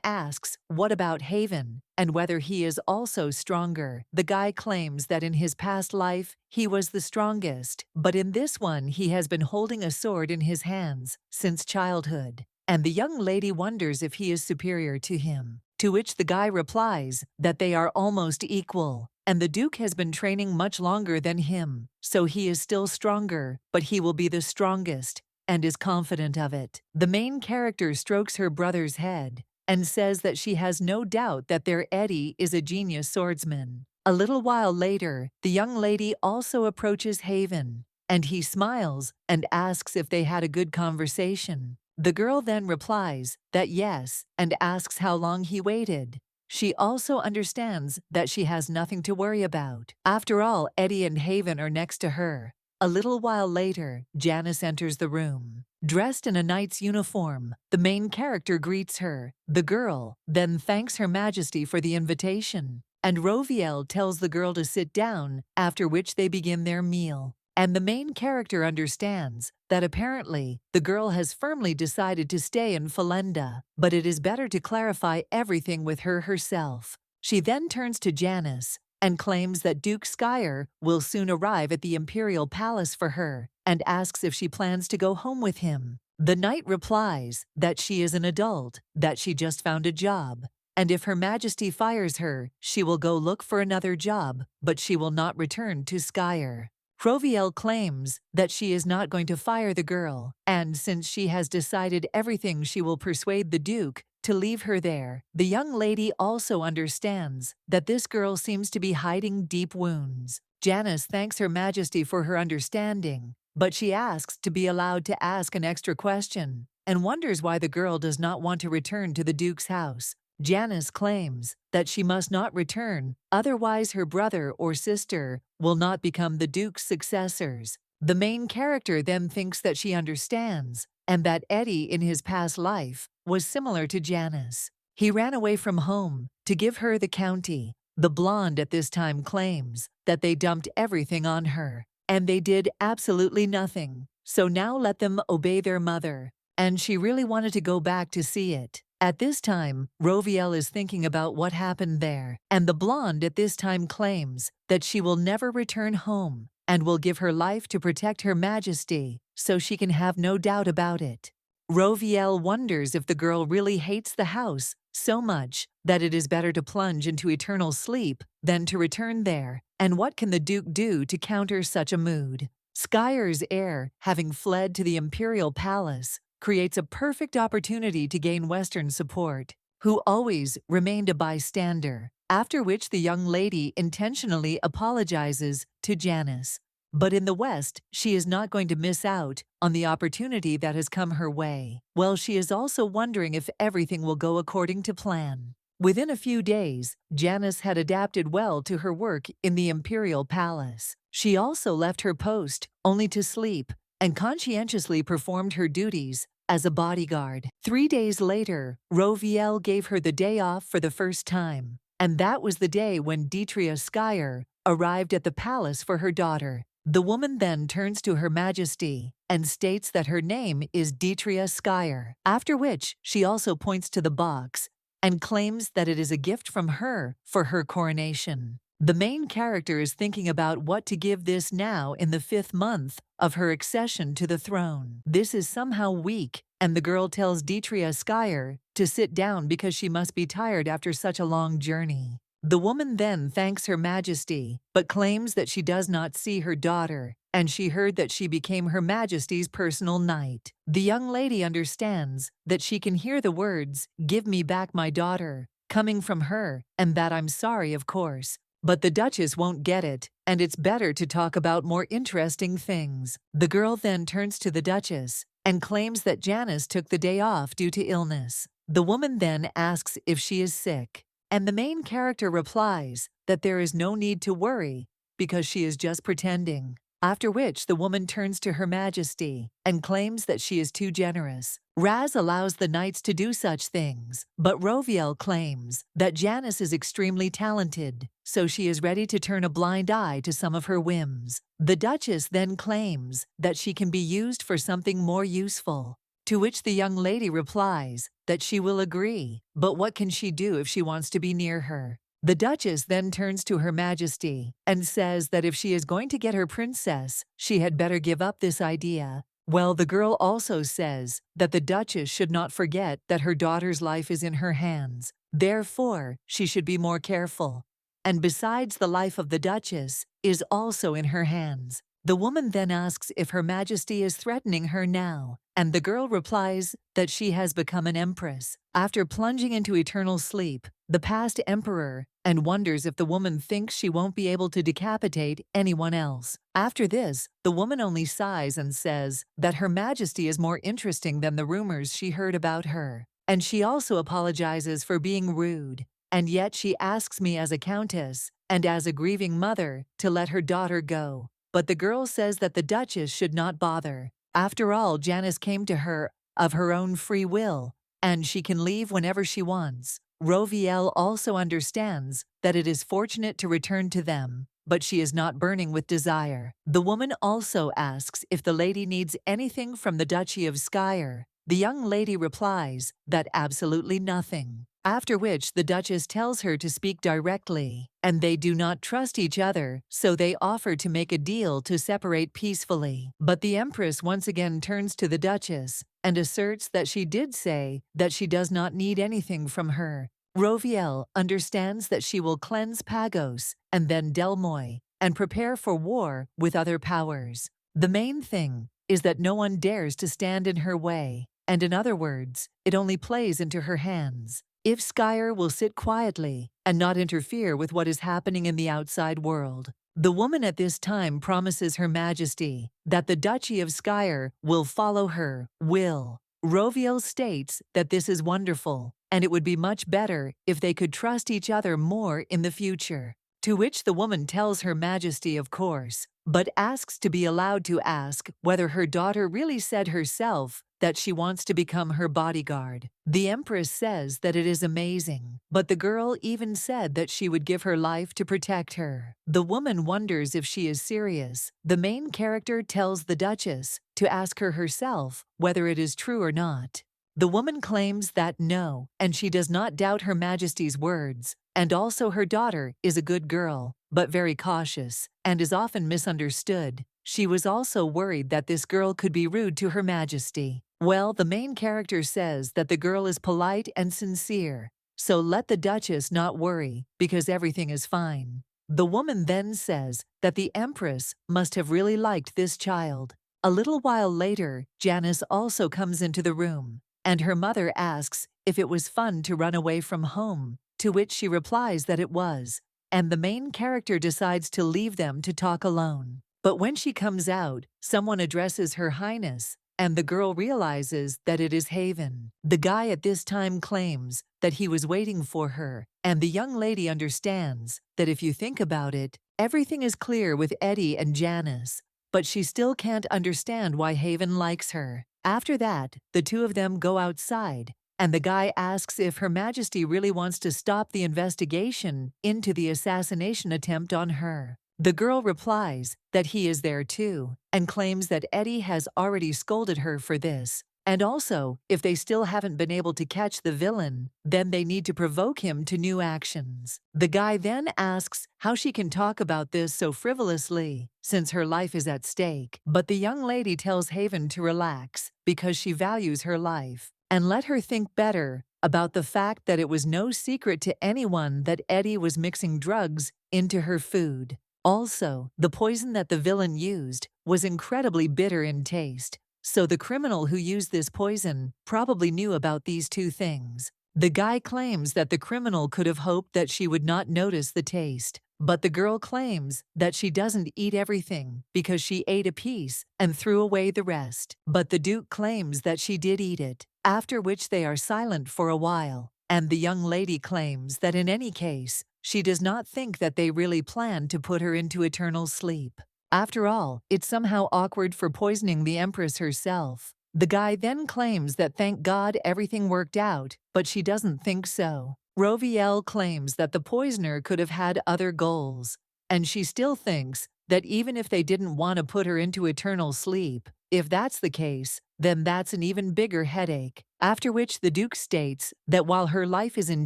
asks what about Haven and whether he is also stronger. The guy claims that in his past life, he was the strongest, but in this one he has been holding a sword in his hands since childhood. And the young lady wonders if he is superior to him. To which the guy replies that they are almost equal, and the Duke has been training much longer than him, so he is still stronger, but he will be the strongest, and is confident of it. The main character strokes her brother's head and says that she has no doubt that their Eddie is a genius swordsman. A little while later, the young lady also approaches Haven, and he smiles and asks if they had a good conversation. The girl then replies that yes, and asks how long he waited. She also understands that she has nothing to worry about. After all, Eddie and Haven are next to her. A little while later, Janice enters the room. Dressed in a knight's uniform, the main character greets her. The girl then thanks Her Majesty for the invitation, and Roviel tells the girl to sit down, after which they begin their meal. And the main character understands that apparently the girl has firmly decided to stay in Falenda, but it is better to clarify everything with her herself. She then turns to Janice and claims that Duke Skyer will soon arrive at the Imperial Palace for her and asks if she plans to go home with him. The knight replies that she is an adult, that she just found a job, and if Her Majesty fires her, she will go look for another job, but she will not return to Skyer. Roviel claims that she is not going to fire the girl, and since she has decided everything, she will persuade the Duke to leave her there. The young lady also understands that this girl seems to be hiding deep wounds. Janice thanks Her Majesty for her understanding, but she asks to be allowed to ask an extra question and wonders why the girl does not want to return to the Duke's house. Janice claims that she must not return, otherwise her brother or sister will not become the Duke's successors. The main character then thinks that she understands, and that Eddie in his past life was similar to Janice. He ran away from home to give her the county. The blonde at this time claims that they dumped everything on her, and they did absolutely nothing. So now let them obey their mother, and she really wanted to go back to see it. At this time, Roviel is thinking about what happened there, and the blonde at this time claims that she will never return home and will give her life to protect Her Majesty, so she can have no doubt about it. Roviel wonders if the girl really hates the house so much that it is better to plunge into eternal sleep than to return there, and what can the Duke do to counter such a mood? Skyer's heir, having fled to the imperial palace, creates a perfect opportunity to gain Western support, who always remained a bystander, after which the young lady intentionally apologizes to Janice. But in the West, she is not going to miss out on the opportunity that has come her way. Well, she is also wondering if everything will go according to plan. Within a few days, Janice had adapted well to her work in the imperial palace. She also left her post only to sleep and conscientiously performed her duties as a bodyguard. 3 days later, Roviel gave her the day off for the first time, and that was the day when Deetria Skyer arrived at the palace for her daughter. The woman then turns to Her Majesty and states that her name is Deetria Skyer, after which she also points to the box and claims that it is a gift from her for her coronation. The main character is thinking about what to give this now in the 5th month of her accession to the throne. This is somehow weak, and the girl tells Deetria Skyer to sit down because she must be tired after such a long journey. The woman then thanks Her Majesty, but claims that she does not see her daughter, and she heard that she became Her Majesty's personal knight. The young lady understands that she can hear the words, "Give me back my daughter," coming from her, and that I'm sorry, of course. But the Duchess won't get it, and it's better to talk about more interesting things. The girl then turns to the Duchess and claims that Janice took the day off due to illness. The woman then asks if she is sick, and the main character replies that there is no need to worry because she is just pretending. After which the woman turns to Her Majesty and claims that she is too generous. Raz allows the knights to do such things, but Roviel claims that Janice is extremely talented, so she is ready to turn a blind eye to some of her whims. The Duchess then claims that she can be used for something more useful, to which the young lady replies that she will agree, but what can she do if she wants to be near her? The Duchess then turns to Her Majesty and says that if she is going to get her princess, she had better give up this idea. Well, the girl also says that the Duchess should not forget that her daughter's life is in her hands. Therefore, she should be more careful. And besides, the life of the Duchess is also in her hands. The woman then asks if Her Majesty is threatening her now, and the girl replies that she has become an empress after plunging into eternal sleep, the past emperor, and wonders if the woman thinks she won't be able to decapitate anyone else. After this, the woman only sighs and says that Her Majesty is more interesting than the rumors she heard about her, and she also apologizes for being rude, and yet she asks me as a countess and as a grieving mother to let her daughter go. But the girl says that the Duchess should not bother. After all, Janice came to her of her own free will, and she can leave whenever she wants. Roviel also understands that it is fortunate to return to them, but she is not burning with desire. The woman also asks if the lady needs anything from the Duchy of Skyer. The young lady replies that absolutely nothing. After which the Duchess tells her to speak directly, and they do not trust each other, so they offer to make a deal to separate peacefully. But the Empress once again turns to the Duchess and asserts that she did say that she does not need anything from her. Roviel understands that she will cleanse Pagos and then Delmoy and prepare for war with other powers. The main thing is that no one dares to stand in her way, and in other words, it only plays into her hands. If Skyer will sit quietly and not interfere with what is happening in the outside world. The woman at this time promises Her Majesty that the Duchy of Skyer will follow her will. Roviel states that this is wonderful, and it would be much better if they could trust each other more in the future. To which the woman tells Her Majesty, of course, but asks to be allowed to ask whether her daughter really said herself that she wants to become her bodyguard. The Empress says that it is amazing, but the girl even said that she would give her life to protect her. The woman wonders if she is serious. The main character tells the Duchess to ask her herself whether it is true or not. The woman claims that no, and she does not doubt Her Majesty's words, and also her daughter is a good girl, but very cautious, and is often misunderstood. She was also worried that this girl could be rude to Her Majesty. Well, the main character says that the girl is polite and sincere, so let the Duchess not worry, because everything is fine. The woman then says that the Empress must have really liked this child. A little while later, Janice also comes into the room, and her mother asks if it was fun to run away from home, to which she replies that it was, and the main character decides to leave them to talk alone. But when she comes out, someone addresses Her Highness, and the girl realizes that it is Haven. The guy at this time claims that he was waiting for her, and the young lady understands that if you think about it, everything is clear with Eddie and Janice, but she still can't understand why Haven likes her. After that, the two of them go outside, and the guy asks if Her Majesty really wants to stop the investigation into the assassination attempt on her. The girl replies that he is there too, and claims that Eddie has already scolded her for this, and also, if they still haven't been able to catch the villain, then they need to provoke him to new actions. The guy then asks how she can talk about this so frivolously, since her life is at stake, but the young lady tells Haven to relax, because she values her life, and let her think better about the fact that it was no secret to anyone that Eddie was mixing drugs into her food. Also, the poison that the villain used was incredibly bitter in taste, so the criminal who used this poison probably knew about these two things. The guy claims that the criminal could have hoped that she would not notice the taste, but the girl claims that she doesn't eat everything because she ate a piece and threw away the rest. But the Duke claims that she did eat it, after which they are silent for a while, and the young lady claims that in any case, she does not think that they really planned to put her into eternal sleep. After all, it's somehow awkward for poisoning the Empress herself. The guy then claims that thank God everything worked out, but she doesn't think so. Rovielle claims that the poisoner could have had other goals, and she still thinks that even if they didn't want to put her into eternal sleep, if that's the case, then that's an even bigger headache. After which the Duke states that while her life is in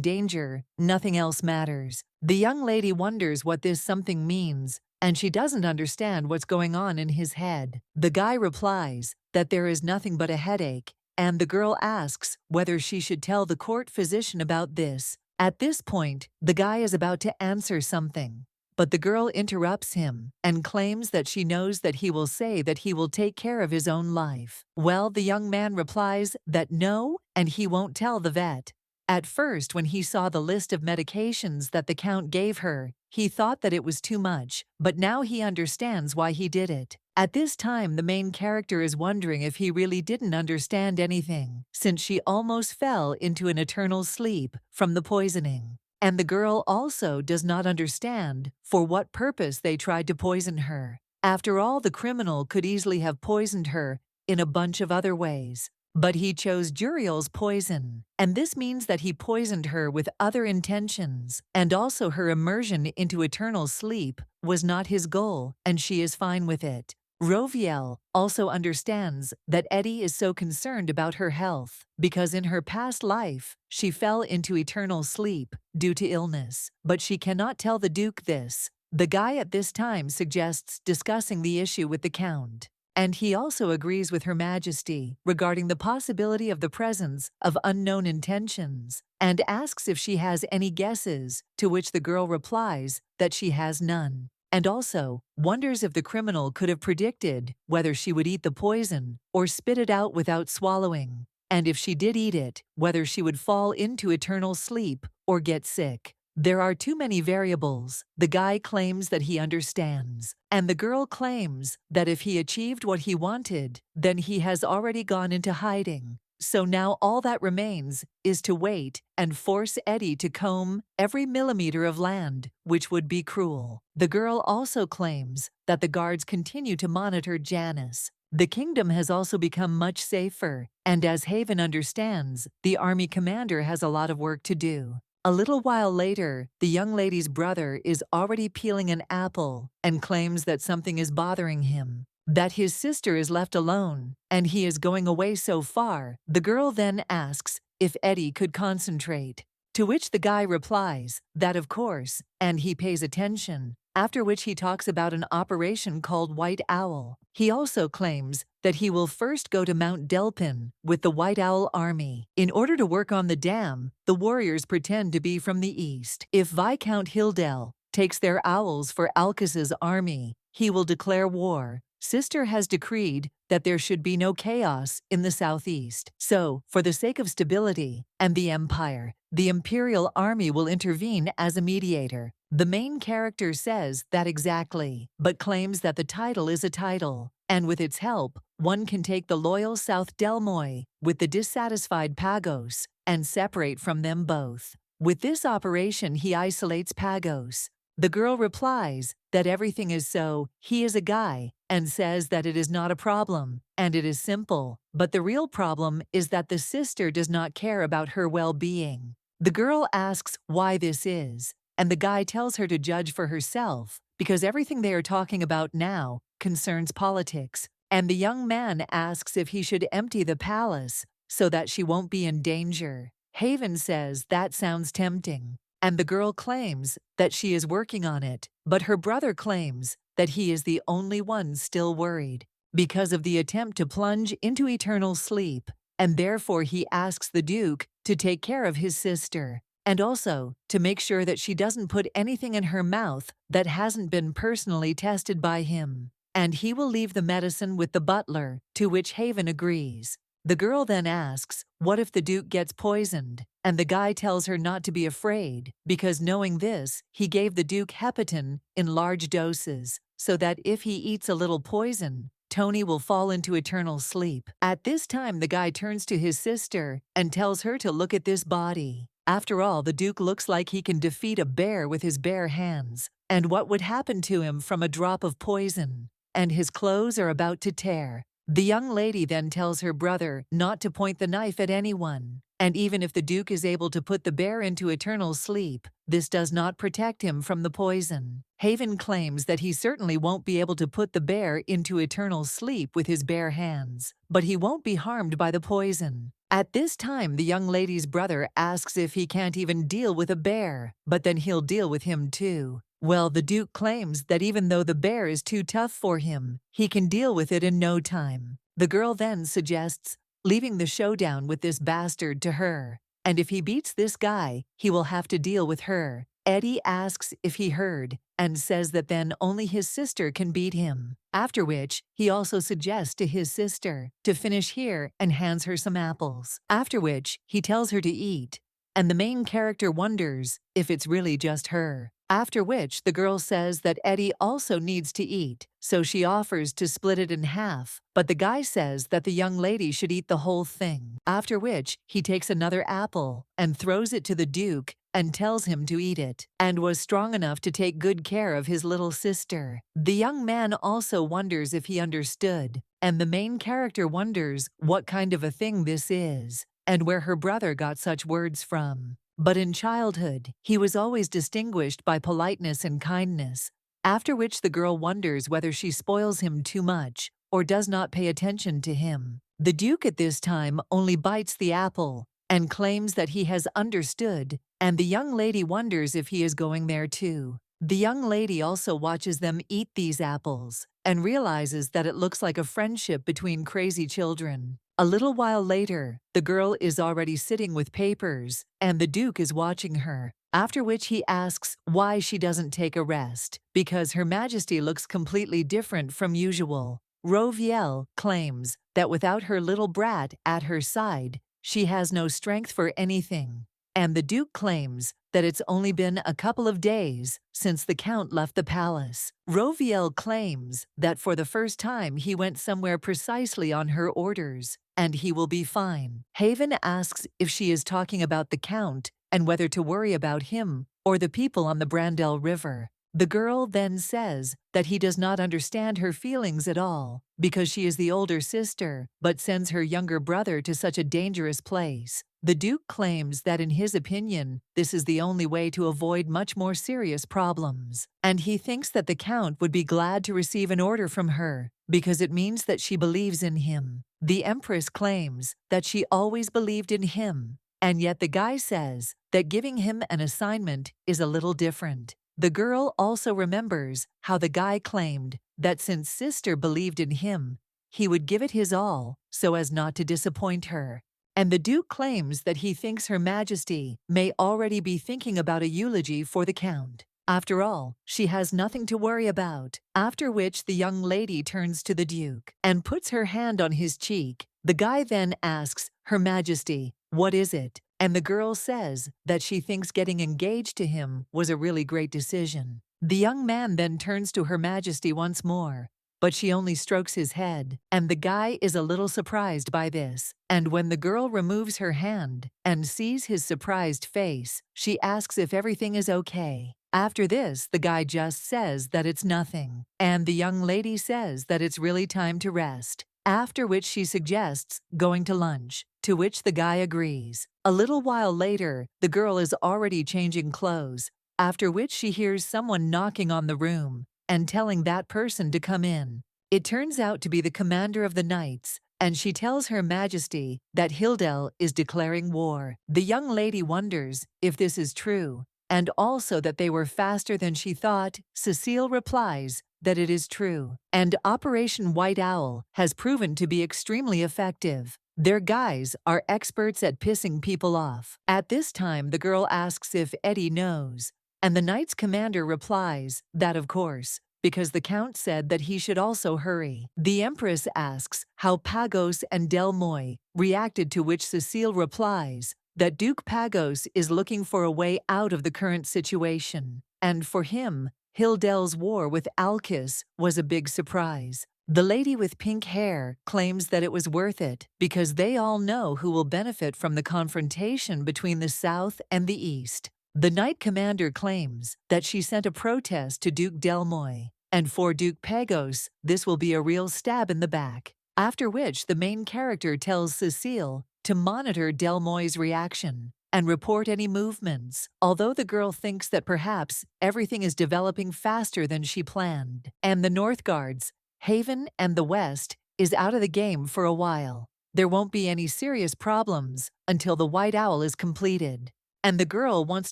danger, nothing else matters. The young lady wonders what this something means, and she doesn't understand what's going on in his head. The guy replies that there is nothing but a headache, and the girl asks whether she should tell the court physician about this. At this point, the guy is about to answer something, but the girl interrupts him and claims that she knows that he will say that he will take care of his own life. Well, the young man replies that no, and he won't tell the vet. At first, when he saw the list of medications that the Count gave her, he thought that it was too much, but now he understands why he did it. At this time, the main character is wondering if he really didn't understand anything, since she almost fell into an eternal sleep from the poisoning. And the girl also does not understand for what purpose they tried to poison her. After all, the criminal could easily have poisoned her in a bunch of other ways. But he chose Juriel's poison, and this means that he poisoned her with other intentions, and also her immersion into eternal sleep was not his goal, and she is fine with it. Rovielle also understands that Eddie is so concerned about her health because in her past life, she fell into eternal sleep due to illness, but she cannot tell the Duke this. The guy at this time suggests discussing the issue with the Count. And he also agrees with Her Majesty regarding the possibility of the presence of unknown intentions, and asks if she has any guesses, to which the girl replies that she has none, and also wonders if the criminal could have predicted whether she would eat the poison or spit it out without swallowing, and if she did eat it, whether she would fall into eternal sleep or get sick. There are too many variables. The guy claims that he understands, and the girl claims that if he achieved what he wanted, then he has already gone into hiding. So now all that remains is to wait and force Eddie to comb every millimeter of land, which would be cruel. The girl also claims that the guards continue to monitor Janice. The kingdom has also become much safer, and as Haven understands, the army commander has a lot of work to do. A little while later, the young lady's brother is already peeling an apple and claims that something is bothering him. that his sister is left alone, and he is going away so far. The girl then asks if Eddie could concentrate, to which the guy replies that of course, and he pays attention, after which he talks about an operation called White Owl. He also claims that he will first go to Mount Delphin with the White Owl army. In order to work on the dam, the warriors pretend to be from the east. If Viscount Hildel takes their owls for Alcus's army, he will declare war. Sister has decreed that there should be no chaos in the southeast. So, for the sake of stability and the empire, the imperial army will intervene as a mediator. The main character says that exactly, but claims that the title is a title, and with its help, one can take the loyal South Delmoy with the dissatisfied Pagos and separate from them both. With this operation, he isolates Pagos. The girl replies that everything is so, he is a guy, and says that it is not a problem, and it is simple, but the real problem is that the sister does not care about her well-being. The girl asks why this is, and the guy tells her to judge for herself, because everything they are talking about now concerns politics, and the young man asks if he should empty the palace so that she won't be in danger. Haven says that sounds tempting, and the girl claims that she is working on it, but her brother claims that he is the only one still worried because of the attempt to plunge into eternal sleep, and therefore he asks the Duke to take care of his sister, and also to make sure that she doesn't put anything in her mouth that hasn't been personally tested by him, and he will leave the medicine with the butler, to which Haven agrees. The girl then asks, what if the Duke gets poisoned? And the guy tells her not to be afraid, because knowing this, he gave the Duke hepatin in large doses, so that if he eats a little poison, Tony will fall into eternal sleep. At this time, the guy turns to his sister and tells her to look at this body. After all, the Duke looks like he can defeat a bear with his bare hands. And what would happen to him from a drop of poison? And his clothes are about to tear. The young lady then tells her brother not to point the knife at anyone, and even if the Duke is able to put the bear into eternal sleep, this does not protect him from the poison. Haven claims that he certainly won't be able to put the bear into eternal sleep with his bare hands, but he won't be harmed by the poison. At this time, the young lady's brother asks if he can't even deal with a bear, but then he'll deal with him too. Well, the Duke claims that even though the bear is too tough for him, he can deal with it in no time. The girl then suggests leaving the showdown with this bastard to her, and if he beats this guy, he will have to deal with her. Eddie asks if he heard, and says that then only his sister can beat him, after which he also suggests to his sister to finish here and hands her some apples, after which he tells her to eat, and the main character wonders if it's really just her. After which, the girl says that Eddie also needs to eat, so she offers to split it in half, but the guy says that the young lady should eat the whole thing. After which, he takes another apple and throws it to the Duke and tells him to eat it, and was strong enough to take good care of his little sister. The young man also wonders if he understood, and the main character wonders what kind of a thing this is, and where her brother got such words from. But in childhood, he was always distinguished by politeness and kindness, after which the girl wonders whether she spoils him too much or does not pay attention to him. The Duke at this time only bites the apple and claims that he has understood, and the young lady wonders if he is going there too. The young lady also watches them eat these apples and realizes that it looks like a friendship between crazy children. A little while later, the girl is already sitting with papers, and the Duke is watching her, after which he asks why she doesn't take a rest, because Her Majesty looks completely different from usual. Rovielle claims that without her little brat at her side, she has no strength for anything, and the Duke claims that it's only been a couple of days since the Count left the palace. Rovielle claims that for the first time he went somewhere precisely on her orders, and he will be fine. Haven asks if she is talking about the Count and whether to worry about him or the people on the Brandel River. The girl then says that he does not understand her feelings at all because she is the older sister, but sends her younger brother to such a dangerous place. The Duke claims that in his opinion, this is the only way to avoid much more serious problems, and he thinks that the Count would be glad to receive an order from her, because it means that she believes in him. The Empress claims that she always believed in him, and yet the guy says that giving him an assignment is a little different. The girl also remembers how the guy claimed that since sister believed in him, he would give it his all so as not to disappoint her. And the Duke claims that he thinks Her Majesty may already be thinking about a eulogy for the Count. After all, she has nothing to worry about, after which the young lady turns to the Duke and puts her hand on his cheek. The guy then asks, Her Majesty, what is it? And the girl says that she thinks getting engaged to him was a really great decision. The young man then turns to Her Majesty once more, but she only strokes his head, and the guy is a little surprised by this. And when the girl removes her hand and sees his surprised face, she asks if everything is okay. After this, the guy just says that it's nothing, and the young lady says that it's really time to rest, after which she suggests going to lunch, to which the guy agrees. A little while later, the girl is already changing clothes, after which she hears someone knocking on the room and telling that person to come in. It turns out to be the commander of the knights, and she tells Her Majesty that Hildel is declaring war. The young lady wonders if this is true, and also that they were faster than she thought. Cecile replies that it is true, and Operation White Owl has proven to be extremely effective. Their guys are experts at pissing people off. At this time, the girl asks if Eddie knows, and the knight's commander replies that of course, because the Count said that he should also hurry. The Empress asks how Pagos and Del Moy reacted, to which Cecile replies that Duke Pagos is looking for a way out of the current situation, and for him, Hildel's war with Alkis was a big surprise. The lady with pink hair claims that it was worth it because they all know who will benefit from the confrontation between the South and the East. The Knight Commander claims that she sent a protest to Duke Delmoy, and for Duke Pagos, this will be a real stab in the back. After which, the main character tells Cecile to monitor Delmoy's reaction and report any movements, although the girl thinks that perhaps everything is developing faster than she planned, and the North Guards, Haven and the West, is out of the game for a while. There won't be any serious problems until the White Owl is completed, and the girl wants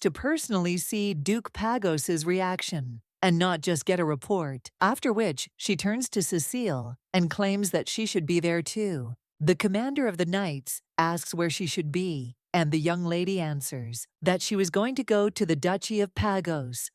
to personally see Duke Pagos's reaction and not just get a report, after which she turns to Cecile and claims that she should be there too. The commander of the Knights asks where she should be, and the young lady answers that she was going to go to the Duchy of Pagos.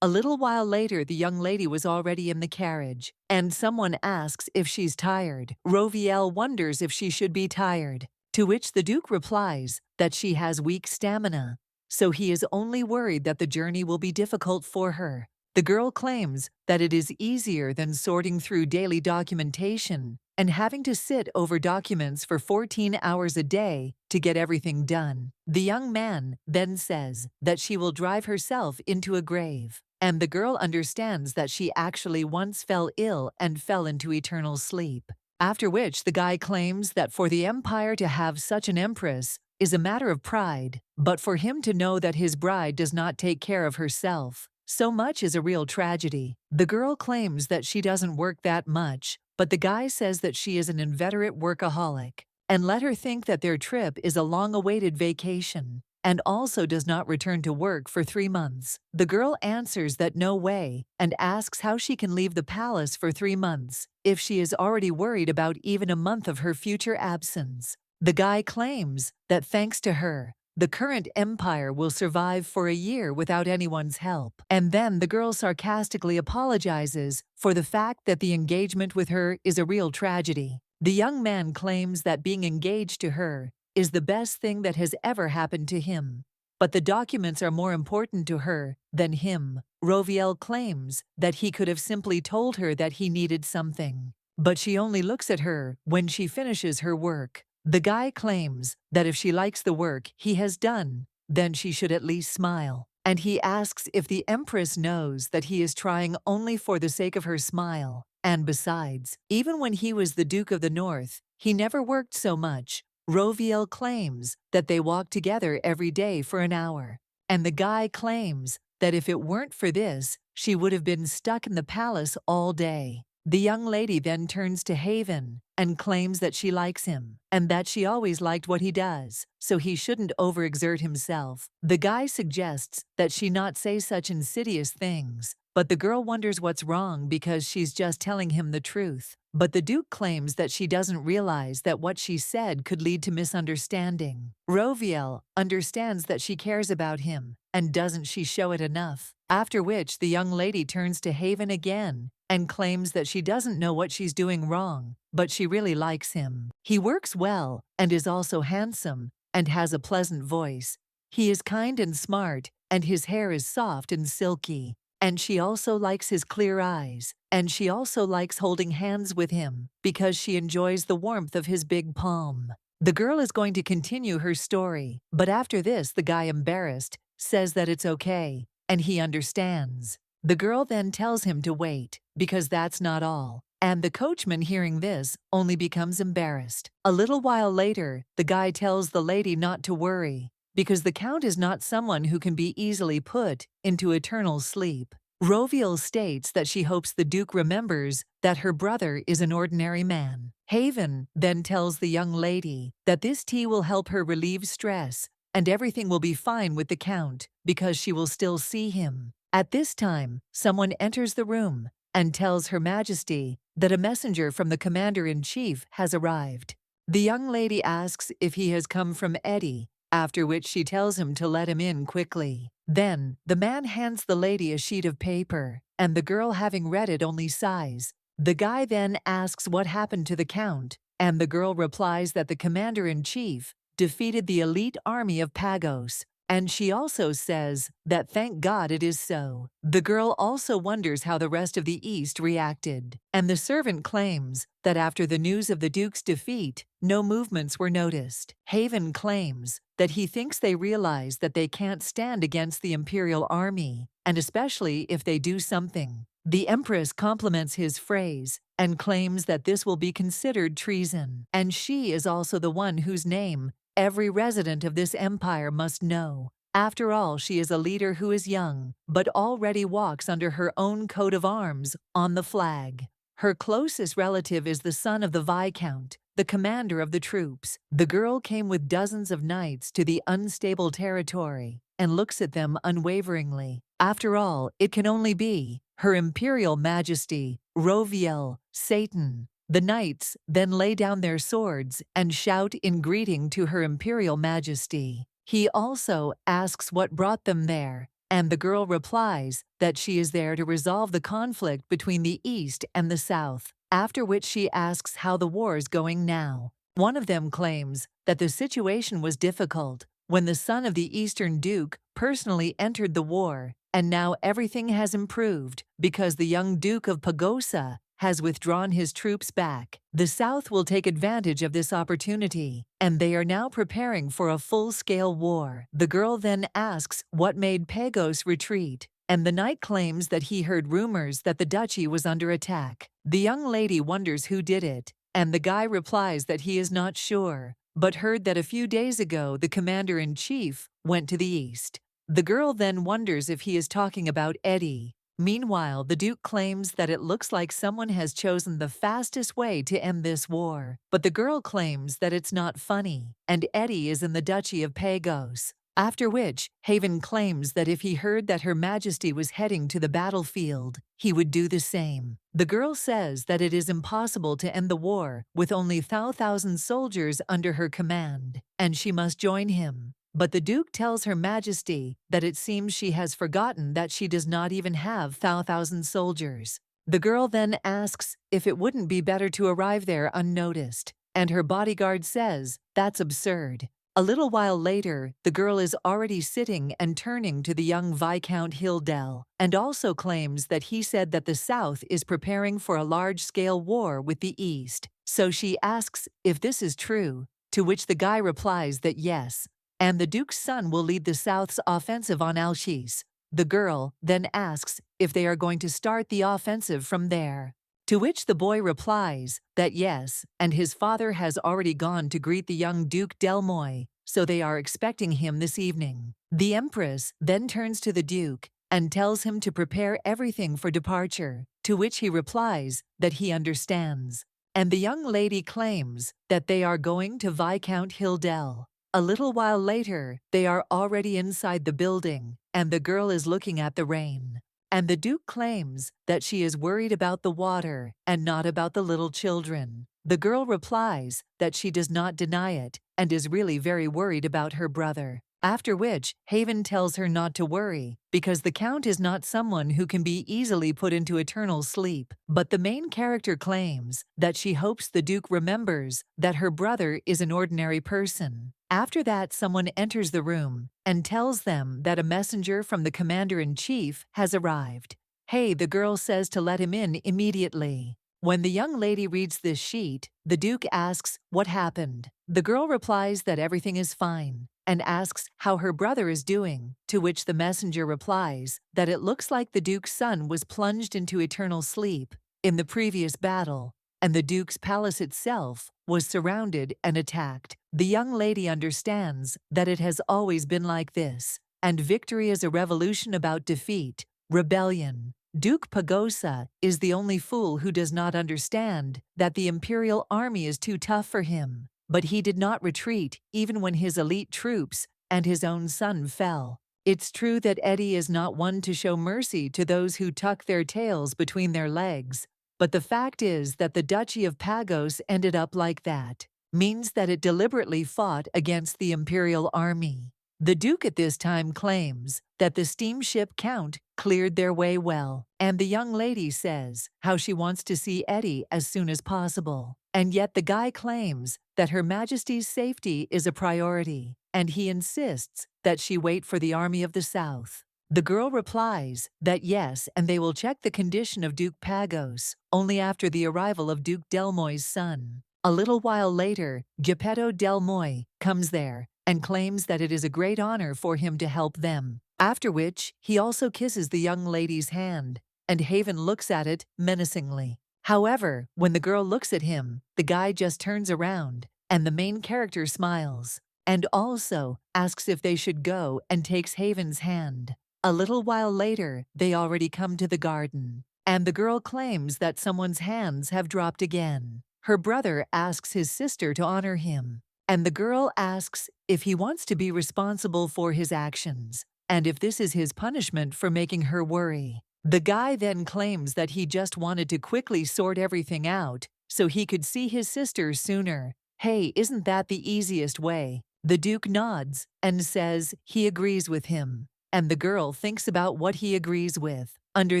A little while later, the young lady was already in the carriage, and someone asks if she's tired. Rovielle wonders if she should be tired, to which the Duke replies that she has weak stamina, so he is only worried that the journey will be difficult for her. The girl claims that it is easier than sorting through daily documentation and having to sit over documents for 14 hours a day to get everything done. The young man then says that she will drive herself into a grave, and the girl understands that she actually once fell ill and fell into eternal sleep. After which, the guy claims that for the Empire to have such an empress is a matter of pride, but for him to know that his bride does not take care of herself so much is a real tragedy. The girl claims that she doesn't work that much, but the guy says that she is an inveterate workaholic, and let her think that their trip is a long-awaited vacation, and also does not return to work for 3 months. The girl answers that no way, and asks how she can leave the palace for 3 months, if she is already worried about even a month of her future absence. The guy claims that thanks to her, the current empire will survive for a year without anyone's help. And then the girl sarcastically apologizes for the fact that the engagement with her is a real tragedy. The young man claims that being engaged to her is the best thing that has ever happened to him, but the documents are more important to her than him. Rovielle claims that he could have simply told her that he needed something, but she only looks at her when she finishes her work. The guy claims that if she likes the work he has done, then she should at least smile, and he asks if the Empress knows that he is trying only for the sake of her smile. And besides, even when he was the Duke of the North, he never worked so much, Roviel claims that they walk together every day for an hour, and the guy claims that if it weren't for this, she would have been stuck in the palace all day. The young lady then turns to Haven and claims that she likes him, and that she always liked what he does, so he shouldn't overexert himself. The guy suggests that she not say such insidious things, but the girl wonders what's wrong because she's just telling him the truth. But the Duke claims that she doesn't realize that what she said could lead to misunderstanding. Roviel understands that she cares about him, and doesn't she show it enough? After which the young lady turns to Haven again and claims that she doesn't know what she's doing wrong, but she really likes him. He works well and is also handsome and has a pleasant voice. He is kind and smart, and his hair is soft and silky. And she also likes his clear eyes, and she also likes holding hands with him because she enjoys the warmth of his big palm. The girl is going to continue her story, but after this the guy, embarrassed, says that it's okay, and he understands. The girl then tells him to wait, because that's not all. And the coachman, hearing this, only becomes embarrassed. A little while later, the guy tells the lady not to worry, because the Count is not someone who can be easily put into eternal sleep. Roviel states that she hopes the Duke remembers that her brother is an ordinary man. Haven then tells the young lady that this tea will help her relieve stress, and everything will be fine with the Count because she will still see him. At this time, someone enters the room and tells Her Majesty that a messenger from the Commander-in-Chief has arrived. The young lady asks if he has come from Eddie, after which she tells him to let him in quickly. Then, the man hands the lady a sheet of paper, and the girl, having read it, only sighs. The guy then asks what happened to the Count, and the girl replies that the Commander-in-Chief defeated the elite army of Pagos, and she also says that thank God it is so. The girl also wonders how the rest of the East reacted, and the servant claims that after the news of the Duke's defeat, no movements were noticed. Haven claims that he thinks they realize that they can't stand against the Imperial Army, and especially if they do something. The Empress compliments his phrase and claims that this will be considered treason, and she is also the one whose name every resident of this empire must know. After all, she is a leader who is young, but already walks under her own coat of arms on the flag. Her closest relative is the son of the Viscount, the commander of the troops. The girl came with dozens of knights to the unstable territory and looks at them unwaveringly. After all, it can only be Her Imperial Majesty, Roviel, Satan. The knights then lay down their swords and shout in greeting to Her Imperial Majesty. He also asks what brought them there, and the girl replies that she is there to resolve the conflict between the East and the South, after which she asks how the war's going now. One of them claims that the situation was difficult when the son of the Eastern Duke personally entered the war, and now everything has improved because the young Duke of Pagosa has withdrawn his troops back. The South will take advantage of this opportunity, and they are now preparing for a full-scale war. The girl then asks what made Pagos retreat, and the knight claims that he heard rumors that the duchy was under attack. The young lady wonders who did it, and the guy replies that he is not sure, but heard that a few days ago the Commander-in-Chief went to the east. The girl then wonders if he is talking about Eddie. Meanwhile, the Duke claims that it looks like someone has chosen the fastest way to end this war, but the girl claims that it's not funny, and Eddie is in the Duchy of Pagos. After which, Haven claims that if he heard that Her Majesty was heading to the battlefield, he would do the same. The girl says that it is impossible to end the war with only 1,000 soldiers under her command, and she must join him. But the Duke tells Her Majesty that it seems she has forgotten that she does not even have 1,000 soldiers. The girl then asks if it wouldn't be better to arrive there unnoticed, and her bodyguard says that's absurd. A little while later, the girl is already sitting and turning to the young Viscount Hildel, and also claims that he said that the South is preparing for a large-scale war with the East. So she asks if this is true, to which the guy replies that yes, and the Duke's son will lead the South's offensive on Alchis. The girl then asks if they are going to start the offensive from there, To which the boy replies that yes, and his father has already gone to greet the young Duke Delmoy, so they are expecting him this evening. The Empress then turns to the Duke and tells him to prepare everything for departure, to which he replies that he understands. And the young lady claims that they are going to Viscount Hildel. A little while later, they are already inside the building, and the girl is looking at the rain. And the Duke claims that she is worried about the water and not about the little children. The girl replies that she does not deny it and is really very worried about her brother. After which, Haven tells her not to worry, because the Count is not someone who can be easily put into eternal sleep. But the main character claims that she hopes the Duke remembers that her brother is an ordinary person. After that, someone enters the room and tells them that a messenger from the Commander-in-Chief has arrived. Hey, the girl says to let him in immediately. When the young lady reads this sheet, the Duke asks what happened. The girl replies that everything is fine and asks how her brother is doing, to which the messenger replies that it looks like the Duke's son was plunged into eternal sleep in the previous battle, and the Duke's palace itself was surrounded and attacked. The young lady understands that it has always been like this, and victory is a revolution about defeat, rebellion. Duke Pagosa is the only fool who does not understand that the imperial army is too tough for him, but he did not retreat even when his elite troops and his own son fell. It's true that Eddie is not one to show mercy to those who tuck their tails between their legs, but the fact is that the Duchy of Pagos ended up like that, means that it deliberately fought against the imperial army. The Duke at this time claims that the steamship Count cleared their way well, and the young lady says how she wants to see Eddie as soon as possible. And yet the guy claims that Her Majesty's safety is a priority, and he insists that she wait for the Army of the South. The girl replies that yes, and they will check the condition of Duke Pagos only after the arrival of Duke Delmoy's son. A little while later, Geppetto Delmoy comes there and claims that it is a great honor for him to help them, after which he also kisses the young lady's hand, and Haven looks at it menacingly. However, when the girl looks at him, the guy just turns around, and the main character smiles, and also asks if they should go and takes Haven's hand. A little while later, they already come to the garden, and the girl claims that someone's hands have dropped again. Her brother asks his sister to honor him, and the girl asks if he wants to be responsible for his actions, and if this is his punishment for making her worry. The guy then claims that he just wanted to quickly sort everything out so he could see his sister sooner. Hey, isn't that the easiest way? The Duke nods and says he agrees with him, and the girl thinks about what he agrees with. Under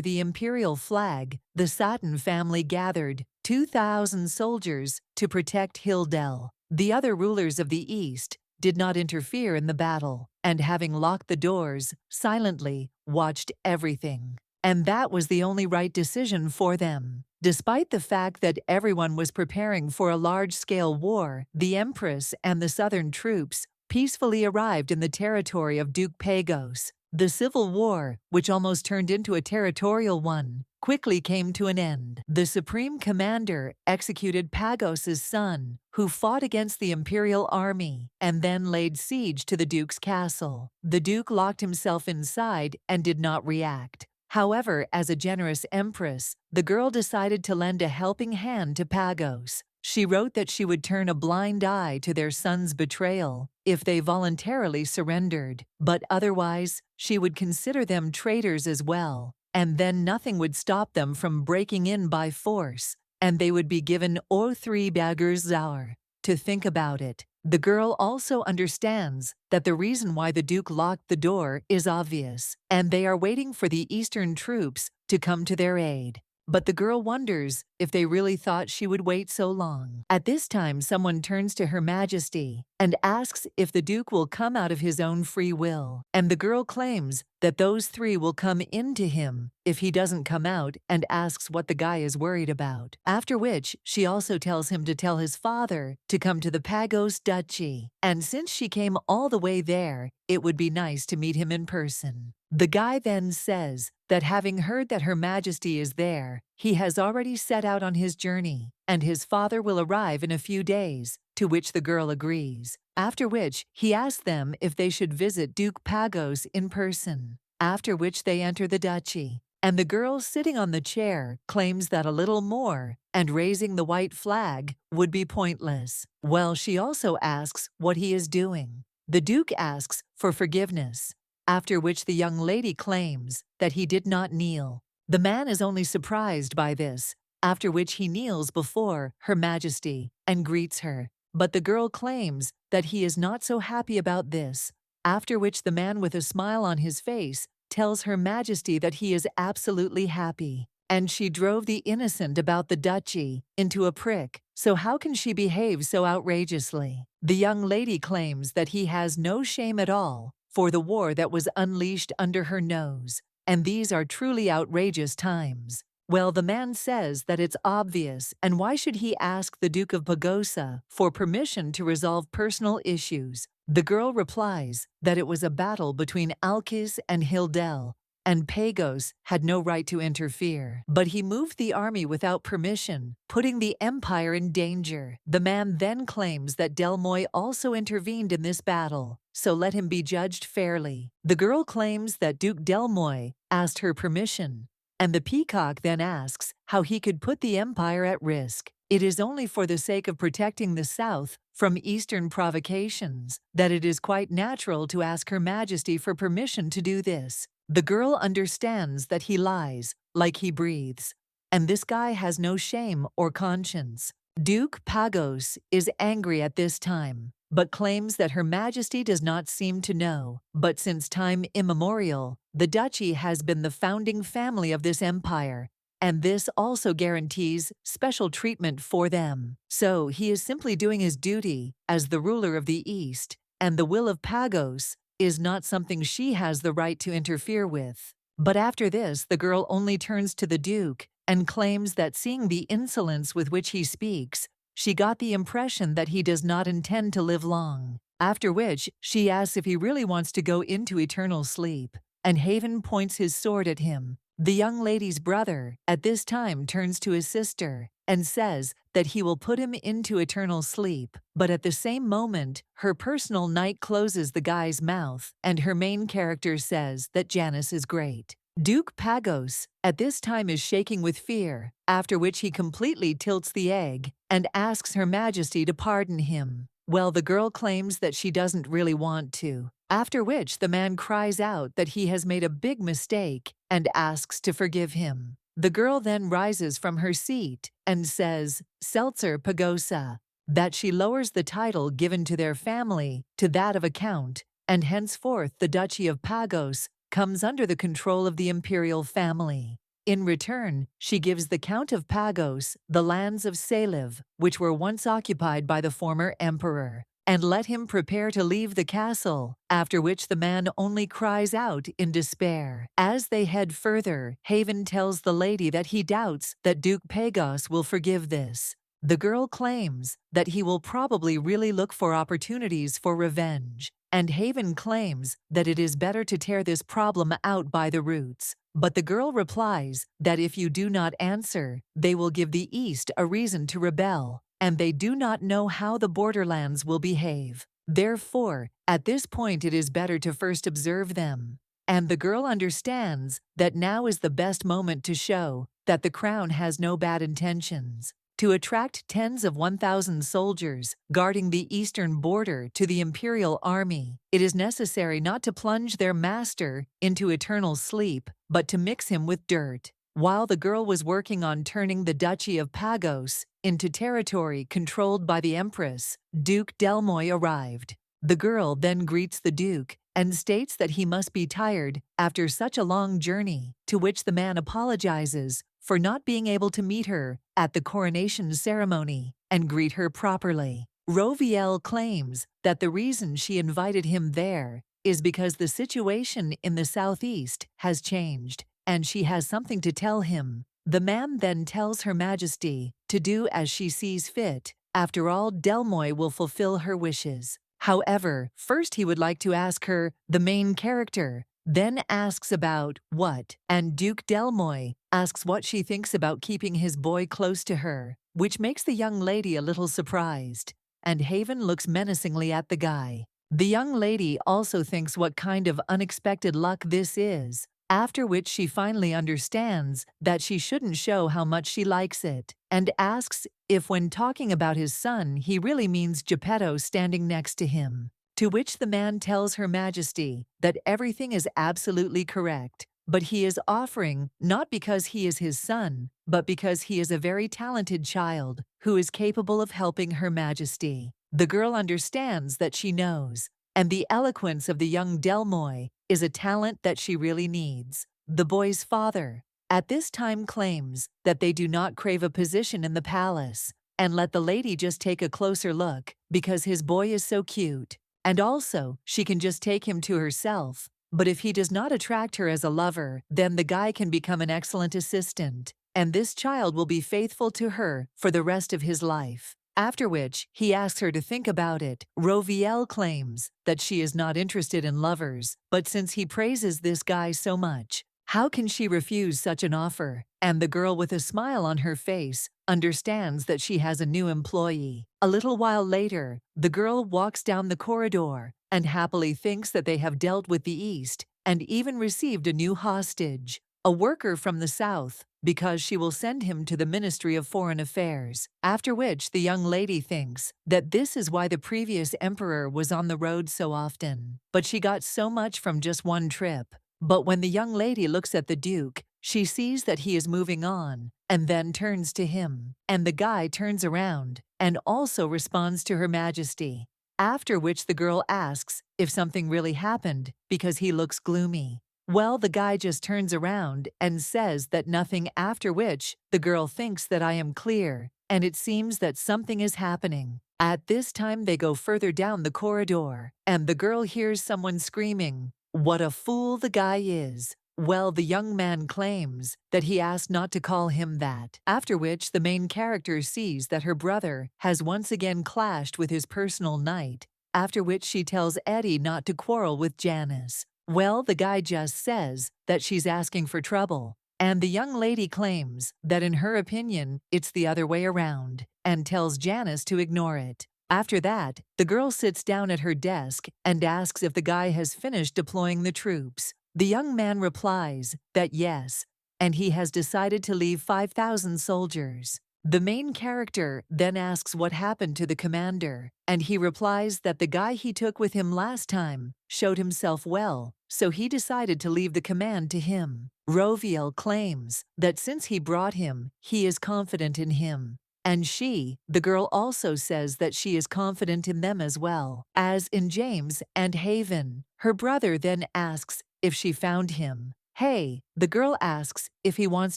the imperial flag, the Satin family gathered 2,000 soldiers to protect Hildel. The other rulers of the East did not interfere in the battle, and having locked the doors, silently watched everything. And that was the only right decision for them. Despite the fact that everyone was preparing for a large-scale war, the Empress and the southern troops peacefully arrived in the territory of Duke Pagos. The civil war, which almost turned into a territorial one, quickly came to an end. The supreme commander executed Pagos's son, who fought against the imperial army, and then laid siege to the Duke's castle. The Duke locked himself inside and did not react. However, as a generous empress, the girl decided to lend a helping hand to Pagos. She wrote that she would turn a blind eye to their son's betrayal if they voluntarily surrendered, but otherwise, she would consider them traitors as well, and then nothing would stop them from breaking in by force, and they would be given 3 Baggersauer to think about it. The girl also understands that the reason why the Duke locked the door is obvious, and they are waiting for the Eastern troops to come to their aid. But the girl wonders if they really thought she would wait so long. At this time, someone turns to Her Majesty and asks if the Duke will come out of his own free will, and the girl claims that those 3 will come into him if he doesn't come out, and asks what the guy is worried about. After which, she also tells him to tell his father to come to the Pagos Duchy, and since she came all the way there, it would be nice to meet him in person. The guy then says that having heard that Her Majesty is there, he has already set out on his journey, and his father will arrive in a few days, to which the girl agrees. After which, he asks them if they should visit Duke Pagos in person. After which they enter the duchy, and the girl sitting on the chair claims that a little more, and raising the white flag, would be pointless. Well, she also asks what he is doing. The Duke asks for forgiveness, after which the young lady claims that he did not kneel. The man is only surprised by this, after which he kneels before Her Majesty and greets her. But the girl claims that he is not so happy about this, after which the man with a smile on his face tells Her Majesty that he is absolutely happy, and she drove the innocent about the duchy into a prick, so how can she behave so outrageously? The young lady claims that he has no shame at all for the war that was unleashed under her nose, and these are truly outrageous times. Well, the man says that it's obvious, and why should he ask the Duke of Pagosa for permission to resolve personal issues? The girl replies that it was a battle between Alkis and Hildel, and Pagos had no right to interfere. But he moved the army without permission, putting the empire in danger. The man then claims that Delmoy also intervened in this battle, so let him be judged fairly. The girl claims that Duke Delmoy asked her permission, and the peacock then asks how he could put the empire at risk. It is only for the sake of protecting the South from Eastern provocations that it is quite natural to ask Her Majesty for permission to do this. The girl understands that he lies like he breathes, and this guy has no shame or conscience. Duke Pagos is angry at this time, but claims that Her Majesty does not seem to know. But since time immemorial, the duchy has been the founding family of this empire, and this also guarantees special treatment for them. So he is simply doing his duty as the ruler of the East, and the will of Pagos is not something she has the right to interfere with. But after this, the girl only turns to the Duke and claims that seeing the insolence with which he speaks, she got the impression that he does not intend to live long. After which, she asks if he really wants to go into eternal sleep, and Haven points his sword at him. The young lady's brother, at this time, turns to his sister and says that he will put him into eternal sleep, but at the same moment, her personal knight closes the guy's mouth, and her main character says that Janice is great. Duke Pagos, at this time, is shaking with fear, after which he completely tilts the egg and asks Her Majesty to pardon him. Well, the girl claims that she doesn't really want to, after which the man cries out that he has made a big mistake and asks to forgive him. The girl then rises from her seat and says, Seltzer Pagosa, that she lowers the title given to their family to that of a count, and henceforth the Duchy of Pagos comes under the control of the imperial family. In return, she gives the Count of Pagos the lands of Saliv, which were once occupied by the former emperor, and let him prepare to leave the castle, after which the man only cries out in despair. As they head further, Haven tells the lady that he doubts that Duke Pagos will forgive this. The girl claims that he will probably really look for opportunities for revenge, and Haven claims that it is better to tear this problem out by the roots. But the girl replies that if you do not answer, they will give the East a reason to rebel, and they do not know how the borderlands will behave. Therefore, at this point it is better to first observe them. And the girl understands that now is the best moment to show that the crown has no bad intentions. To attract tens of 1,000 soldiers guarding the eastern border to the imperial army, it is necessary not to plunge their master into eternal sleep, but to mix him with dirt. While the girl was working on turning the Duchy of Pagos into territory controlled by the Empress, Duke Delmoy arrived. The girl then greets the Duke and states that he must be tired after such a long journey, to which the man apologizes for not being able to meet her at the coronation ceremony and greet her properly. Roviel claims that the reason she invited him there is because the situation in the southeast has changed, and she has something to tell him. The man then tells Her Majesty to do as she sees fit. After all, Delmoy will fulfill her wishes. However, first he would like to ask her, the main character, then asks about what, and Duke Delmoy asks what she thinks about keeping his boy close to her, which makes the young lady a little surprised, and Haven looks menacingly at the guy. The young lady also thinks what kind of unexpected luck this is, after which she finally understands that she shouldn't show how much she likes it, and asks if when talking about his son he really means Geppetto standing next to him. To which the man tells Her Majesty that everything is absolutely correct, but he is offering not because he is his son, but because he is a very talented child who is capable of helping Her Majesty. The girl understands that she knows, and the eloquence of the young Delmoy is a talent that she really needs. The boy's father, at this time, claims that they do not crave a position in the palace, and let the lady just take a closer look because his boy is so cute. And also, she can just take him to herself. But if he does not attract her as a lover, then the guy can become an excellent assistant, and this child will be faithful to her for the rest of his life. After which, he asks her to think about it. Roviel claims that she is not interested in lovers, but since he praises this guy so much, how can she refuse such an offer? And the girl, with a smile on her face, understands that she has a new employee. A little while later, the girl walks down the corridor and happily thinks that they have dealt with the East and even received a new hostage, a worker from the South, because she will send him to the Ministry of Foreign Affairs. After which the young lady thinks that this is why the previous emperor was on the road so often. But she got so much from just one trip. But when the young lady looks at the Duke, she sees that he is moving on, and then turns to him, and the guy turns around and also responds to Her Majesty. After which the girl asks if something really happened because he looks gloomy. Well, the guy just turns around and says that nothing, after which the girl thinks that I am clear, and it seems that something is happening. At this time they go further down the corridor, and the girl hears someone screaming, "What a fool the guy is." Well, the young man claims that he asked not to call him that, after which the main character sees that her brother has once again clashed with his personal knight, after which she tells Eddie not to quarrel with Janice. Well, the guy just says that she's asking for trouble, and the young lady claims that in her opinion it's the other way around, and tells Janice to ignore it. After that, the girl sits down at her desk and asks if the guy has finished deploying the troops. The young man replies that yes, and he has decided to leave 5,000 soldiers. The main character then asks what happened to the commander, and he replies that the guy he took with him last time showed himself well, so he decided to leave the command to him. Roviel claims that since he brought him, he is confident in him. And she, the girl, also says that she is confident in them as well, as in James and Haven. Her brother then asks if she found him. Hey, the girl asks if he wants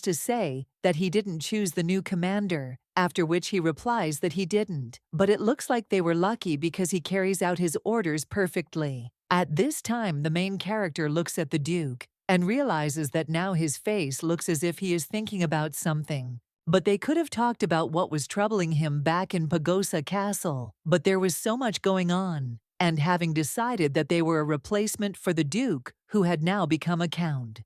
to say that he didn't choose the new commander, after which he replies that he didn't, but it looks like they were lucky because he carries out his orders perfectly. At this time, the main character looks at the Duke and realizes that now his face looks as if he is thinking about something. But they could have talked about what was troubling him back in Pagosa Castle, but there was so much going on, and having decided that they were a replacement for the Duke, who had now become a count.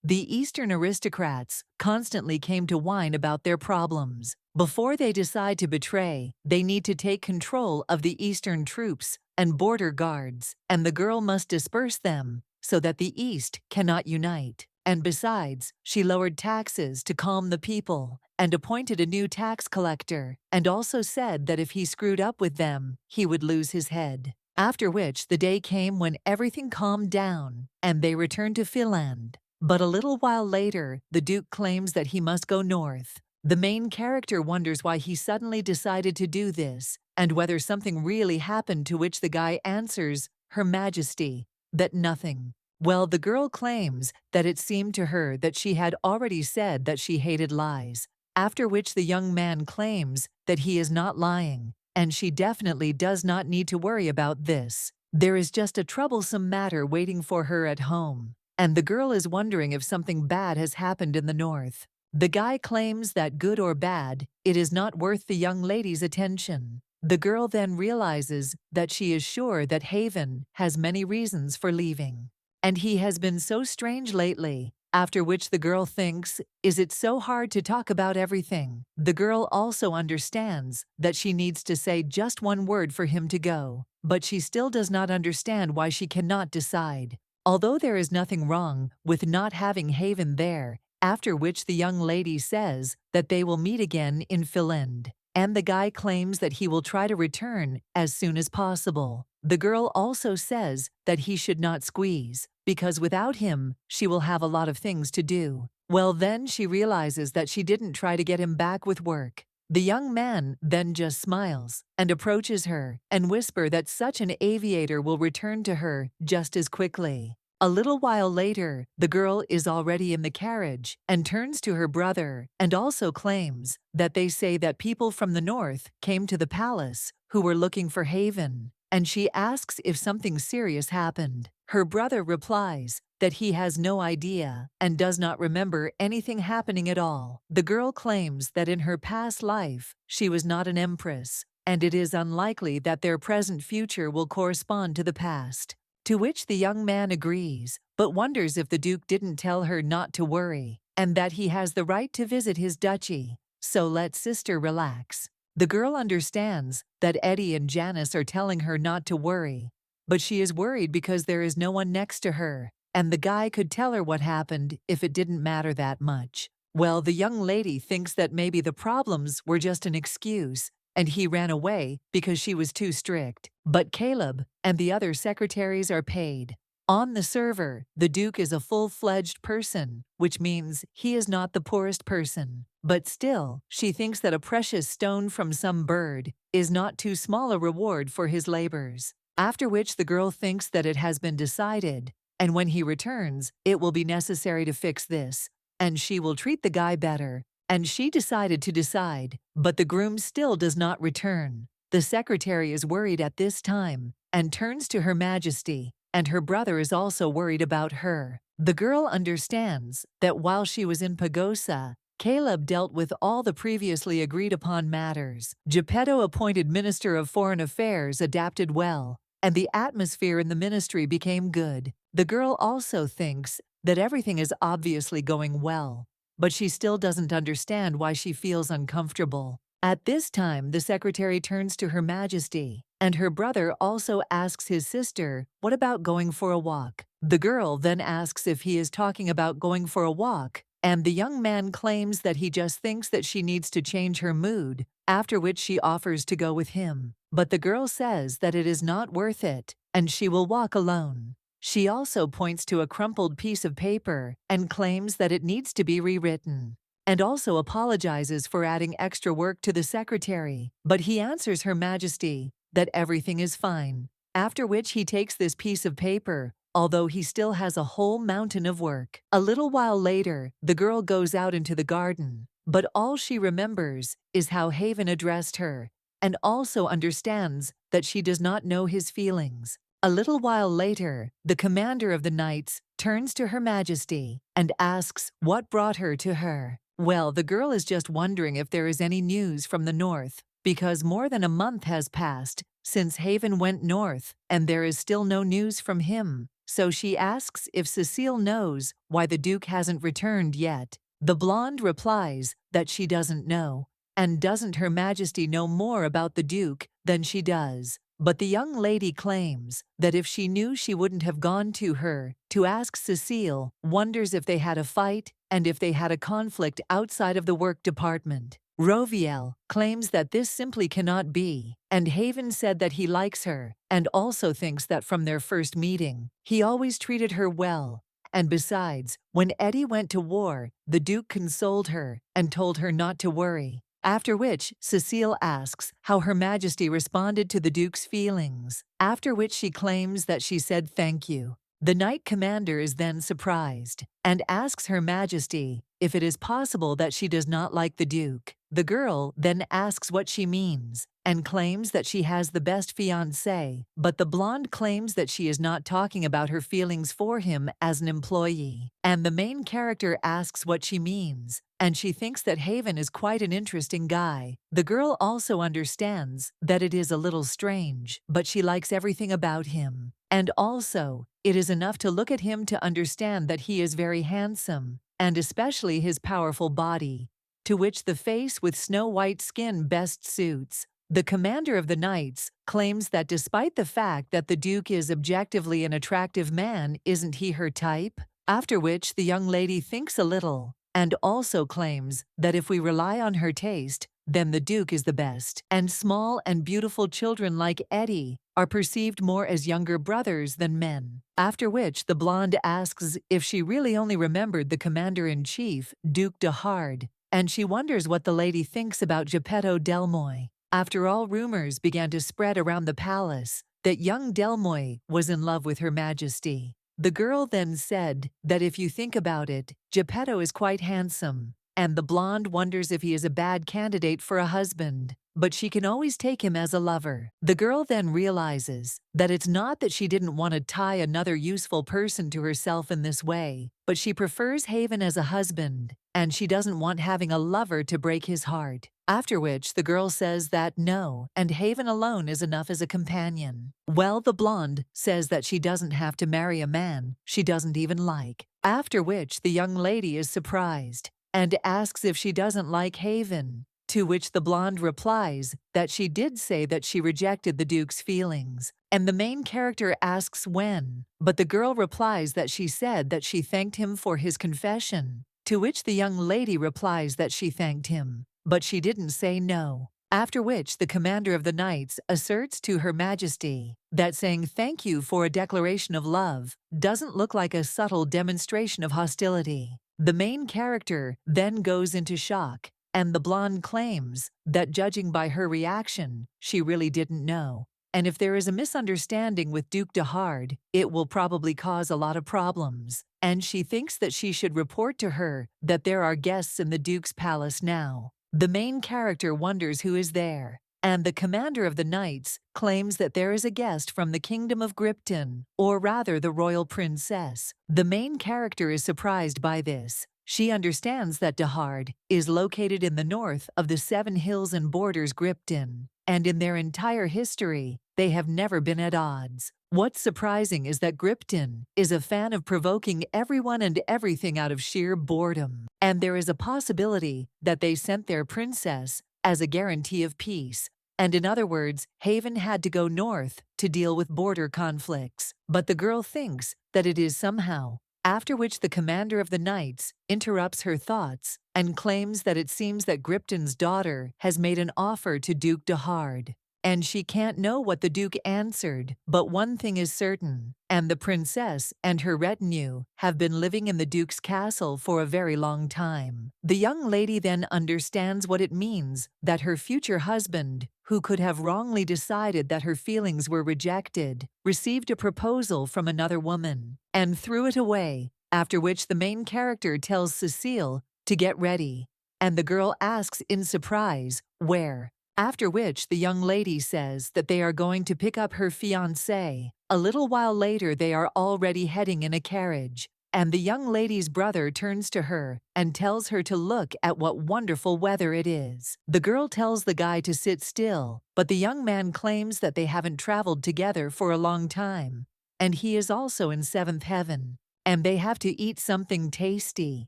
The Eastern aristocrats constantly came to whine about their problems. Before they decide to betray, they need to take control of the Eastern troops and border guards, and the girl must disperse them so that the East cannot unite. And besides, she lowered taxes to calm the people and appointed a new tax collector, and also said that if he screwed up with them, he would lose his head. After which the day came when everything calmed down, and they returned to Finland. But a little while later, the Duke claims that he must go north. The main character wonders why he suddenly decided to do this, and whether something really happened, to which the guy answers, Her Majesty, that nothing. Well, the girl claims that it seemed to her that she had already said that she hated lies, after which the young man claims that he is not lying, and she definitely does not need to worry about this. There is just a troublesome matter waiting for her at home, and the girl is wondering if something bad has happened in the north. The guy claims that good or bad, it is not worth the young lady's attention. The girl then realizes that she is sure that Haven has many reasons for leaving. and he has been so strange lately. After which the girl thinks, is it so hard to talk about everything? The girl also understands that she needs to say just one word for him to go, but she still does not understand why she cannot decide. Although there is nothing wrong with not having Haven there, after which the young lady says that they will meet again in Finland, and the guy claims that he will try to return as soon as possible. The girl also says that he should not squeeze, because without him, she will have a lot of things to do. Well, then she realizes that she didn't try to get him back with work. The young man then just smiles and approaches her and whisper that such an aviator will return to her just as quickly. A little while later, the girl is already in the carriage and turns to her brother and also claims that they say that people from the north came to the palace who were looking for Haven, and she asks if something serious happened. Her brother replies that he has no idea and does not remember anything happening at all. The girl claims that in her past life, she was not an empress, and it is unlikely that their present future will correspond to the past. To which the young man agrees, but wonders if the Duke didn't tell her not to worry, and that he has the right to visit his duchy, so let sister relax. The girl understands that Eddie and Janice are telling her not to worry, but she is worried because there is no one next to her, and the guy could tell her what happened if it didn't matter that much. Well, the young lady thinks that maybe the problems were just an excuse, and he ran away because she was too strict. But Caleb and the other secretaries are paid. On the server, the Duke is a full-fledged person, which means he is not the poorest person. But still, she thinks that a precious stone from some bird is not too small a reward for his labors. After which the girl thinks that it has been decided, and when he returns, it will be necessary to fix this, and she will treat the guy better. And she decided to decide, but the groom still does not return. The secretary is worried at this time and turns to Her Majesty, and her brother is also worried about her. The girl understands that while she was in Pagosa, Caleb dealt with all the previously agreed upon matters. Geppetto, appointed Minister of Foreign Affairs, adapted well, and the atmosphere in the ministry became good. The girl also thinks that everything is obviously going well, but she still doesn't understand why she feels uncomfortable. At this time, the secretary turns to Her Majesty, and her brother also asks his sister, what about going for a walk? The girl then asks if he is talking about going for a walk, and the young man claims that he just thinks that she needs to change her mood, after which she offers to go with him. But the girl says that it is not worth it, and she will walk alone. She also points to a crumpled piece of paper and claims that it needs to be rewritten, and also apologizes for adding extra work to the secretary, but he answers Her Majesty that everything is fine, after which he takes this piece of paper, although he still has a whole mountain of work. A little while later, the girl goes out into the garden, but all she remembers is how Haven addressed her, and also understands that she does not know his feelings. A little while later, the commander of the knights turns to Her Majesty and asks what brought her to her. Well, the girl is just wondering if there is any news from the north, because more than a month has passed since Haven went north, and there is still no news from him. So she asks if Cecile knows why the Duke hasn't returned yet. The blonde replies that she doesn't know, and doesn't Her Majesty know more about the Duke than she does. But the young lady claims that if she knew, she wouldn't have gone to her to ask Cecile, wonders if they had a fight and if they had a conflict outside of the work department. Roviel claims that this simply cannot be, and Haven said that he likes her and also thinks that from their first meeting, he always treated her well. And besides, when Eddie went to war, the Duke consoled her and told her not to worry. After which, Cecile asks how Her Majesty responded to the Duke's feelings, after which she claims that she said thank you. The knight commander is then surprised and asks Her Majesty if it is possible that she does not like the Duke. The girl then asks what she means and claims that she has the best fiancé, but the blonde claims that she is not talking about her feelings for him as an employee. And the main character asks what she means, and she thinks that Haven is quite an interesting guy. The girl also understands that it is a little strange, but she likes everything about him. And also, it is enough to look at him to understand that he is very handsome, and especially his powerful body, to which the face with snow-white skin best suits. The commander of the knights claims that despite the fact that the Duke is objectively an attractive man, isn't he her type? After which the young lady thinks a little, and also claims that if we rely on her taste, then the Duke is the best. And small and beautiful children like Eddie are perceived more as younger brothers than men. After which the blonde asks if she really only remembered the commander-in-chief, Duke de Hard, and she wonders what the lady thinks about Geppetto Del Moy. After all, rumors began to spread around the palace that young Del Moy was in love with Her Majesty. The girl then said that if you think about it, Geppetto is quite handsome, and the blonde wonders if he is a bad candidate for a husband, but she can always take him as a lover. The girl then realizes that it's not that she didn't want to tie another useful person to herself in this way, but she prefers Haven as a husband, and she doesn't want having a lover to break his heart. After which the girl says that no, and Haven alone is enough as a companion. Well, the blonde says that she doesn't have to marry a man she doesn't even like. After which the young lady is surprised and asks if she doesn't like Haven, to which the blonde replies that she did say that she rejected the Duke's feelings. And the main character asks when, but the girl replies that she said that she thanked him for his confession, to which the young lady replies that she thanked him, but she didn't say no. After which the commander of the knights asserts to Her Majesty that saying thank you for a declaration of love doesn't look like a subtle demonstration of hostility. The main character then goes into shock, and the blonde claims that judging by her reaction, she really didn't know. And if there is a misunderstanding with Duke de Hard, it will probably cause a lot of problems. And she thinks that she should report to her that there are guests in the Duke's palace now. The main character wonders who is there, and the commander of the knights claims that there is a guest from the kingdom of Gripton, or rather the royal princess. The main character is surprised by this. She understands that de Hard is located in the north of the 7 hills and borders Gripton, and in their entire history, they have never been at odds. What's surprising is that Gripton is a fan of provoking everyone and everything out of sheer boredom, and there is a possibility that they sent their princess as a guarantee of peace. And in other words, Haven had to go north to deal with border conflicts, but the girl thinks that it is somehow. After which the commander of the knights interrupts her thoughts and claims that it seems that Gripton's daughter has made an offer to Duke de Hard, and she can't know what the Duke answered, but one thing is certain, and the princess and her retinue have been living in the Duke's castle for a very long time. The young lady then understands what it means that her future husband, who could have wrongly decided that her feelings were rejected, received a proposal from another woman, and threw it away, after which the main character tells Cecile to get ready, and the girl asks in surprise, where? After which the young lady says that they are going to pick up her fiancé. A little while later they are already heading in a carriage, and the young lady's brother turns to her and tells her to look at what wonderful weather it is. The girl tells the guy to sit still, but the young man claims that they haven't traveled together for a long time, and he is also in 7th heaven, and they have to eat something tasty.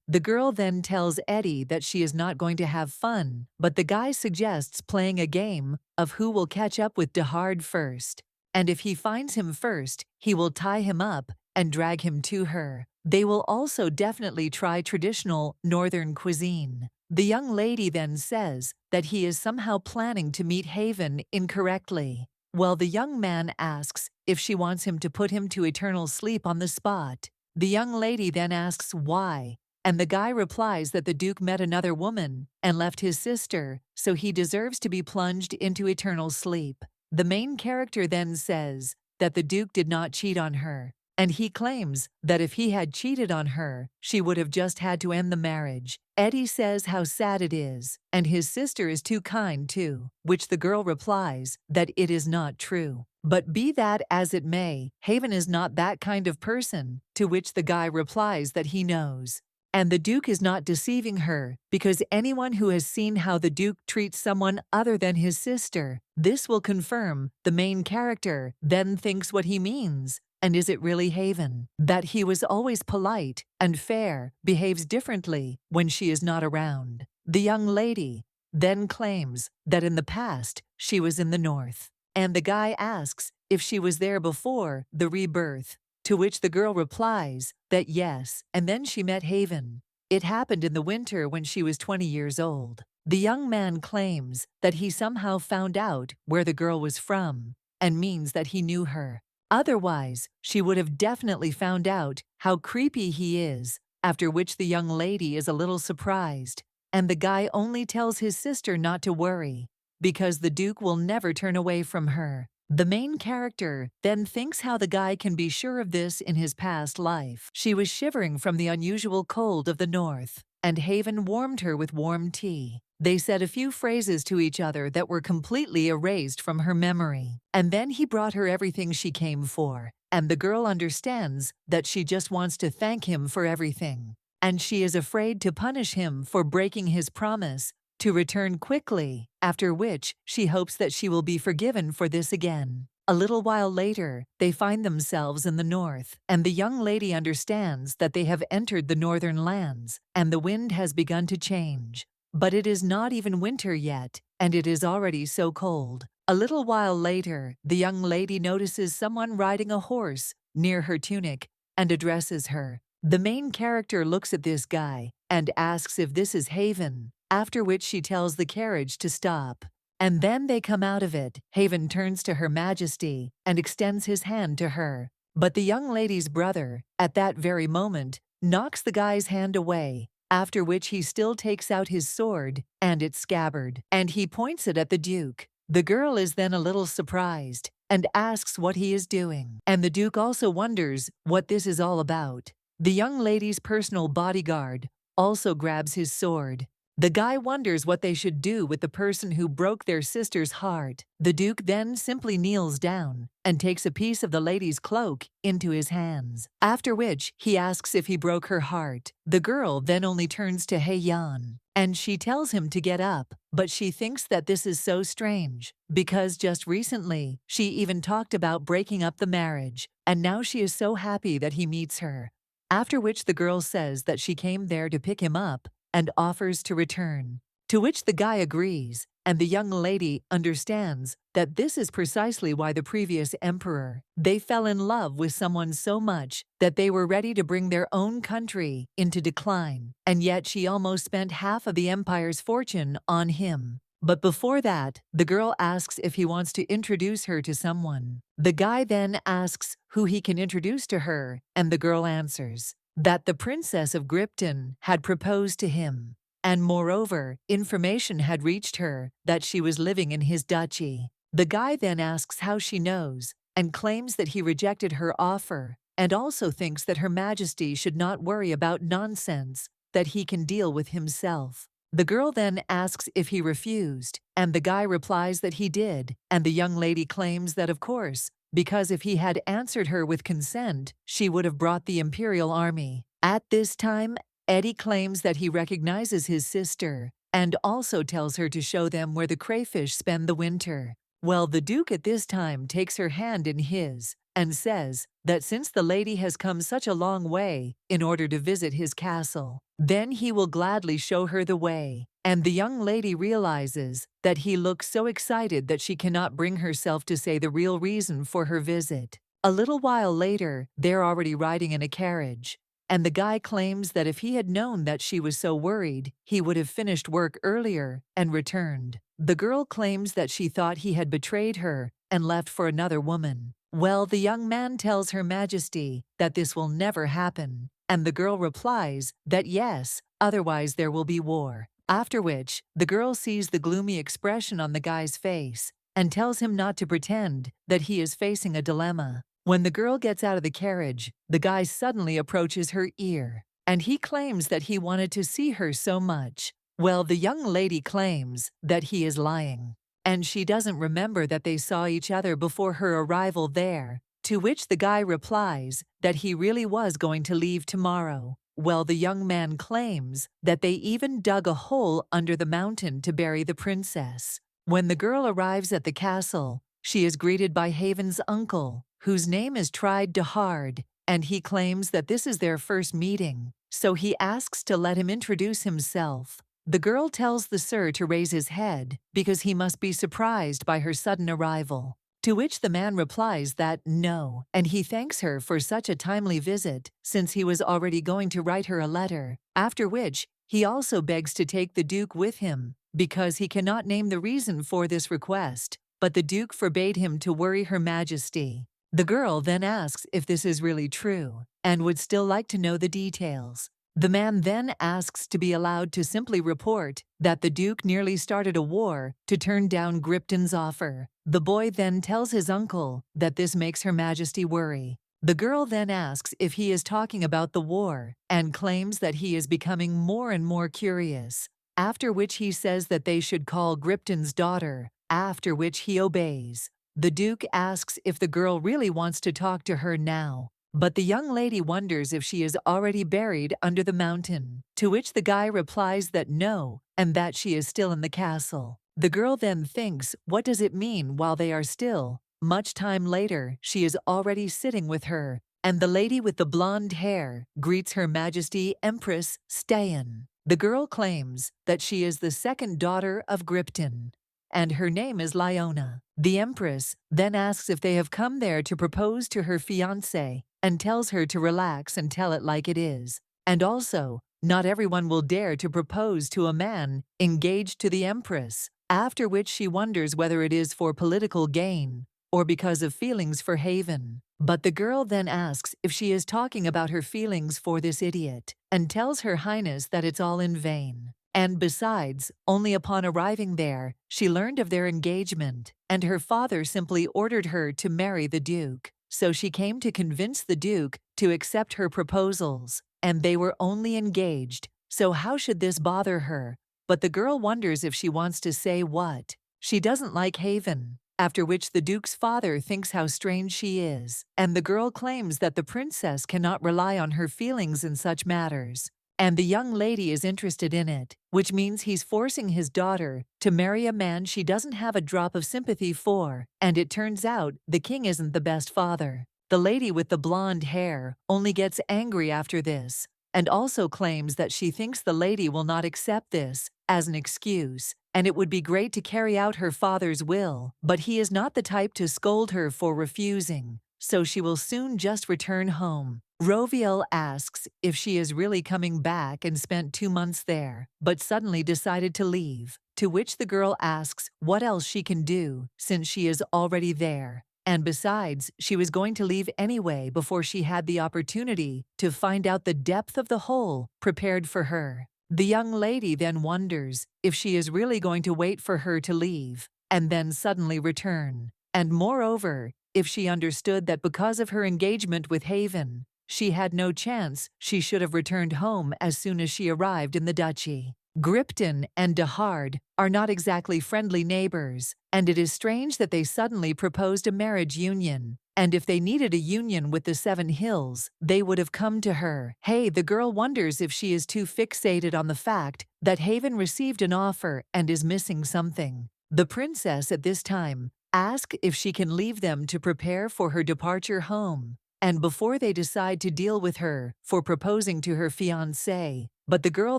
The girl then tells Eddie that she is not going to have fun, but the guy suggests playing a game of who will catch up with de Hard first, and if he finds him first, he will tie him up and drag him to her. They will also definitely try traditional northern cuisine. The young lady then says that he is somehow planning to meet Haven incorrectly. Well, the young man asks if she wants him to put him to eternal sleep on the spot. The young lady then asks why, and the guy replies that the Duke met another woman and left his sister, so he deserves to be plunged into eternal sleep. The main character then says that the Duke did not cheat on her, and he claims that if he had cheated on her, she would have just had to end the marriage. Eddie says how sad it is, and his sister is too kind too, which the girl replies that it is not true. But be that as it may, Haven is not that kind of person, to which the guy replies that he knows. And the Duke is not deceiving her, because anyone who has seen how the Duke treats someone other than his sister, this will confirm the main character then thinks what he means, And is it really Haven? That he was always polite and fair, behaves differently when she is not around. The young lady then claims that in the past she was in the north. And the guy asks if she was there before the rebirth, to which the girl replies that yes, and then she met Haven. It happened in the winter when she was 20 years old. The young man claims that he somehow found out where the girl was from, and means that he knew her. Otherwise, she would have definitely found out how creepy he is, after which the young lady is a little surprised, and the guy only tells his sister not to worry, because the Duke will never turn away from her. The main character then thinks how the guy can be sure of this in his past life. She was shivering from the unusual cold of the north, and Haven warmed her with warm tea. They said a few phrases to each other that were completely erased from her memory. And then he brought her everything she came for, and the girl understands that she just wants to thank him for everything. And she is afraid to punish him for breaking his promise to return quickly, after which she hopes that she will be forgiven for this again. A little while later, they find themselves in the north, and the young lady understands that they have entered the northern lands, and the wind has begun to change. But it is not even winter yet, and it is already so cold. A little while later, the young lady notices someone riding a horse near her tunic and addresses her. The main character looks at this guy and asks if this is Haven, after which she tells the carriage to stop. And then they come out of it. Haven turns to Her Majesty and extends his hand to her. But the young lady's brother, at that very moment, knocks the guy's hand away, after which he still takes out his sword and its scabbard, and he points it at the Duke. The girl is then a little surprised and asks what he is doing, and the Duke also wonders what this is all about. The young lady's personal bodyguard also grabs his sword. The guy wonders what they should do with the person who broke their sister's heart. The Duke then simply kneels down and takes a piece of the lady's cloak into his hands, after which he asks if he broke her heart. The girl then only turns to Hye-yeon, and she tells him to get up, but she thinks that this is so strange, because just recently she even talked about breaking up the marriage, and now she is so happy that he meets her. After which the girl says that she came there to pick him up and offers to return, to which the guy agrees, and the young lady understands that this is precisely why the previous emperor, they fell in love with someone so much that they were ready to bring their own country into decline, and yet she almost spent half of the empire's fortune on him. But before that, the girl asks if he wants to introduce her to someone. The guy then asks who he can introduce to her, and the girl answers that the Princess of Gripton had proposed to him, and moreover, information had reached her that she was living in his duchy. The guy then asks how she knows, and claims that he rejected her offer, and also thinks that Her Majesty should not worry about nonsense that he can deal with himself. The girl then asks if he refused, and the guy replies that he did, and the young lady claims that of course, because if he had answered her with consent, she would have brought the imperial army. At this time, Eddie claims that he recognizes his sister, and also tells her to show them where the crayfish spend the winter. Well, the Duke at this time takes her hand in his, and says that since the lady has come such a long way in order to visit his castle, then he will gladly show her the way. And the young lady realizes that he looks so excited that she cannot bring herself to say the real reason for her visit. A little while later, they're already riding in a carriage, and the guy claims that if he had known that she was so worried, he would have finished work earlier and returned. The girl claims that she thought he had betrayed her and left for another woman. Well, the young man tells Her Majesty that this will never happen, and the girl replies that yes, otherwise there will be war. After which, the girl sees the gloomy expression on the guy's face and tells him not to pretend that he is facing a dilemma. When the girl gets out of the carriage, the guy suddenly approaches her ear, and he claims that he wanted to see her so much. Well, the young lady claims that he is lying, and she doesn't remember that they saw each other before her arrival there, to which the guy replies that he really was going to leave tomorrow. Well, the young man claims that they even dug a hole under the mountain to bury the princess. When the girl arrives at the castle, she is greeted by Haven's uncle, whose name is tried to hard, and he claims that this is their first meeting, so he asks to let him introduce himself. The girl tells the sir to raise his head because he must be surprised by her sudden arrival. To which the man replies that no, and he thanks her for such a timely visit, since he was already going to write her a letter, after which he also begs to take the Duke with him, because he cannot name the reason for this request, but the Duke forbade him to worry Her Majesty. The girl then asks if this is really true, and would still like to know the details. The man then asks to be allowed to simply report that the Duke nearly started a war to turn down Gripton's offer. The boy then tells his uncle that this makes Her Majesty worry. The girl then asks if he is talking about the war and claims that he is becoming more and more curious, after which he says that they should call Gripton's daughter, after which he obeys. The Duke asks if the girl really wants to talk to her now, but the young lady wonders if she is already buried under the mountain, to which the guy replies that no, and that she is still in the castle. The girl then thinks, what does it mean while they are still? Much time later, she is already sitting with her, and the lady with the blonde hair greets Her Majesty Empress Stayan. The girl claims that she is the second daughter of Gripton, and her name is Lyona. The Empress then asks if they have come there to propose to her fiancé, and tells her to relax and tell it like it is. And also, not everyone will dare to propose to a man engaged to the Empress, after which she wonders whether it is for political gain or because of feelings for Haven. But the girl then asks if she is talking about her feelings for this idiot, and tells Her Highness that it's all in vain. And besides, only upon arriving there, she learned of their engagement, and her father simply ordered her to marry the Duke. So she came to convince the Duke to accept her proposals, and they were only engaged, so how should this bother her? But the girl wonders if she wants to say what. She doesn't like Haven, after which the Duke's father thinks how strange she is, and the girl claims that the princess cannot rely on her feelings in such matters. And the young lady is interested in it, which means he's forcing his daughter to marry a man she doesn't have a drop of sympathy for, and it turns out the king isn't the best father. The lady with the blonde hair only gets angry after this, and also claims that she thinks the lady will not accept this as an excuse, and it would be great to carry out her father's will, but he is not the type to scold her for refusing, so she will soon just return home. Roviel asks if she is really coming back and spent 2 months there, but suddenly decided to leave, to which the girl asks what else she can do since she is already there. And besides, she was going to leave anyway before she had the opportunity to find out the depth of the hole prepared for her. The young lady then wonders if she is really going to wait for her to leave and then suddenly return. And moreover, if she understood that because of her engagement with Haven, she had no chance, she should have returned home as soon as she arrived in the duchy. Gripton and de Hard are not exactly friendly neighbors, and it is strange that they suddenly proposed a marriage union. And if they needed a union with the Seven Hills, they would have come to her. Hey, the girl wonders if she is too fixated on the fact that Haven received an offer and is missing something. The princess at this time asks if she can leave them to prepare for her departure home, and before they decide to deal with her for proposing to her fiancé. But the girl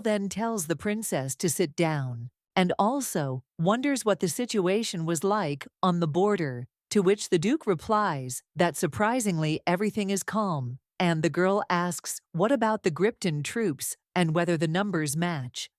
then tells the princess to sit down, and also wonders what the situation was like on the border, to which the Duke replies that surprisingly everything is calm, and the girl asks what about the Gripton troops and whether the numbers match.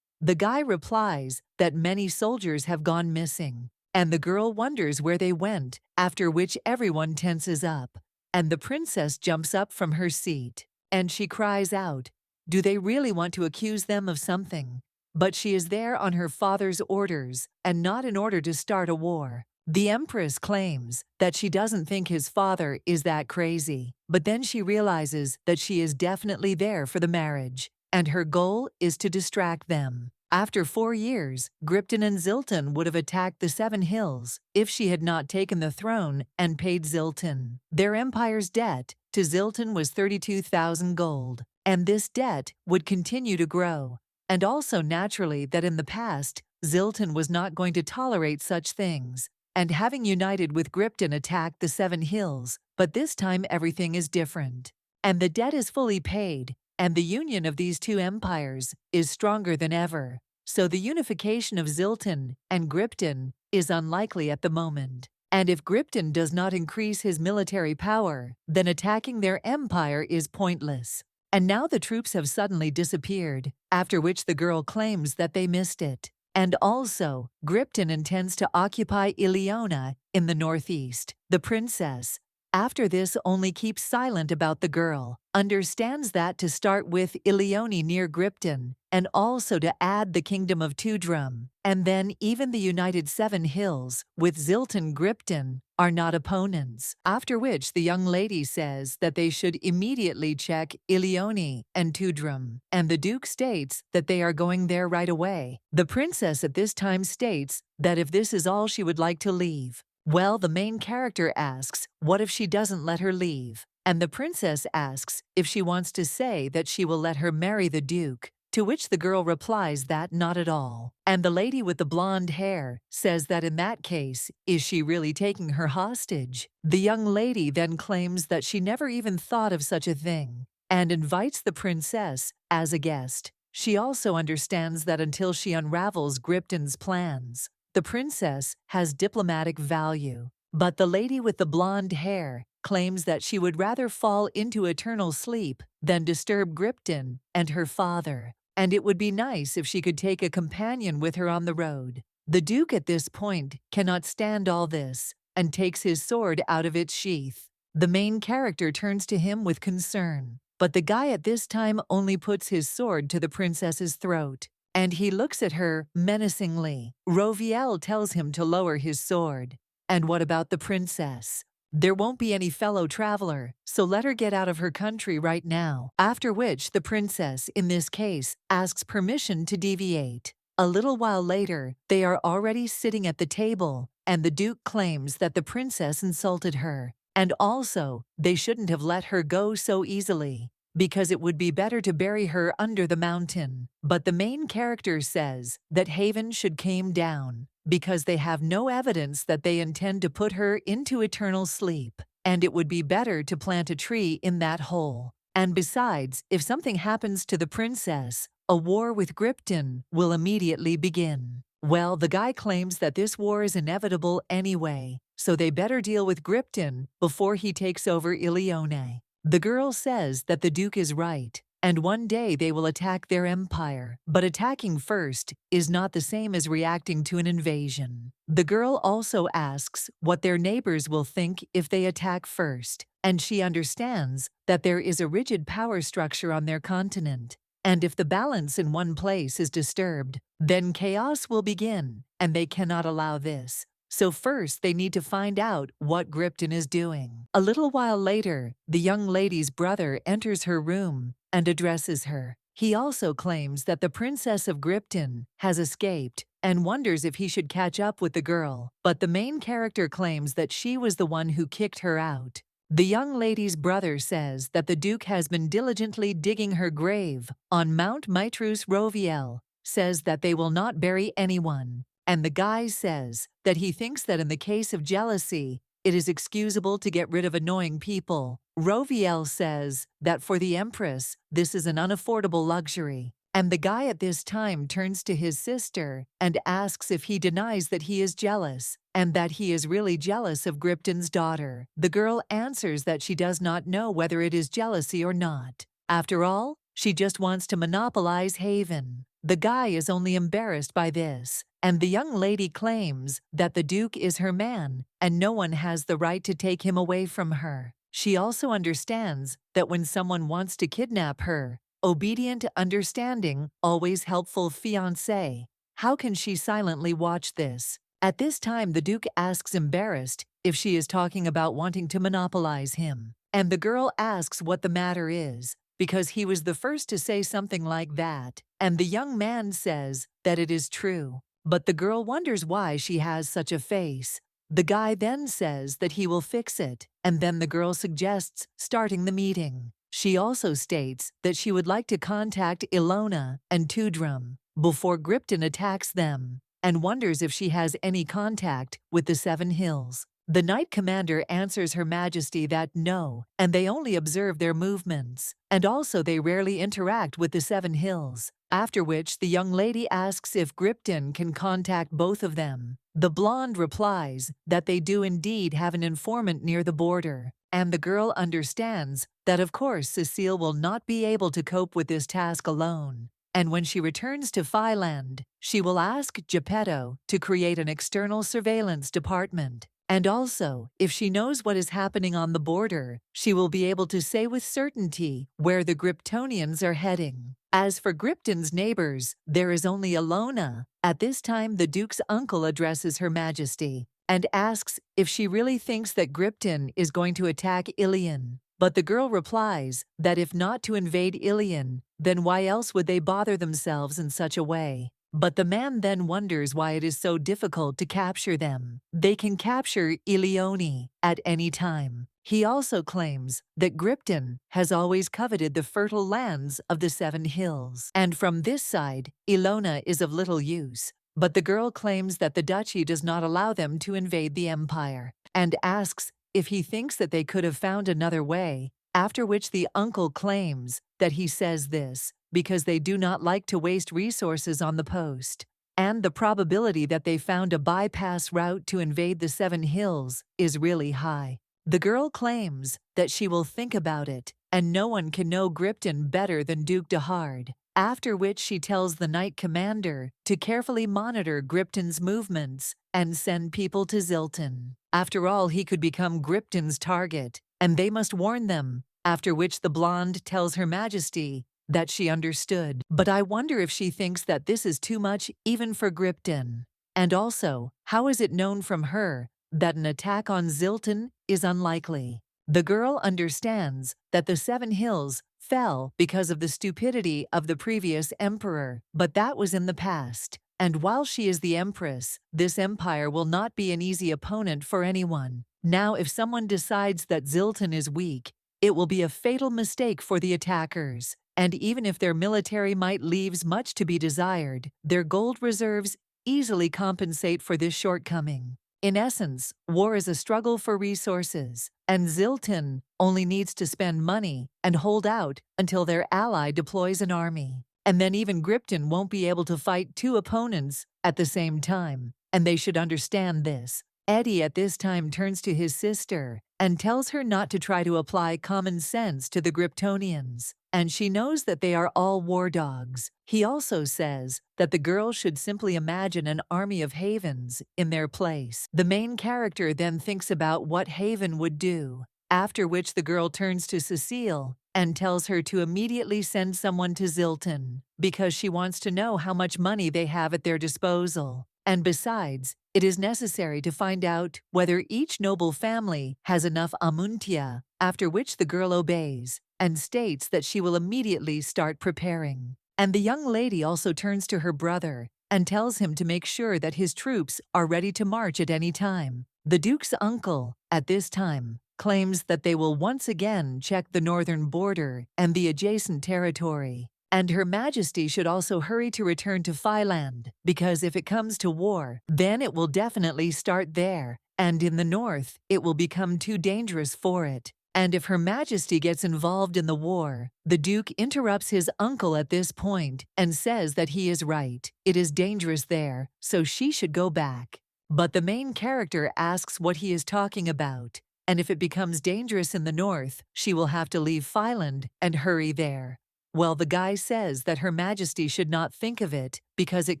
The guy replies that many soldiers have gone missing, and the girl wonders where they went, after which everyone tenses up. And the princess jumps up from her seat, and she cries out, do they really want to accuse them of something? But she is there on her father's orders, and not in order to start a war. The Empress claims that she doesn't think his father is that crazy, but then she realizes that she is definitely there for the marriage, and her goal is to distract them. After 4 years, Gripton and Zilton would have attacked the Seven Hills if she had not taken the throne and paid Zilton. Their empire's debt to Zilton was 32,000 gold, and this debt would continue to grow. And also naturally that in the past, Zilton was not going to tolerate such things, and having united with Gripton attacked the Seven Hills, but this time everything is different. And the debt is fully paid, and the union of these two empires is stronger than ever. So the unification of Zilton and Gripton is unlikely at the moment. And if Gripton does not increase his military power, then attacking their empire is pointless. And now the troops have suddenly disappeared, after which the girl claims that they missed it. And also, Gripton intends to occupy Ileona in the northeast. The princess, after this, only keeps silent about the girl, understands that to start with Ileoni near Gripton, and also to add the kingdom of Tudrum, and then even the united Seven Hills, with Zilton Gripton, are not opponents. After which the young lady says that they should immediately check Ileoni and Tudrum, and the Duke states that they are going there right away. The princess at this time states that if this is all she would like to leave. Well, the main character asks, what if she doesn't let her leave? And the princess asks if she wants to say that she will let her marry the Duke, to which the girl replies that not at all. And the lady with the blonde hair says that in that case, is she really taking her hostage? The young lady then claims that she never even thought of such a thing, and invites the princess as a guest. She also understands that until she unravels Gripton's plans, the princess has diplomatic value, but the lady with the blonde hair claims that she would rather fall into eternal sleep than disturb Gripton and her father, and it would be nice if she could take a companion with her on the road. The Duke at this point cannot stand all this and takes his sword out of its sheath. The main character turns to him with concern, but the guy at this time only puts his sword to the princess's throat, and he looks at her menacingly. Roviel tells him to lower his sword. And what about the princess? There won't be any fellow traveler, so let her get out of her country right now. After which the princess, in this case, asks permission to deviate. A little while later, they are already sitting at the table, and the Duke claims that the princess insulted her. And also, they shouldn't have let her go so easily, because it would be better to bury her under the mountain. But the main character says that Haven should calm down, because they have no evidence that they intend to put her into eternal sleep, and it would be better to plant a tree in that hole. And besides, if something happens to the princess, a war with Gripton will immediately begin. Well, the guy claims that this war is inevitable anyway, so they better deal with Gripton before he takes over Ileone. The girl says that the Duke is right, and one day they will attack their empire. But attacking first is not the same as reacting to an invasion. The girl also asks what their neighbors will think if they attack first, and she understands that there is a rigid power structure on their continent, and if the balance in one place is disturbed, then chaos will begin, and they cannot allow this. So first they need to find out what Gripton is doing. A little while later, the young lady's brother enters her room and addresses her. He also claims that the princess of Gripton has escaped and wonders if he should catch up with the girl, but the main character claims that she was the one who kicked her out. The young lady's brother says that the Duke has been diligently digging her grave on Mount Mitrus Roviel, says that they will not bury anyone. And the guy says that he thinks that in the case of jealousy, it is excusable to get rid of annoying people. Roviel says that for the Empress, this is an unaffordable luxury. And the guy at this time turns to his sister and asks if he denies that he is jealous, and that he is really jealous of Gripton's daughter. The girl answers that she does not know whether it is jealousy or not. After all, she just wants to monopolize Haven. The guy is only embarrassed by this, and the young lady claims that the Duke is her man, and no one has the right to take him away from her. She also understands that when someone wants to kidnap her, obedient, understanding, always helpful fiancé, how can she silently watch this? At this time, the Duke asks, embarrassed, if she is talking about wanting to monopolize him. And the girl asks what the matter is, because he was the first to say something like that, and the young man says that it is true. But the girl wonders why she has such a face. The guy then says that he will fix it, and then the girl suggests starting the meeting. She also states that she would like to contact Ilona and Tudrum before Gripton attacks them, and wonders if she has any contact with the Seven Hills. The Knight Commander answers Her Majesty that no, and they only observe their movements, and also they rarely interact with the Seven Hills. After which the young lady asks if Gripton can contact both of them. The blonde replies that they do indeed have an informant near the border, and the girl understands that of course Cecile will not be able to cope with this task alone. And when she returns to Philand, she will ask Geppetto to create an external surveillance department. And also, if she knows what is happening on the border, she will be able to say with certainty where the Griptonians are heading. As for Gripton's neighbors, there is only Ilona. At this time, the Duke's uncle addresses Her Majesty and asks if she really thinks that Gripton is going to attack Ilion. But the girl replies that if not to invade Ilion, then why else would they bother themselves in such a way? But the man then wonders why it is so difficult to capture them. They can capture Ilione at any time. He also claims that Gripton has always coveted the fertile lands of the Seven Hills. And from this side, Ilona is of little use. But the girl claims that the duchy does not allow them to invade the empire, and asks if he thinks that they could have found another way, after which the uncle claims that he says this because they do not like to waste resources on the post, and the probability that they found a bypass route to invade the Seven Hills is really high. The girl claims that she will think about it, and no one can know Gripton better than Duke de Hard, after which she tells the Knight Commander to carefully monitor Gripton's movements and send people to Zilton. After all, he could become Gripton's target, and they must warn them, after which the blonde tells Her Majesty that she understood. But I wonder if she thinks that this is too much even for Gripton. And also, how is it known from her that an attack on Zilton is unlikely? The girl understands that the Seven Hills fell because of the stupidity of the previous emperor, but that was in the past. And while she is the empress, this empire will not be an easy opponent for anyone. Now, if someone decides that Zilton is weak, it will be a fatal mistake for the attackers. And even if their military might leaves much to be desired, their gold reserves easily compensate for this shortcoming. In essence, war is a struggle for resources, and Zilton only needs to spend money and hold out until their ally deploys an army. And then even Gripton won't be able to fight two opponents at the same time, and they should understand this. Eddie at this time turns to his sister and tells her not to try to apply common sense to the Griptonians, and she knows that they are all war dogs. He also says that the girl should simply imagine an army of Havens in their place. The main character then thinks about what Haven would do, after which the girl turns to Cecile and tells her to immediately send someone to Zilton, because she wants to know how much money they have at their disposal. And besides, it is necessary to find out whether each noble family has enough amuntia, after which the girl obeys and states that she will immediately start preparing. And the young lady also turns to her brother and tells him to make sure that his troops are ready to march at any time. The Duke's uncle, at this time, claims that they will once again check the northern border and the adjacent territory. And Her Majesty should also hurry to return to Philand, because if it comes to war, then it will definitely start there, and in the north, it will become too dangerous for it. And if Her Majesty gets involved in the war, the Duke interrupts his uncle at this point and says that he is right. It is dangerous there, so she should go back. But the main character asks what he is talking about, and if it becomes dangerous in the north, she will have to leave Philand and hurry there. Well, the guy says that Her Majesty should not think of it because it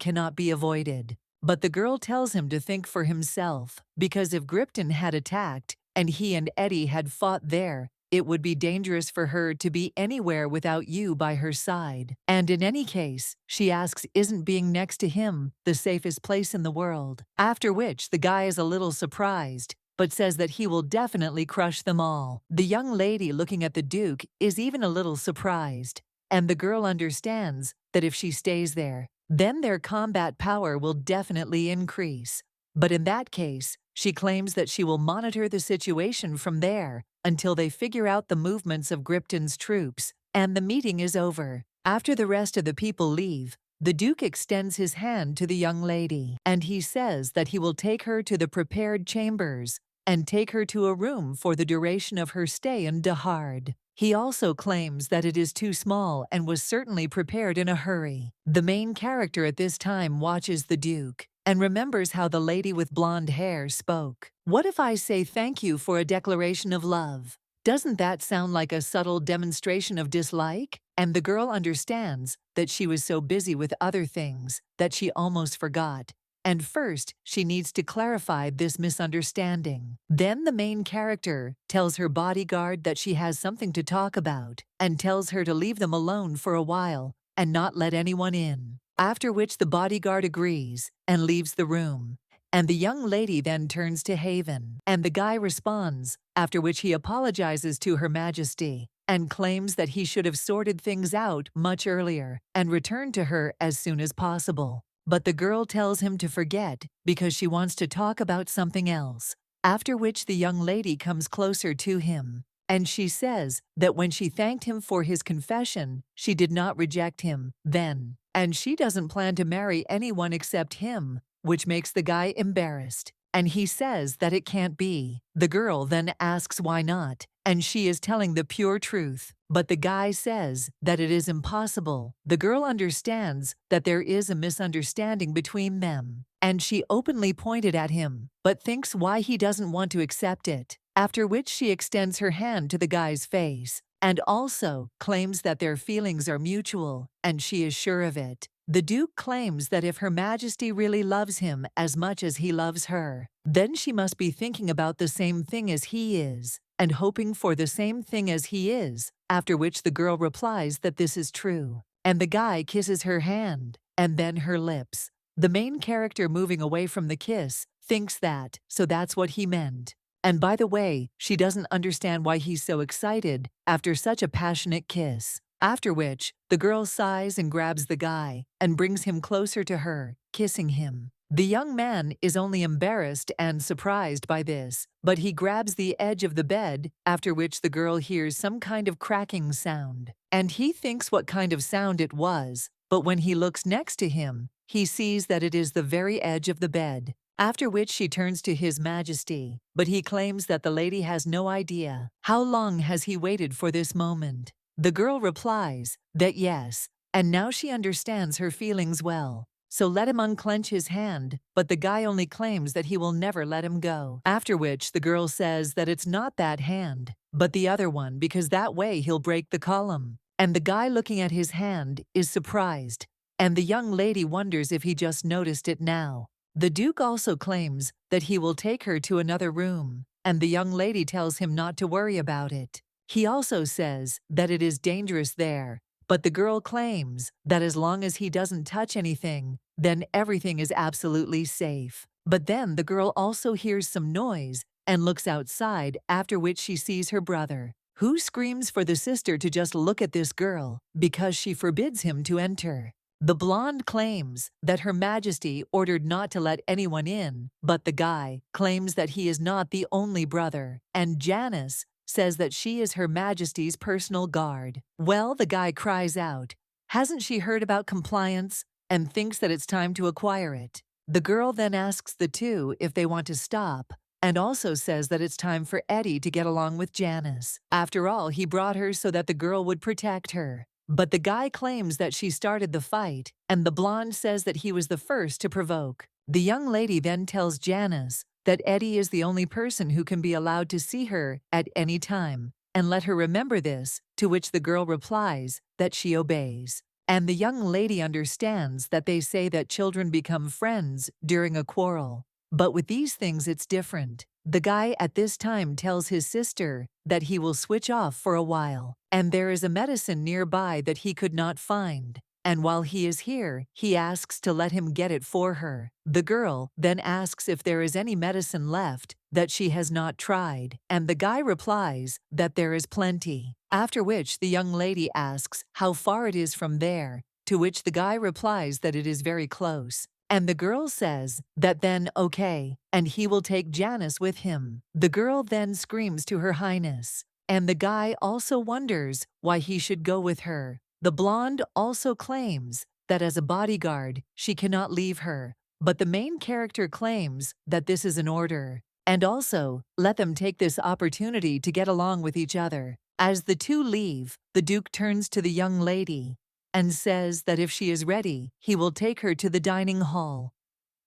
cannot be avoided. But the girl tells him to think for himself, because if Gripton had attacked and he and Eddie had fought there, it would be dangerous for her to be anywhere without you by her side. And in any case, she asks, isn't being next to him the safest place in the world? After which the guy is a little surprised, but says that he will definitely crush them all. The young lady looking at the Duke is even a little surprised, and the girl understands that if she stays there, then their combat power will definitely increase. But in that case, she claims that she will monitor the situation from there until they figure out the movements of Gripton's troops, and the meeting is over. After the rest of the people leave, The Duke extends his hand to the young lady, and he says that he will take her to the prepared chambers and take her to a room for the duration of her stay in Dahard. He also claims that it is too small and was certainly prepared in a hurry. The main character at this time watches the Duke and remembers how the lady with blonde hair spoke. "What if I say thank you for a declaration of love? Doesn't that sound like a subtle demonstration of dislike?" And the girl understands that she was so busy with other things that she almost forgot. And first, she needs to clarify this misunderstanding. Then the main character tells her bodyguard that she has something to talk about and tells her to leave them alone for a while and not let anyone in. After which the bodyguard agrees and leaves the room. And the young lady then turns to Haven, and the guy responds, after which he apologizes to Her Majesty and claims that he should have sorted things out much earlier and returned to her as soon as possible. But the girl tells him to forget because she wants to talk about something else, after which the young lady comes closer to him, and she says that when she thanked him for his confession, she did not reject him then, and she doesn't plan to marry anyone except him, which makes the guy embarrassed, and he says that it can't be. The girl then asks why not, and she is telling the pure truth. But the guy says that it is impossible. The girl understands that there is a misunderstanding between them, and she openly pointed at him, but thinks why he doesn't want to accept it. After which she extends her hand to the guy's face, and also claims that their feelings are mutual, and she is sure of it. The Duke claims that if Her Majesty really loves him as much as he loves her, then she must be thinking about the same thing as he is, and hoping for the same thing as he is, after which the girl replies that this is true. And the guy kisses her hand, and then her lips. The main character, moving away from the kiss, thinks that, so that's what he meant. And by the way, she doesn't understand why he's so excited after such a passionate kiss. After which, the girl sighs and grabs the guy and brings him closer to her, kissing him. The young man is only embarrassed and surprised by this, but he grabs the edge of the bed, after which the girl hears some kind of cracking sound. And he thinks what kind of sound it was, but when he looks next to him, he sees that it is the very edge of the bed. After which she turns to His Majesty, but he claims that the lady has no idea. How long has he waited for this moment? The girl replies that yes, and now she understands her feelings well. So let him unclench his hand, but the guy only claims that he will never let him go. After which the girl says that it's not that hand, but the other one, because that way he'll break the column. And the guy, looking at his hand, is surprised, and the young lady wonders if he just noticed it now. The Duke also claims that he will take her to another room, and the young lady tells him not to worry about it. He also says that it is dangerous there, but the girl claims that as long as he doesn't touch anything, then everything is absolutely safe. But then the girl also hears some noise and looks outside, after which she sees her brother, who screams for the sister to just look at this girl because she forbids him to enter. The blonde claims that Her Majesty ordered not to let anyone in, but the guy claims that he is not the only brother, and Janice says that she is Her Majesty's personal guard. Well, the guy cries out, hasn't she heard about compliance, and thinks that it's time to acquire it. The girl then asks the two if they want to stop, and also says that it's time for Eddie to get along with Janice. After all, he brought her so that the girl would protect her. But the guy claims that she started the fight, and the blonde says that he was the first to provoke. The young lady then tells Janice that Eddie is the only person who can be allowed to see her at any time, and let her remember this, to which the girl replies that she obeys. And the young lady understands that they say that children become friends during a quarrel. But with these things it's different. The guy at this time tells his sister that he will switch off for a while, and there is a medicine nearby that he could not find. And while he is here, he asks to let him get it for her. The girl then asks if there is any medicine left that she has not tried, and the guy replies that there is plenty. After which the young lady asks how far it is from there, to which the guy replies that it is very close. And the girl says that then okay, and he will take Janice with him. The girl then screams to Her Highness, and the guy also wonders why he should go with her. The blonde also claims that as a bodyguard, she cannot leave her, but the main character claims that this is an order, and also let them take this opportunity to get along with each other. As the two leave, the Duke turns to the young lady and says that if she is ready, he will take her to the dining hall.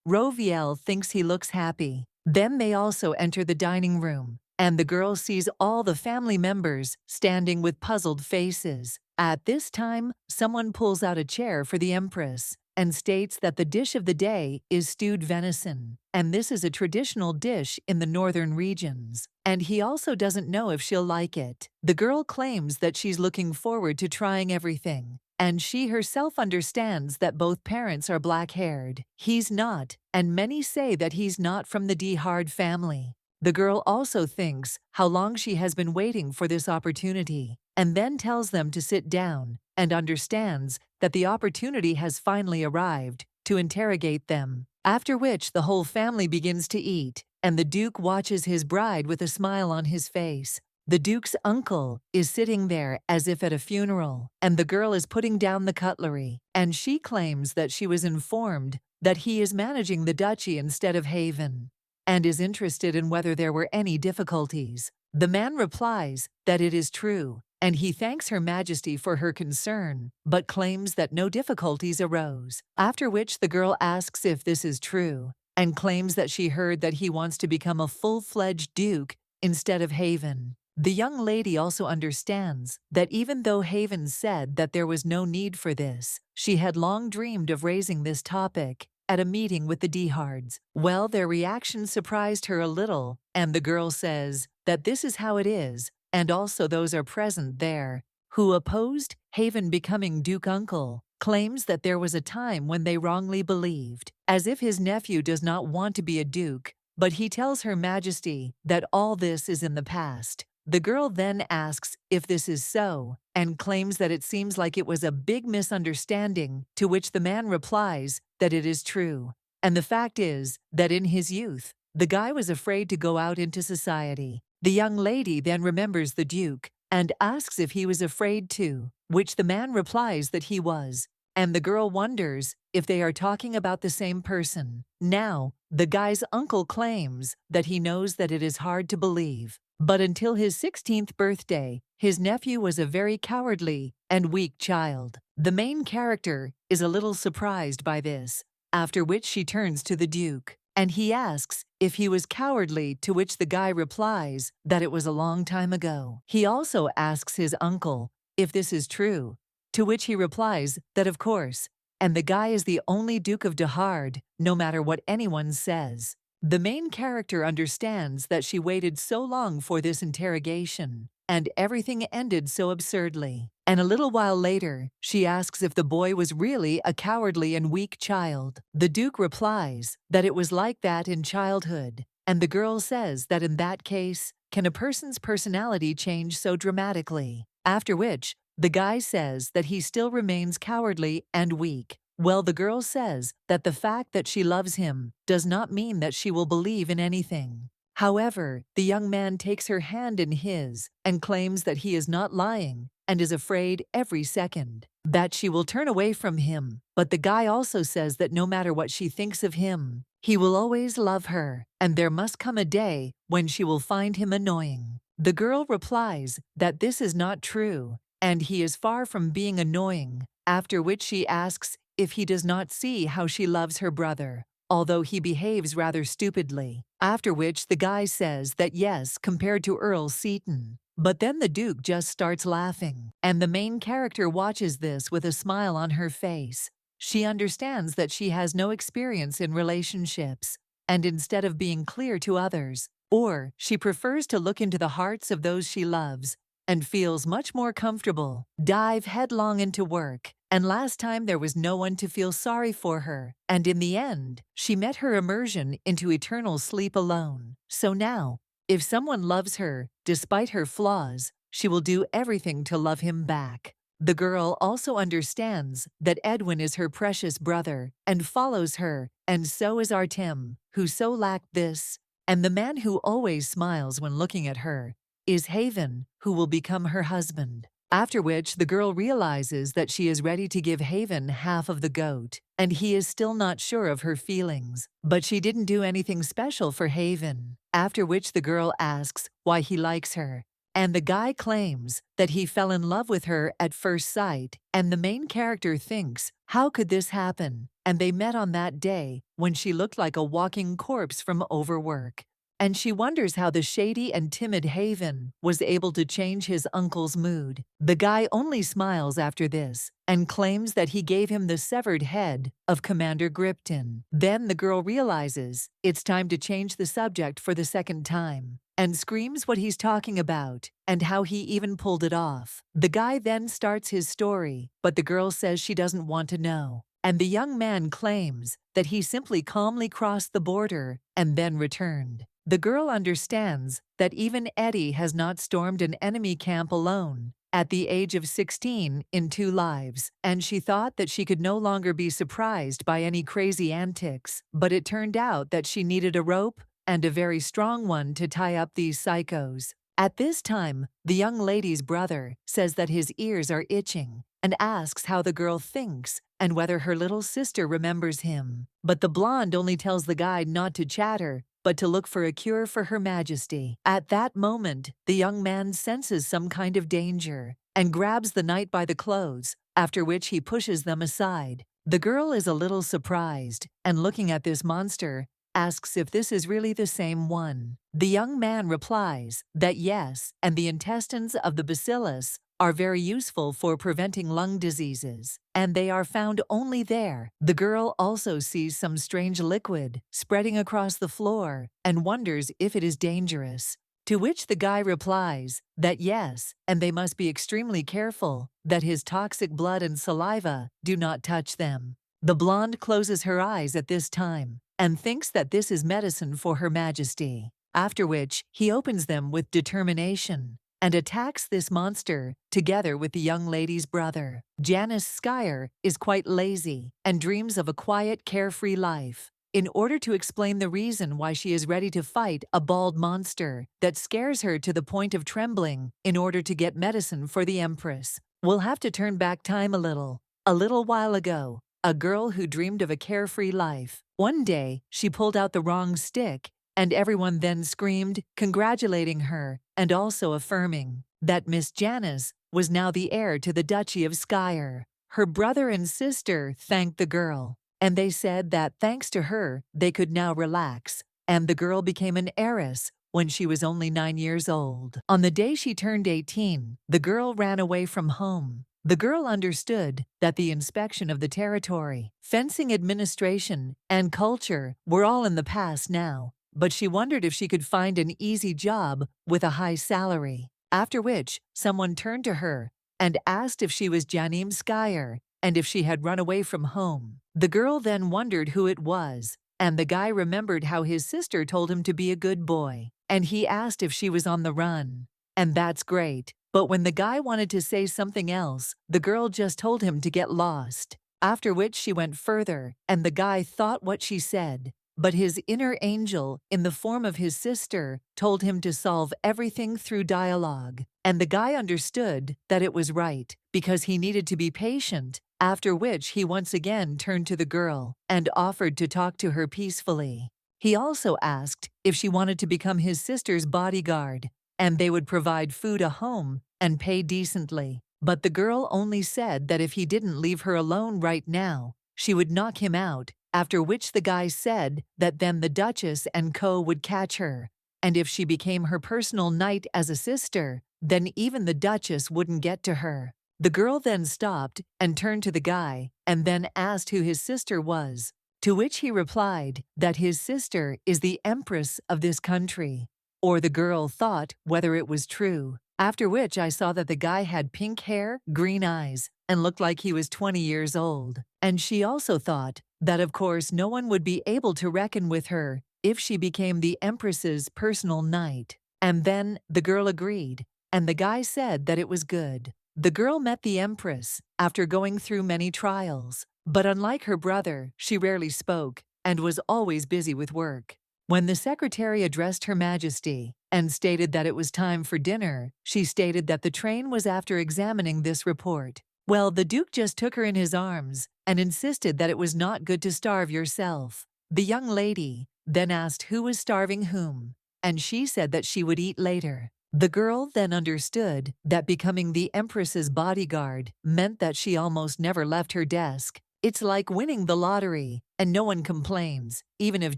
Roviel thinks he looks happy. Then they also enter the dining room, and the girl sees all the family members standing with puzzled faces. At this time, someone pulls out a chair for the Empress and states that the dish of the day is stewed venison, and this is a traditional dish in the northern regions. And he also doesn't know if she'll like it. The girl claims that she's looking forward to trying everything, and she herself understands that both parents are black-haired. He's not, and many say that he's not from the Dehard family. The girl also thinks how long she has been waiting for this opportunity, and then tells them to sit down, and understands that the opportunity has finally arrived to interrogate them. After which the whole family begins to eat, and the Duke watches his bride with a smile on his face. The Duke's uncle is sitting there as if at a funeral, and the girl is putting down the cutlery, and she claims that she was informed that he is managing the duchy instead of Haven, and is interested in whether there were any difficulties. The man replies that it is true, and he thanks Her Majesty for her concern, but claims that no difficulties arose. After which the girl asks if this is true, and claims that she heard that he wants to become a full-fledged duke instead of Haven. The young lady also understands that even though Haven said that there was no need for this, she had long dreamed of raising this topic at a meeting with the Dehards. Well, their reaction surprised her a little, and the girl says that this is how it is, and also those are present there who opposed Haven becoming Duke Uncle, claims that there was a time when they wrongly believed, as if his nephew does not want to be a duke, but he tells Her Majesty that all this is in the past. The girl then asks if this is so, and claims that it seems like it was a big misunderstanding, to which the man replies that it is true. And the fact is that in his youth, the guy was afraid to go out into society. The young lady then remembers the Duke and asks if he was afraid too, which the man replies that he was. And the girl wonders if they are talking about the same person. Now, the guy's uncle claims that he knows that it is hard to believe, but until his 16th birthday, his nephew was a very cowardly and weak child. The main character is a little surprised by this, after which she turns to the Duke, and he asks if he was cowardly, to which the guy replies that it was a long time ago. He also asks his uncle if this is true, to which he replies that of course, and the guy is the only Duke of Dehard, no matter what anyone says. The main character understands that she waited so long for this interrogation, and everything ended so absurdly. And a little while later, she asks if the boy was really a cowardly and weak child. The Duke replies that it was like that in childhood, and the girl says that in that case, can a person's personality change so dramatically? After which, the guy says that he still remains cowardly and weak. Well, the girl says that the fact that she loves him does not mean that she will believe in anything. However, the young man takes her hand in his and claims that he is not lying and is afraid every second that she will turn away from him. But the guy also says that no matter what she thinks of him, he will always love her, and there must come a day when she will find him annoying. The girl replies that this is not true, and he is far from being annoying, after which she asks if he does not see how she loves her brother, although he behaves rather stupidly. After which the guy says that yes, compared to Earl Seaton. But then the Duke just starts laughing, and the main character watches this with a smile on her face. She understands that she has no experience in relationships, and instead of being clear to others, or she prefers to look into the hearts of those she loves, and feels much more comfortable, dive headlong into work. And last time there was no one to feel sorry for her, and in the end, she met her immersion into eternal sleep alone. So now, if someone loves her, despite her flaws, she will do everything to love him back. The girl also understands that Edwin is her precious brother, and follows her, and so is Artem, who so lacked this, and the man who always smiles when looking at her is Haven, who will become her husband. After which the girl realizes that she is ready to give Haven half of the goat, and he is still not sure of her feelings. But she didn't do anything special for Haven. After which the girl asks why he likes her. And the guy claims that he fell in love with her at first sight, and the main character thinks, how could this happen? And they met on that day when she looked like a walking corpse from overwork. And she wonders how the shady and timid Haven was able to change his uncle's mood. The guy only smiles after this and claims that he gave him the severed head of Commander Gripton. Then the girl realizes it's time to change the subject for the second time and screams what he's talking about and how he even pulled it off. The guy then starts his story, but the girl says she doesn't want to know. And the young man claims that he simply calmly crossed the border and then returned. The girl understands that even Eddie has not stormed an enemy camp alone at the age of 16 in 2 lives, and she thought that she could no longer be surprised by any crazy antics, but it turned out that she needed a rope and a very strong one to tie up these psychos. At this time, the young lady's brother says that his ears are itching and asks how the girl thinks and whether her little sister remembers him. But the blonde only tells the guy not to chatter, but to look for a cure for Her Majesty. At that moment, the young man senses some kind of danger and grabs the knight by the clothes, after which he pushes them aside. The girl is a little surprised and, looking at this monster, asks if this is really the same one. The young man replies that yes, and the intestines of the bacillus are very useful for preventing lung diseases, and they are found only there. The girl also sees some strange liquid spreading across the floor and wonders if it is dangerous. To which the guy replies that yes, and they must be extremely careful that his toxic blood and saliva do not touch them. The blonde closes her eyes at this time and thinks that this is medicine for Her Majesty, after which he opens them with determination and attacks this monster together with the young lady's brother. Janice Skyer is quite lazy and dreams of a quiet, carefree life. In order to explain the reason why she is ready to fight a bald monster that scares her to the point of trembling in order to get medicine for the Empress, we'll have to turn back time a little. A little while ago, a girl who dreamed of a carefree life. One day, she pulled out the wrong stick, and everyone then screamed, congratulating her, and also affirming that Miss Janice was now the heir to the Duchy of Skyer. Her brother and sister thanked the girl, and they said that thanks to her, they could now relax, and the girl became an heiress when she was only 9 years old. On the day she turned 18, the girl ran away from home. The girl understood that the inspection of the territory, fencing administration, and culture were all in the past now, but she wondered if she could find an easy job with a high salary. After which, someone turned to her and asked if she was Janine Skyer and if she had run away from home. The girl then wondered who it was, and the guy remembered how his sister told him to be a good boy, and he asked if she was on the run. And that's great. But when the guy wanted to say something else, the girl just told him to get lost. After which she went further, and the guy thought what she said. But his inner angel, in the form of his sister, told him to solve everything through dialogue. And the guy understood that it was right, because he needed to be patient, after which he once again turned to the girl and offered to talk to her peacefully. He also asked if she wanted to become his sister's bodyguard, and they would provide food, a home, and pay decently. But the girl only said that if he didn't leave her alone right now, she would knock him out, after which the guy said that then the Duchess and co. would catch her, and if she became her personal knight as a sister, then even the Duchess wouldn't get to her. The girl then stopped and turned to the guy and then asked who his sister was, to which he replied that his sister is the Empress of this country. Or the girl thought whether it was true, after which I saw that the guy had pink hair, green eyes, and looked like he was 20 years old. And she also thought that of course no one would be able to reckon with her if she became the Empress's personal knight. And then the girl agreed, and the guy said that it was good. The girl met the Empress after going through many trials, but unlike her brother, she rarely spoke and was always busy with work. When the secretary addressed Her Majesty, and stated that it was time for dinner, she stated that the train was after examining this report. Well, the Duke just took her in his arms and insisted that it was not good to starve yourself. The young lady then asked who was starving whom, and she said that she would eat later. The girl then understood that becoming the Empress's bodyguard meant that she almost never left her desk. It's like winning the lottery, and no one complains, even if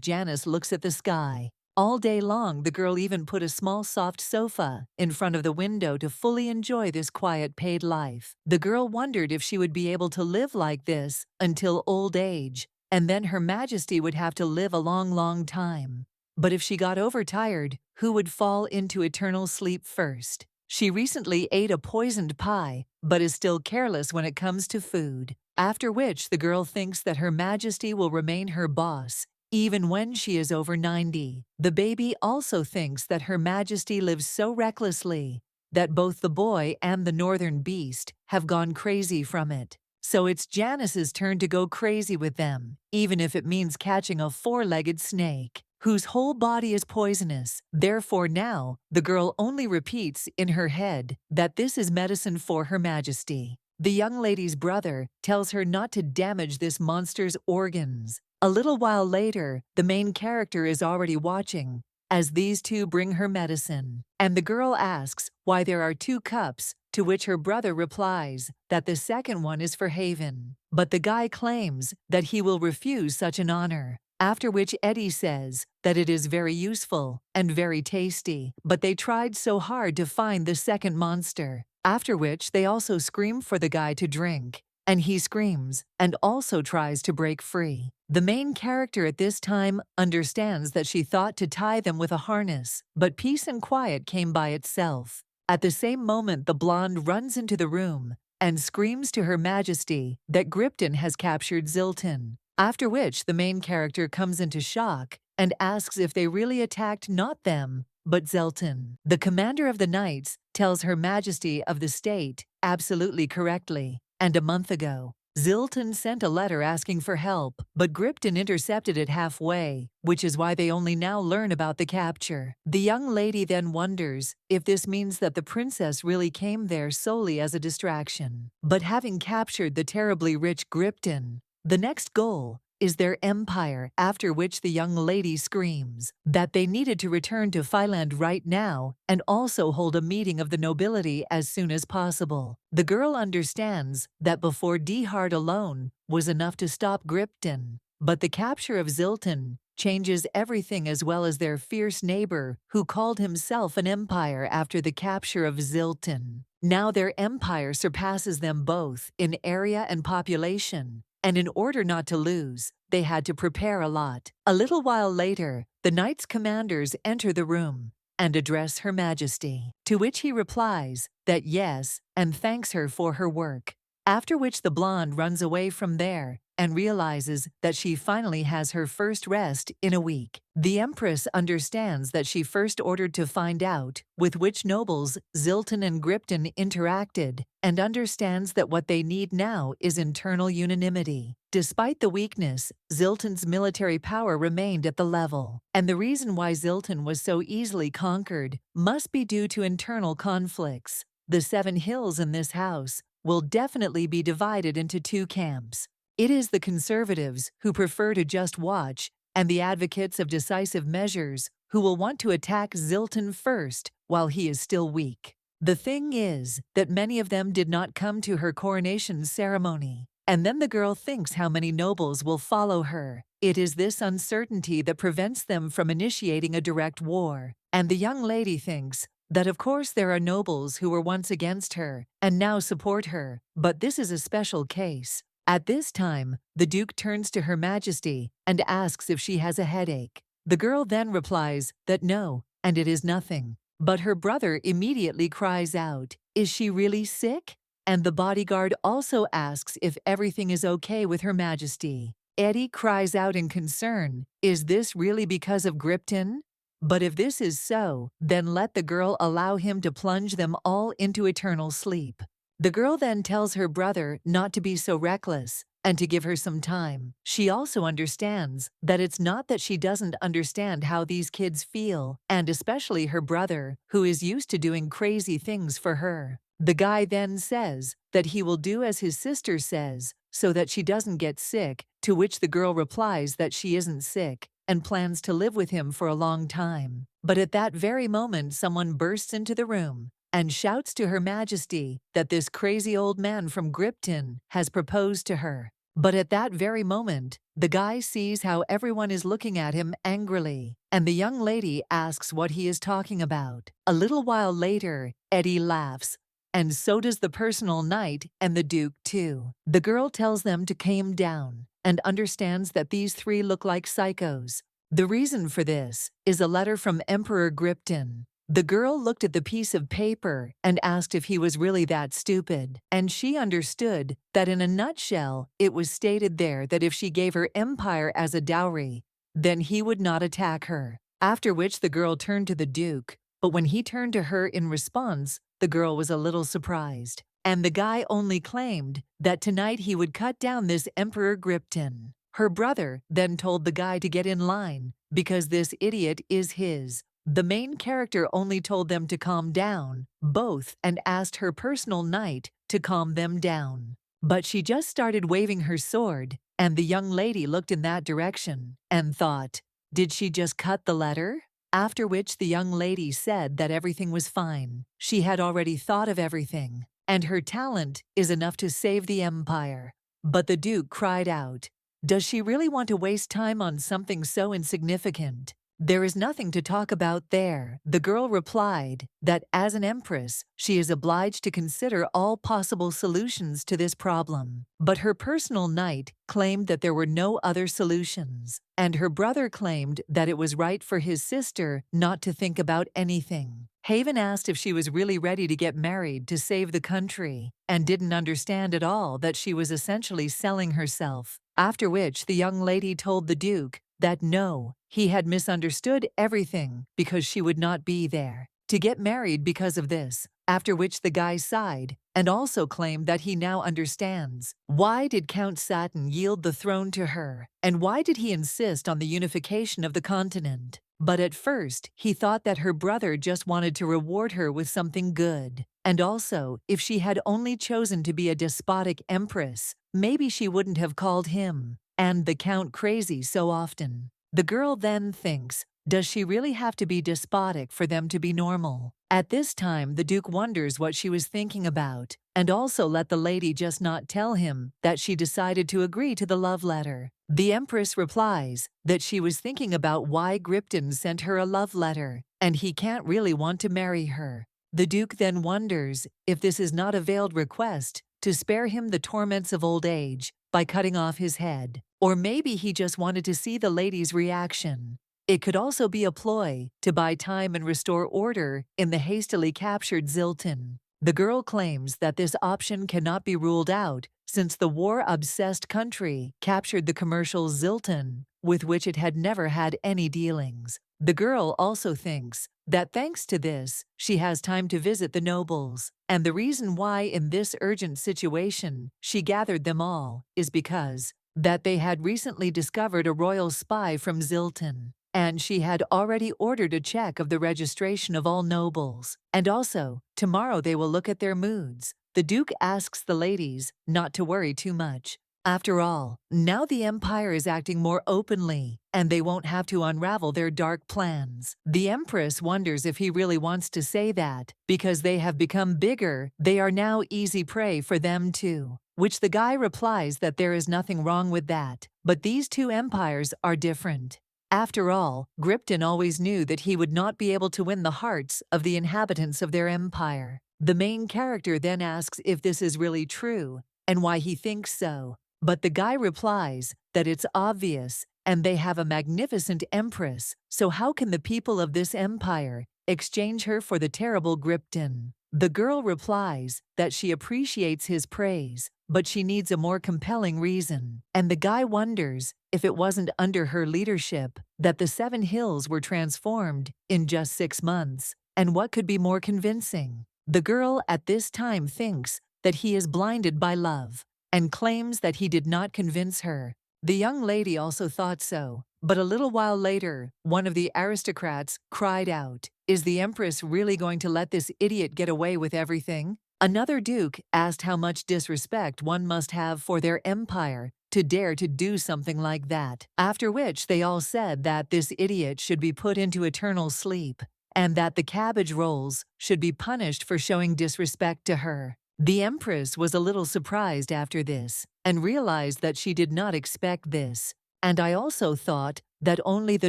Janice looks at the sky. All day long, the girl even put a small soft sofa in front of the window to fully enjoy this quiet paid life. The girl wondered if she would be able to live like this until old age, and then Her Majesty would have to live a long, long time. But if she got overtired, who would fall into eternal sleep first? She recently ate a poisoned pie, but is still careless when it comes to food. After which, the girl thinks that Her Majesty will remain her boss, even when she is over 90. The baby also thinks that Her Majesty lives so recklessly that both the boy and the northern beast have gone crazy from it. So it's Janice's turn to go crazy with them, even if it means catching a four-legged snake, whose whole body is poisonous. Therefore now, the girl only repeats in her head that this is medicine for Her Majesty. The young lady's brother tells her not to damage this monster's organs. A little while later, the main character is already watching as these two bring her medicine, and the girl asks why there are 2 cups, to which her brother replies that the second one is for Haven. But the guy claims that he will refuse such an honor, after which Eddie says that it is very useful and very tasty, but they tried so hard to find the second monster. After which they also scream for the guy to drink, and he screams and also tries to break free. The main character at this time understands that she thought to tie them with a harness, but peace and quiet came by itself. At the same moment, the blonde runs into the room and screams to Her Majesty that Gripton has captured Zilton, after which the main character comes into shock and asks if they really attacked not them, but Zelton. The commander of the knights tells Her Majesty of the state absolutely correctly, and a month ago, Zilton sent a letter asking for help, but Gripton intercepted it halfway, which is why they only now learn about the capture. The young lady then wonders if this means that the princess really came there solely as a distraction. But having captured the terribly rich Gripton, the next goal is their empire, after which the young lady screams that they needed to return to Philand right now and also hold a meeting of the nobility as soon as possible. The girl understands that before Dehart alone was enough to stop Gripton, but the capture of Zilton changes everything, as well as their fierce neighbor who called himself an empire after the capture of Zilton. Now their empire surpasses them both in area and population, and in order not to lose, they had to prepare a lot. A little while later, the knights' commanders enter the room and address Her Majesty, to which he replies that yes, and thanks her for her work. After which the blonde runs away from there and realizes that she finally has her first rest in a week. The Empress understands that she first ordered to find out with which nobles Zilton and Gripton interacted, and understands that what they need now is internal unanimity. Despite the weakness, Zilton's military power remained at the level, and the reason why Zilton was so easily conquered must be due to internal conflicts. The 7 hills in this house will definitely be divided into 2 camps. It is the conservatives who prefer to just watch, and the advocates of decisive measures who will want to attack Zilton first while he is still weak. The thing is that many of them did not come to her coronation ceremony, and then the girl thinks how many nobles will follow her. It is this uncertainty that prevents them from initiating a direct war, and the young lady thinks that of course there are nobles who were once against her and now support her, but this is a special case. At this time, the Duke turns to Her Majesty and asks if she has a headache. The girl then replies that no, and it is nothing. But her brother immediately cries out, "Is she really sick?" And the bodyguard also asks if everything is okay with Her Majesty. Eddie cries out in concern, "Is this really because of Gripton?" But if this is so, then let the girl allow him to plunge them all into eternal sleep. The girl then tells her brother not to be so reckless, and to give her some time. She also understands that it's not that she doesn't understand how these kids feel, and especially her brother, who is used to doing crazy things for her. The guy then says that he will do as his sister says so that she doesn't get sick, to which the girl replies that she isn't sick and plans to live with him for a long time. But at that very moment, someone bursts into the room and shouts to Her Majesty that this crazy old man from Gripton has proposed to her. But at that very moment, the guy sees how everyone is looking at him angrily, and the young lady asks what he is talking about. A little while later, Eddie laughs, and so does the personal knight and the Duke too. The girl tells them to calm down and understands that these three look like psychos. The reason for this is a letter from Emperor Gripton. The girl looked at the piece of paper and asked if he was really that stupid, and she understood that in a nutshell it was stated there that if she gave her empire as a dowry, then he would not attack her. After which the girl turned to the Duke, but when he turned to her in response, the girl was a little surprised, and the guy only claimed that tonight he would cut down this Emperor Gripton. Her brother then told the guy to get in line because this idiot is his. The main character only told them to calm down, both, and asked her personal knight to calm them down. But she just started waving her sword, and the young lady looked in that direction and thought, did she just cut the letter? After which the young lady said that everything was fine. She had already thought of everything, and her talent is enough to save the empire. But the Duke cried out, does she really want to waste time on something so insignificant? There is nothing to talk about there. The girl replied that as an empress, she is obliged to consider all possible solutions to this problem. But her personal knight claimed that there were no other solutions, and her brother claimed that it was right for his sister not to think about anything. Haven asked if she was really ready to get married to save the country, and didn't understand at all that she was essentially selling herself. After which the young lady told the Duke that no, he had misunderstood everything because she would not be there to get married because of this, after which the guy sighed and also claimed that he now understands. Why did Count Satin yield the throne to her, and why did he insist on the unification of the continent? But at first, he thought that her brother just wanted to reward her with something good. And also, if she had only chosen to be a despotic empress, maybe she wouldn't have called him and the Count crazy so often. The girl then thinks, does she really have to be despotic for them to be normal? At this time, the Duke wonders what she was thinking about, and also let the lady just not tell him that she decided to agree to the love letter. The Empress replies that she was thinking about why Gripton sent her a love letter, and he can't really want to marry her. The Duke then wonders if this is not a veiled request to spare him the torments of old age by cutting off his head. Or maybe he just wanted to see the lady's reaction. It could also be a ploy to buy time and restore order in the hastily captured Zilton. The girl claims that this option cannot be ruled out since the war-obsessed country captured the commercial Zilton, with which it had never had any dealings. The girl also thinks that thanks to this, she has time to visit the nobles. And the reason why in this urgent situation she gathered them all is because that they had recently discovered a royal spy from Zilton, and she had already ordered a check of the registration of all nobles. And also, tomorrow they will look at their moods. The Duke asks the ladies not to worry too much. After all, now the Empire is acting more openly, and they won't have to unravel their dark plans. The Empress wonders if he really wants to say that, because they have become bigger, they are now easy prey for them too. Which the guy replies that there is nothing wrong with that, but these two empires are different. After all, Gripton always knew that he would not be able to win the hearts of the inhabitants of their empire. The main character then asks if this is really true, and why he thinks so. But the guy replies that it's obvious, and they have a magnificent empress, so how can the people of this empire exchange her for the terrible Gripton? The girl replies that she appreciates his praise, but she needs a more compelling reason. And the guy wonders if it wasn't under her leadership that the 7 hills were transformed in just 6 months, and what could be more convincing? The girl at this time thinks that he is blinded by love. and claims that he did not convince her. The young lady also thought so, but a little while later, one of the aristocrats cried out, "Is the Empress really going to let this idiot get away with everything?" Another duke asked how much disrespect one must have for their empire to dare to do something like that, after which they all said that this idiot should be put into eternal sleep, and that the cabbage rolls should be punished for showing disrespect to her. The Empress was a little surprised after this, and realized that she did not expect this, and I also thought that only the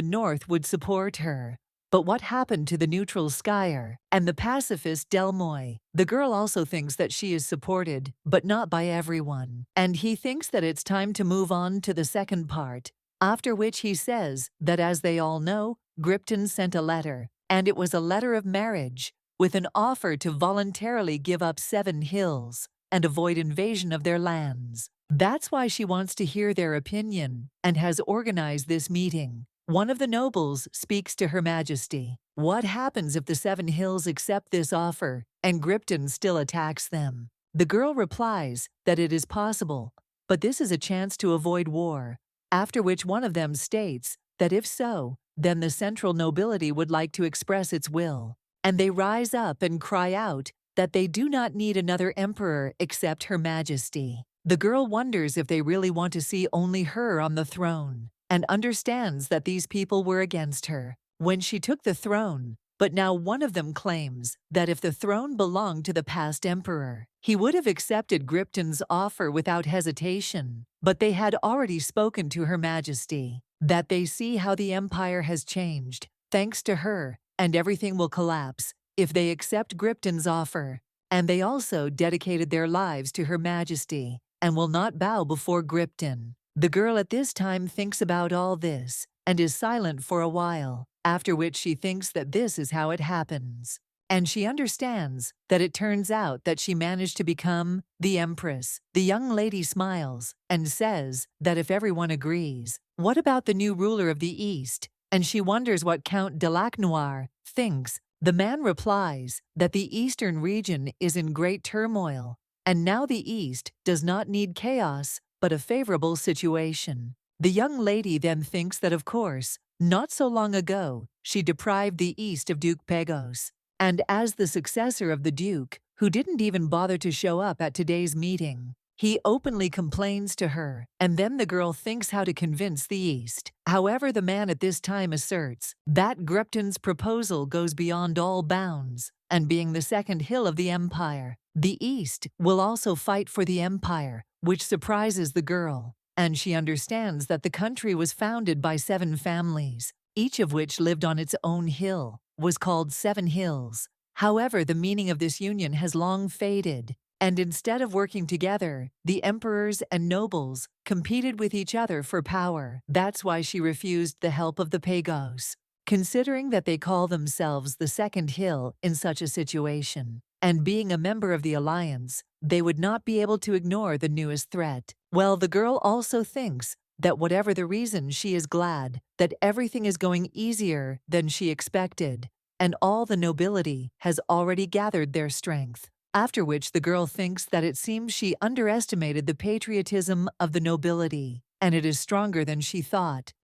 North would support her. But what happened to the neutral Skyer and the pacifist Delmoy? The girl also thinks that she is supported, but not by everyone, and he thinks that it's time to move on to the second part, after which he says that, as they all know, Gripton sent a letter, and it was a letter of marriage, with an offer to voluntarily give up 7 hills and avoid invasion of their lands. That's why she wants to hear their opinion and has organized this meeting. One of the nobles speaks to Her Majesty. What happens if the 7 hills accept this offer and Gripton still attacks them? The girl replies that it is possible, but this is a chance to avoid war, after which one of them states that if so, then the central nobility would like to express its will, and they rise up and cry out that they do not need another emperor except Her Majesty. The girl wonders if they really want to see only her on the throne, and understands that these people were against her when she took the throne, but now one of them claims that if the throne belonged to the past emperor, he would have accepted Gripton's offer without hesitation. But they had already spoken to Her Majesty that they see how the empire has changed, thanks to her, and everything will collapse if they accept Gripton's offer. And they also dedicated their lives to Her Majesty and will not bow before Gripton. The girl at this time thinks about all this and is silent for a while, after which she thinks that this is how it happens. And she understands that it turns out that she managed to become the Empress. The young lady smiles and says that if everyone agrees, what about the new ruler of the East? And she wonders what Count de Lacnoir thinks. The man replies that the eastern region is in great turmoil, and now the East does not need chaos, but a favorable situation. The young lady then thinks that, of course, not so long ago, she deprived the East of Duke Pegos, and as the successor of the Duke, who didn't even bother to show up at today's meeting, he openly complains to her, and then the girl thinks how to convince the East. However, the man at this time asserts that Gripton's proposal goes beyond all bounds, and being the second hill of the empire, the East will also fight for the empire, which surprises the girl, and she understands that the country was founded by 7 families, each of which lived on its own hill, was called 7 Hills. However, the meaning of this union has long faded, and instead of working together, the emperors and nobles competed with each other for power. That's why she refused the help of the Pagos, considering that they call themselves the second hill in such a situation. And being a member of the alliance, they would not be able to ignore the newest threat. Well, the girl also thinks that whatever the reason, she is glad that everything is going easier than she expected, and all the nobility has already gathered their strength. After which the girl thinks that it seems she underestimated the patriotism of the nobility, and it is stronger than she thought.